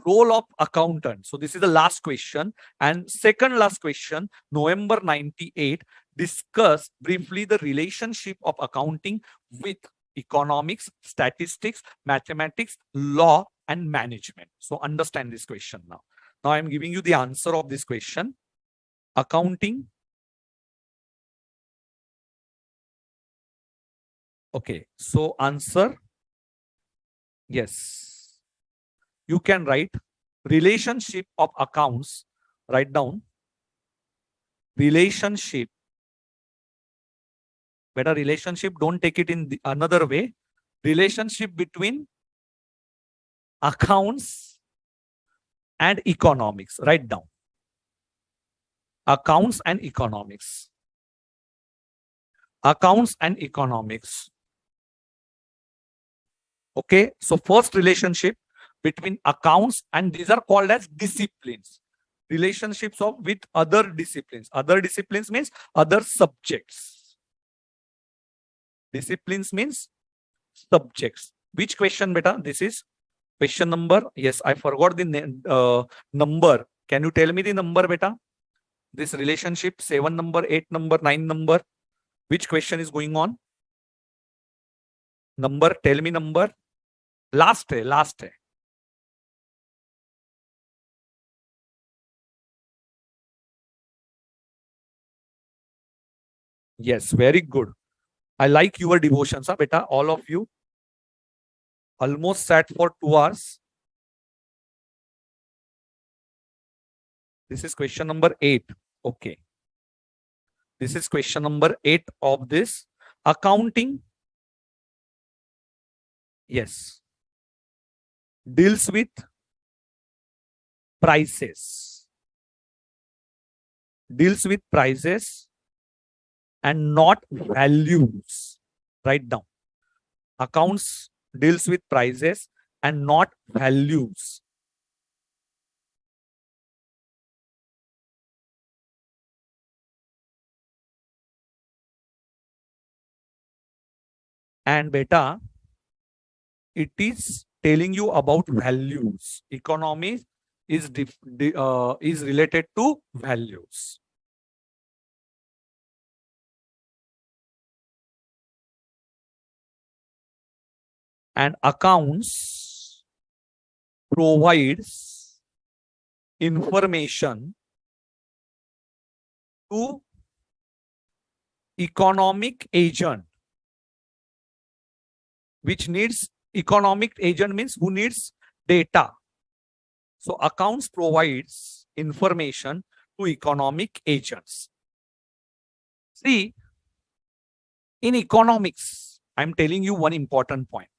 role of accountant. So this is the last question. And second last question, November 98, discuss briefly the relationship of accounting with economics, statistics, mathematics, law, and management. So understand this question now. Now I'm giving you the answer of this question. Accounting. Okay, so answer, yes. You can write relationship of accounts, write down relationship. Better relationship, don't take it in the another way. Relationship between accounts and economics, write down. Accounts and economics. Accounts and economics. Okay, so first relationship between accounts, and these are called as disciplines. Relationships of with other disciplines. Other disciplines means other subjects. Disciplines means subjects. Which question, beta? This is question number. Yes, I forgot the number. Can you tell me the number, beta? This relationship, 7 number, 8 number, 9 number. Which question is going on? Number, tell me number. Last है, last है. Yes, very good. I like your devotions, huh, beta, all of you. Almost sat for 2 hours. This is question number 8. Okay. This is question number 8 of this. Accounting. Yes. Deals with prices. Deals with prices and not values. Write down. Accounts deals with prices and not values. And beta, it is telling you about values. Economy is related to values. And accounts provides information to economic agent, which needs economic agent means who needs data. So accounts provides information to economic agents. See, in economics, I'm telling you one important point.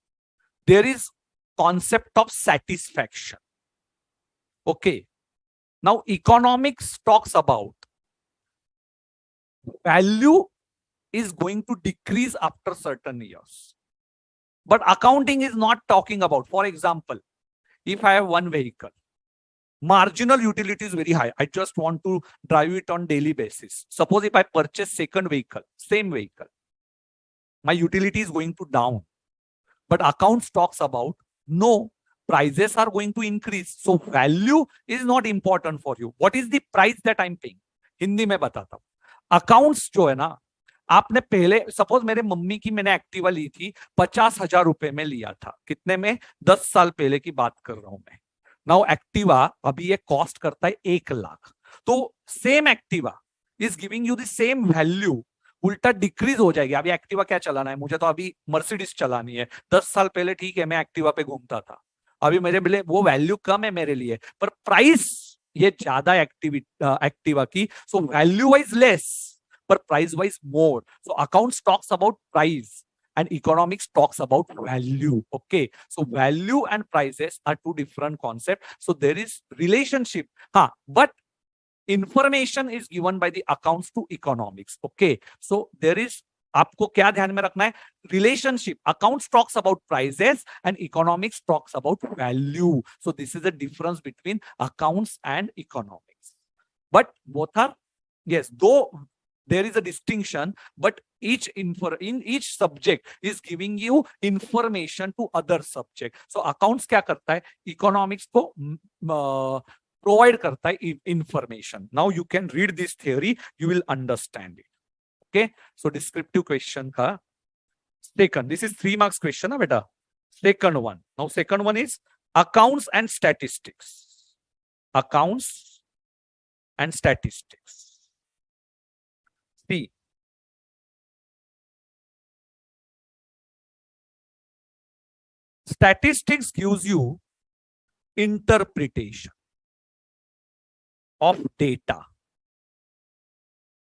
There is concept of satisfaction. Okay. Now economics talks about value is going to decrease after certain years. But accounting is not talking about, for example, if I have one vehicle, marginal utility is very high. I just want to drive it on daily basis. Suppose if I purchase second vehicle, same vehicle, my utility is going to down. But accounts talks about, no, prices are going to increase. So value is not important for you. What is the price that I'm paying? Hindi में बताता हूँ. Accounts जो है ना, आपने पहले suppose मेरे mummy की मैंने एक्टिवा ली थी 50,000 रुपए में लिया था. कितने में? 10 साल पहले की बात कर रहा हूं मैं. नाउ एक्टिवा अभी ये कॉस्ट करता है 1 लाख. तो same Activa is giving you the same value उल्टा डिक्रीज हो जाएगी। अभी एक्टिवा क्या चलाना है मुझे, तो अभी मर्सिडीज चलानी है। 10 साल पहले ठीक है मैं एक्टिवा पे घूमता था, अभी मेरे लिए वो वैल्यू कम है मेरे लिए, पर प्राइस ये ज्यादा एक्टिवा की, सो वैल्यू वाइज लेस पर price wise more. So accounts talks about price and economics talks about value. Okay, so value and prices are two different concepts, so there is relationship, but information is given by the accounts to economics. Okay, so there is, आपको क्या ध्यान में रखना है, relationship. Accounts talks about prices and economics talks about value. So this is the difference between accounts and economics, but both are, yes, though there is a distinction, but in each subject is giving you information to other subject. So accounts क्या करता है, economics को provide करता है information. Now you can read this theory, you will understand it. Okay, so descriptive question का second, this is 3 marks question, beta. Second one, now second one is accounts and statistics. Accounts and statistics. See, statistics gives you interpretation of data.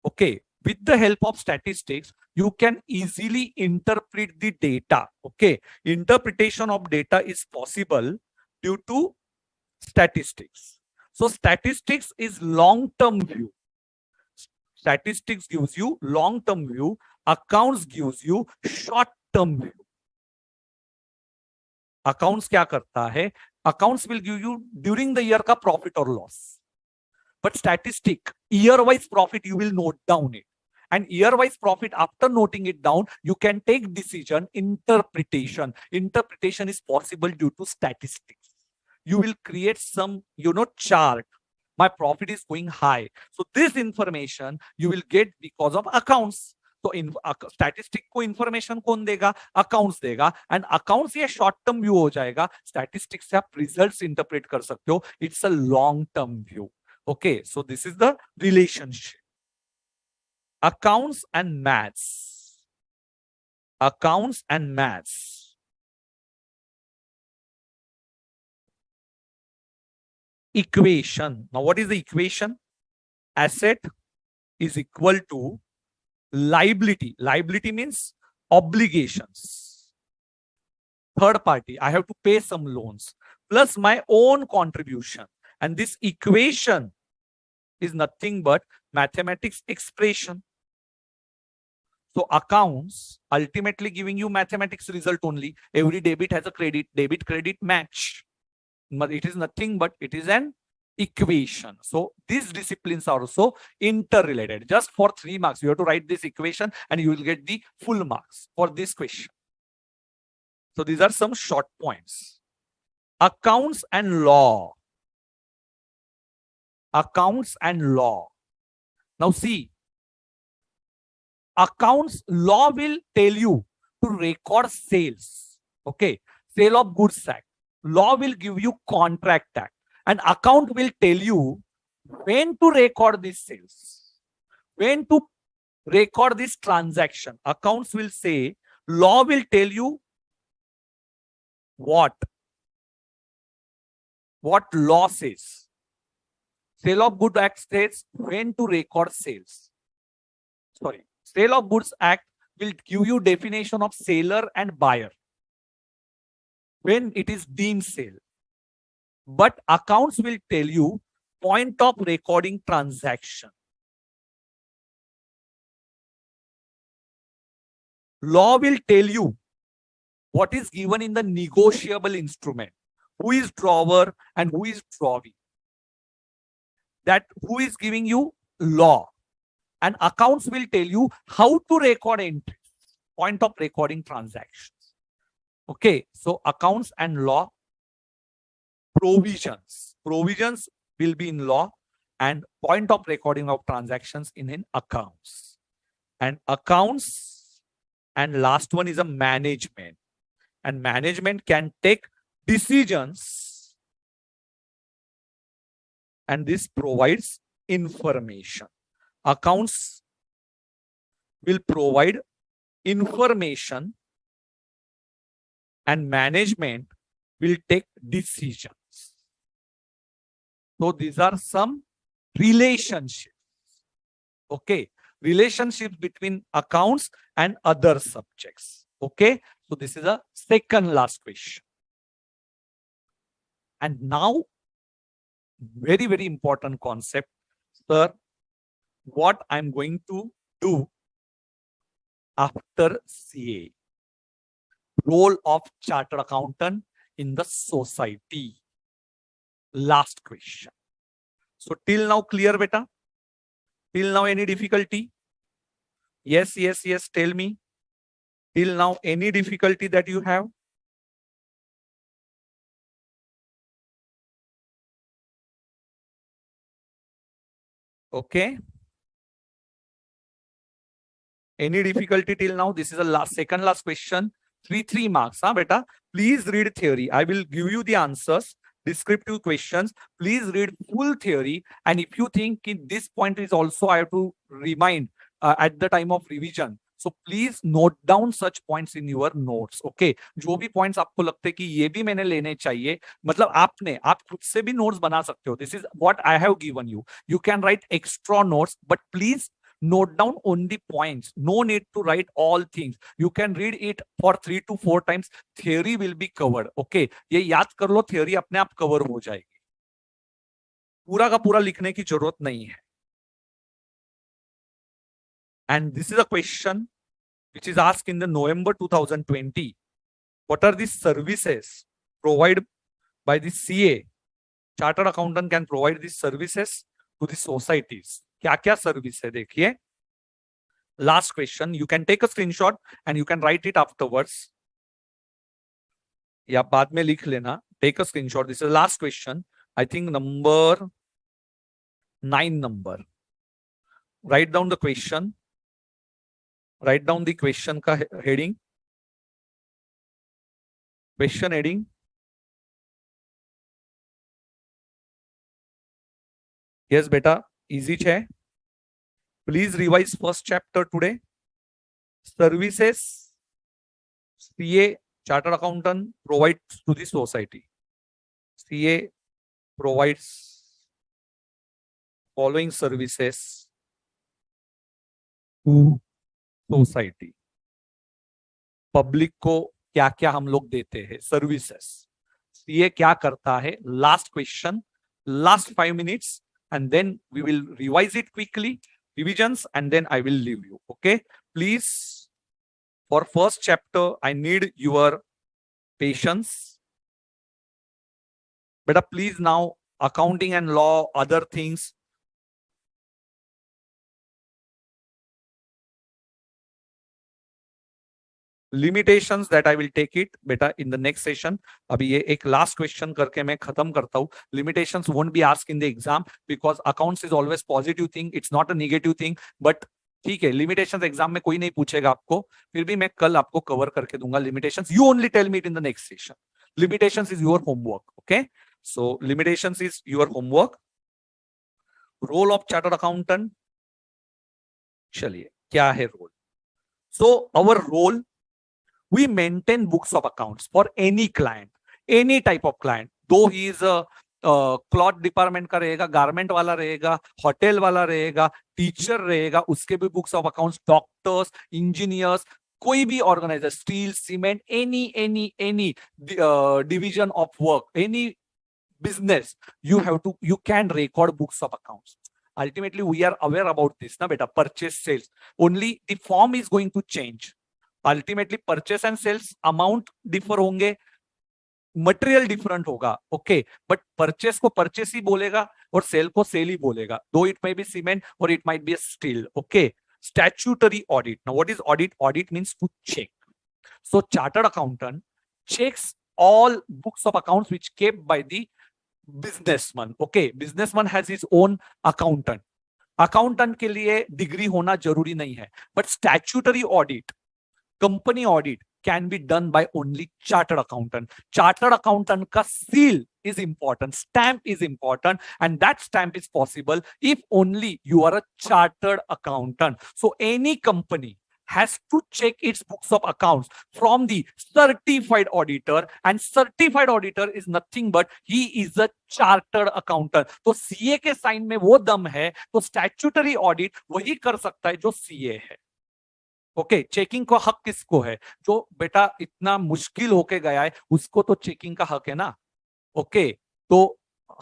Okay, with the help of statistics you can easily interpret the data. Okay, interpretation of data is possible due to statistics. So statistics is long-term view. Statistics gives you long-term view, accounts gives you short-term view. Accounts क्या करता है, accounts will give you during the year का profit और loss, but statistic year wise profit you will note down it, and year wise profit. After noting it down you can take decision. Interpretation is possible due to statistics. You will create some chart, my profit is going high, so this information you will get because of accounts. तो statistic को information कौन देगा, accounts देगा, and accounts ये short term view हो जाएगा, statistics से आप रिजल्ट्स इंटरप्रेट कर सकते हो, it's a long term view. Okay, so this is the relationship. Accounts and maths. Accounts and maths. Equation. Now, what is the equation? Asset is equal to liability. Liability means obligations. Third party, I have to pay some loans plus my own contribution. And this equation is nothing but mathematics expression. So accounts ultimately giving you mathematics result only. Every debit has a credit, debit credit match. But it is nothing but it is an equation. So these disciplines are also interrelated. Just for 3 marks, you have to write this equation and you will get the full marks for this question. So these are some short points. Accounts and law. Accounts and law. Now see, accounts law will tell you to record sales. Okay, sale of goods act. Law will give you contract act, and account will tell you when to record these sales, when to record this transaction. Accounts will say, law will tell you what law says. Sale of goods act says when to record sales. Sorry, Sale of Goods Act will give you definition of seller and buyer when it is deemed sale. But accounts will tell you point of recording transaction. Law will tell you what is given in the negotiable instrument, who is drawer and who is drawee. That who is giving you law. And accounts will tell you how to record entries, point of recording transactions. Okay, so accounts and law. Provisions will be in law, and point of recording of transactions in accounts. And accounts, and last one is a management. And management can take decisions, and this provides information. Accounts will provide information and management will take decisions. So these are some relationships. Okay, relationships between accounts and other subjects. Okay, so this is a second last question. And now, very, very important concept, sir, what I'm going to do after CA. Role of chartered accountant in the society. Last question. So till now clear, beta? Till now any difficulty? Yes, yes, yes, tell me. Till now any difficulty that you have? Okay. Any difficulty till now? This is the second last question. 3 marks, huh, beta? Please read theory. I will give you the answers, descriptive questions. Please read full theory. And if you think this point is also I have to remind at the time of revision, so please note down such points in your notes. Okay, जो भी points आपको लगते कि ये भी मैंने लेने चाहिए, मतलब आप खुद से भी notes बना सकते हो. This is what I have given you. You can write extra notes, but please note down only points. No need to write all things. You can read it for 3 to 4 times. Theory will be covered. Okay, ये याद कर लो, theory अपने आप cover हो जाएगी. पूरा का पूरा लिखने की जरूरत नहीं है. And this is a question which is asked in the November 2020. What are the services provided by the CA? Chartered accountant can provide these services to the societies. क्या क्या सर्विस है देखिए. Last question. You can take a screenshot and you can write it afterwards. या बाद में लिख लेना. Take a screenshot. This is the last question. I think number 9 number. Write down the question. Write down the question का heading. Question heading. Yes, beta. Easy है. Please revise first chapter today. Services CA chartered accountant provides to the society. CA provides following services to society. Public को क्या क्या हम लोग देते हैं services. CA क्या करता है? Last question, last 5 minutes, and then we will revise it quickly, revisions, and then I will leave you. Okay, please, for first chapter I need your patience. Beta, please now accounting and law, other things. Limitations that I will take it beta in the next session. अभी ये एक last question करके मैं खत्म करता हूँ. Limitations won't be asked in the exam because accounts is always positive thing. It's not a negative thing. But ठीक है, limitations exam में कोई नहीं पूछेगा आपको. फिर भी मैं कल आपको cover करके दूंगा limitations. You only tell me it in the next session. Limitations is your homework. Okay. So limitations is your homework. Role of chartered accountant. चलिए क्या है role? So our role. We maintain books of accounts for any client, any type of client. Though he is a cloth department का रहेगा, garment वाला रहेगा, hotel वाला रहेगा, teacher रहेगा, उसके भी books of accounts, doctors, engineers, कोई भी organizer, steel, cement, any division of work, any business, you can record books of accounts. Ultimately, we are aware about this, na beta, purchase, sales. Only the form is going to change. Ultimately purchase and sales amount differ होंगे, material different होगा. Okay, but purchase को purchase ही बोलेगा और cell को cell ही बोलेगा. दो it may be cement और it might be steel. Okay, statutory audit. Now what is audit? Audit means to check. So chartered accountant checks all books of accounts which kept by the businessman. Okay, businessman has his own accountant. Accountant के लिए degree होना जरूरी नहीं है, but statutory audit, company audit can be done by only chartered accountant. Chartered accountant का seal is important, stamp is important, and that stamp is possible if only you are a chartered accountant. So any company has to check its books of accounts from the certified auditor, and certified auditor is nothing but he is a chartered accountant. तो CA के sign में वो दम है तो statutory audit वही कर सकता है जो सीए है. ओके, चेकिंग का हक किसको है? जो बेटा इतना मुश्किल होके गया है उसको तो चेकिंग का हक है ना. ओके, तो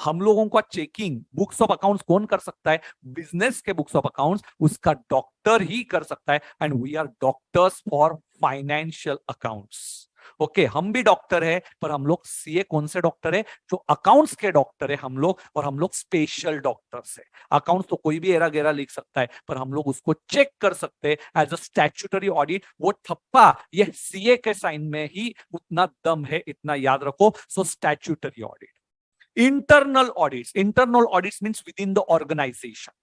हम लोगों का चेकिंग बुक्स ऑफ अकाउंट्स कौन कर सकता है? बिजनेस के बुक्स ऑफ अकाउंट्स उसका डॉक्टर ही कर सकता है. And we are doctors for financial accounts. Okay, हम भी डॉक्टर है, पर हम लोग सीए कौन से डॉक्टर है? जो अकाउंट्स के डॉक्टर है हम लोग, और हम लोग स्पेशल डॉक्टर्स है. अकाउंट्स तो कोई भी एरा गेरा लिख सकता है, पर हम लोग उसको चेक कर सकते हैं एज अ स्टैट्यूटरी ऑडिट. वो थप्पा ये सीए के साइन में ही उतना दम है, इतना याद रखो. So statutory audit. Internal audits. Internal audits means within the organization.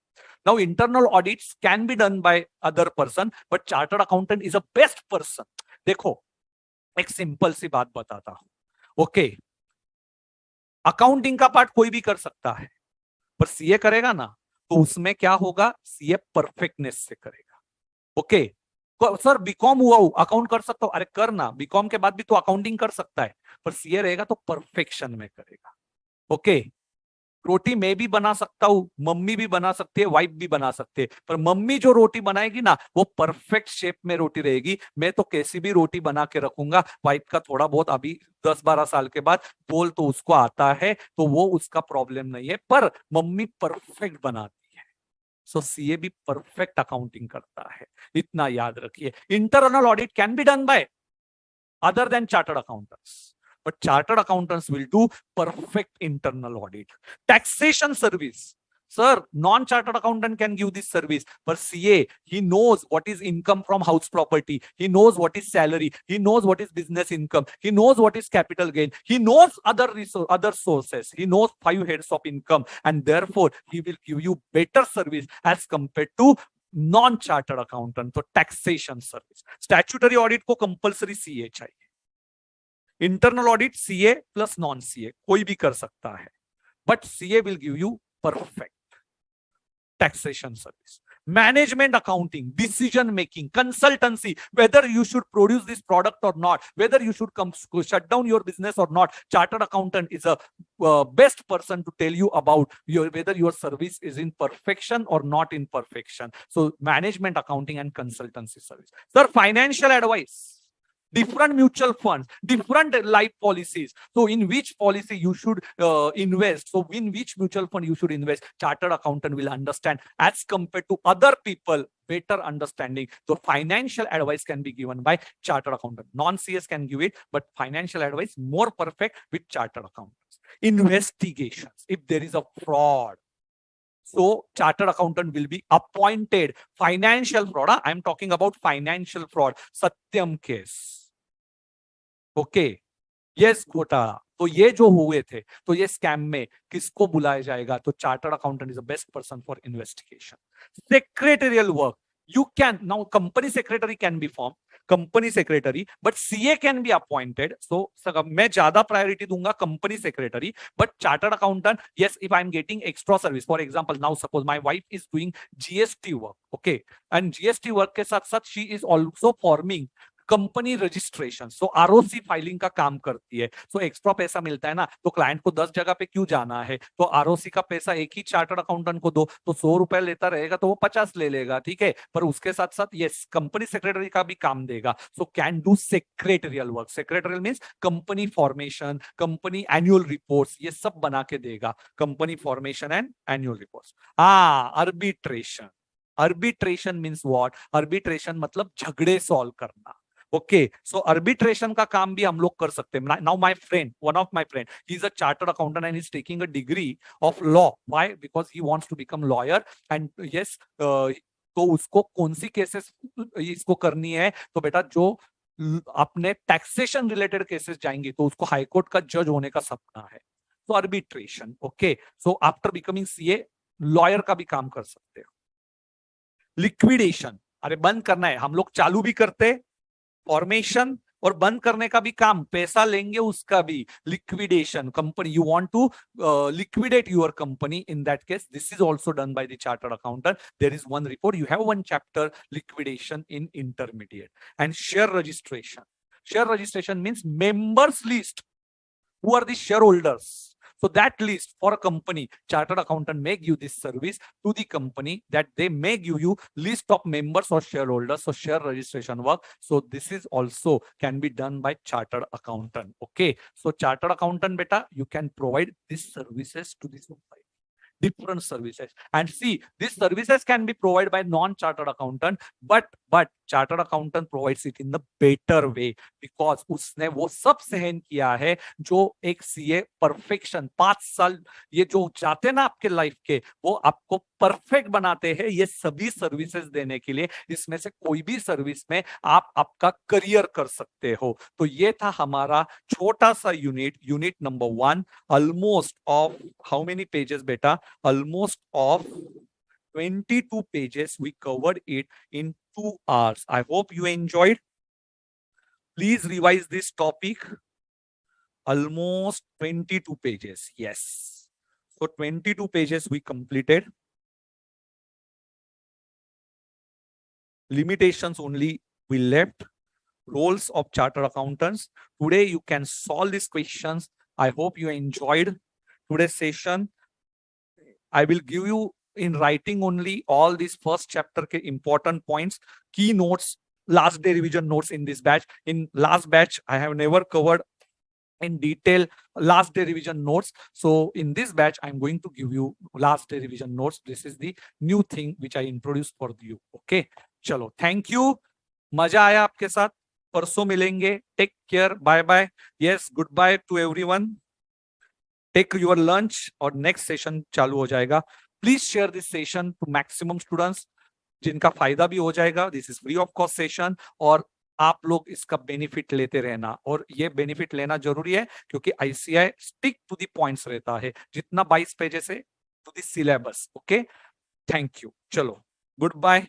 Now, internal audits can be done by other person, but chartered accountant is a best person. देखो, एक सिंपल सी बात बताता हूं. ओके, अकाउंटिंग का पार्ट कोई भी कर सकता है, पर सीए करेगा ना तो उसमें क्या होगा? सीए परफेक्टनेस से करेगा. ओके, सर बीकॉम हुआ हूं अकाउंट कर सकता हूं. अरे करना, बीकॉम के बाद भी तो अकाउंटिंग कर सकता है, पर सीए रहेगा तो परफेक्शन में करेगा. ओके, रोटी मैं भी बना सकता हूं, मम्मी भी बना सकती है, वाइफ भी बना सकते हैं, पर मम्मी जो रोटी बनाएगी ना वो परफेक्ट शेप में रोटी रहेगी. मैं तो कैसी भी रोटी बना के रखूंगा, वाइफ का थोड़ा बहुत अभी 10-12 साल के बाद बोल तो उसको आता है, तो वो उसका प्रॉब्लम नहीं है, पर मम्मी परफेक्ट बनाती है. सो सीए भी परफेक्ट अकाउंटिंग करता है, इतना याद रखिए. Internal audit can be done by other than chartered accountants, but chartered accountants will do perfect internal audit. Taxation service, sir, non-chartered accountant can give this service, but CA, he knows what is income from house property, he knows what is salary, he knows what is business income, he knows what is capital gain, he knows other sources, he knows 5 heads of income, and therefore he will give you better service as compared to non-chartered accountant. तो taxation service. Statutory audit को compulsory CA चाहिए. Internal audit CA plus non CA कोई भी कर सकता है, but CA will give you perfect taxation service. Management accounting, decision making, consultancy, whether you should produce this product or not, whether you should shut down your business or not, chartered accountant is a best person to tell you about whether your service is in perfection or not in perfection. So management accounting and consultancy service. Sir, financial advice, different mutual funds, different life policies. So in which policy you should invest, so in which mutual fund you should invest, chartered accountant will understand as compared to other people, better understanding. So financial advice can be given by chartered accountant. Non-CS can give it, but financial advice more perfect with chartered accountants. Investigations, if there is a fraud, so chartered accountant will be appointed. Financial fraud, I am talking about financial fraud, Satyam case. Okay, yes घोटाला, तो ये जो हुए थे, तो ये scam में किसको बुलाया जाएगा? तो chartered accountant is the best person for investigation. Secretarial work, you can now company secretary can be formed, company secretary, but CA can be appointed. So मैं ज्यादा प्रायोरिटी दूंगा company secretary, but chartered accountant, yes, if I'm getting extra service, for example, now suppose my wife is doing GST work, okay, and GST work के साथ साथ she is also forming company registration, so ROC filing का काम करती है. So extra पैसा मिलता है ना, तो क्लाइंट को 10 जगह पे क्यों जाना है? तो आरओसी का पैसा एक ही चार्टर्ड अकाउंटेंट को दो, तो 100 रुपए लेता रहेगा तो वो 50 ले लेगा, ठीक है, पर उसके साथ साथ ये कंपनी सेक्रेटरी का भी काम देगा. So can do secretarial work. Secretarial means company formation, company annual reports, ये सब बना के देगा. Company formation and annual reports. Arbitration. Arbitration means what? Arbitration मतलब झगड़े सॉल्व करना. ओके, सो आर्बिट्रेशन का काम भी हम लोग कर सकते हैं. Now my friend, one of my friend, he is a chartered accountant and he is taking a degree of law. Why? Because he wants to become lawyer. And yes, तो उसको कौन सी केसेस इसको करनी है? तो बेटा जो अपने टैक्सेशन रिलेटेड केसेस जाएंगे तो उसको हाई कोर्ट का जज होने का सपना है. तो arbitration. Okay, so after becoming CA lawyer का भी काम कर सकते हो. लिक्विडेशन, अरे बंद करना है, हम लोग चालू भी करते. फॉर्मेशन और बंद करने का भी काम, पैसा लेंगे उसका भी, liquidation, company you want to liquidate your company. In that case, this is also done by the chartered accountant. There is one report, you have one chapter, liquidation in intermediate. And share registration. Share registration means members list. Who are the shareholders? So that list for a company, chartered accountant may give this service to the company, that they may give you list of members or shareholders. So share registration work. So this is also can be done by chartered accountant. Okay. So chartered accountant beta, you can provide these services to the society. Different services, and see, these services can be provided by non-chartered accountant, but chartered accountant provides it in the better way, because उसने वो सब सहन किया है जो एक CA perfection 5 साल ये जो चाहते ना आपके लाइफ के, वो आपको परफेक्ट बनाते हैं ये सभी सर्विसेज देने के लिए। इसमें से कोई भी सर्विस में आप आपका करियर कर सकते हो। तो ये था हमारा छोटा सा unit number 1, almost of how many pages बेटा, almost of 22 pages. We covered it in 2 hours. I hope you enjoyed. Please revise this topic. Almost 22 pages. Yes. So 22 pages we completed. Limitations only we left. Roles of chartered accountants. Today you can solve these questions. I hope you enjoyed today's session. I will give you in writing only all these first chapter ke important points, key notes, last day revision notes in this batch. In last batch, I have never covered in detail last day revision notes. So in this batch, I'm going to give you last day revision notes. This is the new thing which I introduced for you. Okay, chalo, thank you. मजा आया आपके साथ, परसों मिलेंगे. Take care, bye bye. Yes, goodbye to everyone. Take your lunch और next session चालू हो जाएगा. Please share this session to maximum students जिनका फायदा भी हो जाएगा. This is free of cost session और आप लोग इसका बेनिफिट लेते रहना, और ये बेनिफिट लेना जरूरी है क्योंकि ICI stick to the points रहता है, जितना 22 पेजेस है to the syllabus. Okay, thank you. चलो, गुड बाय.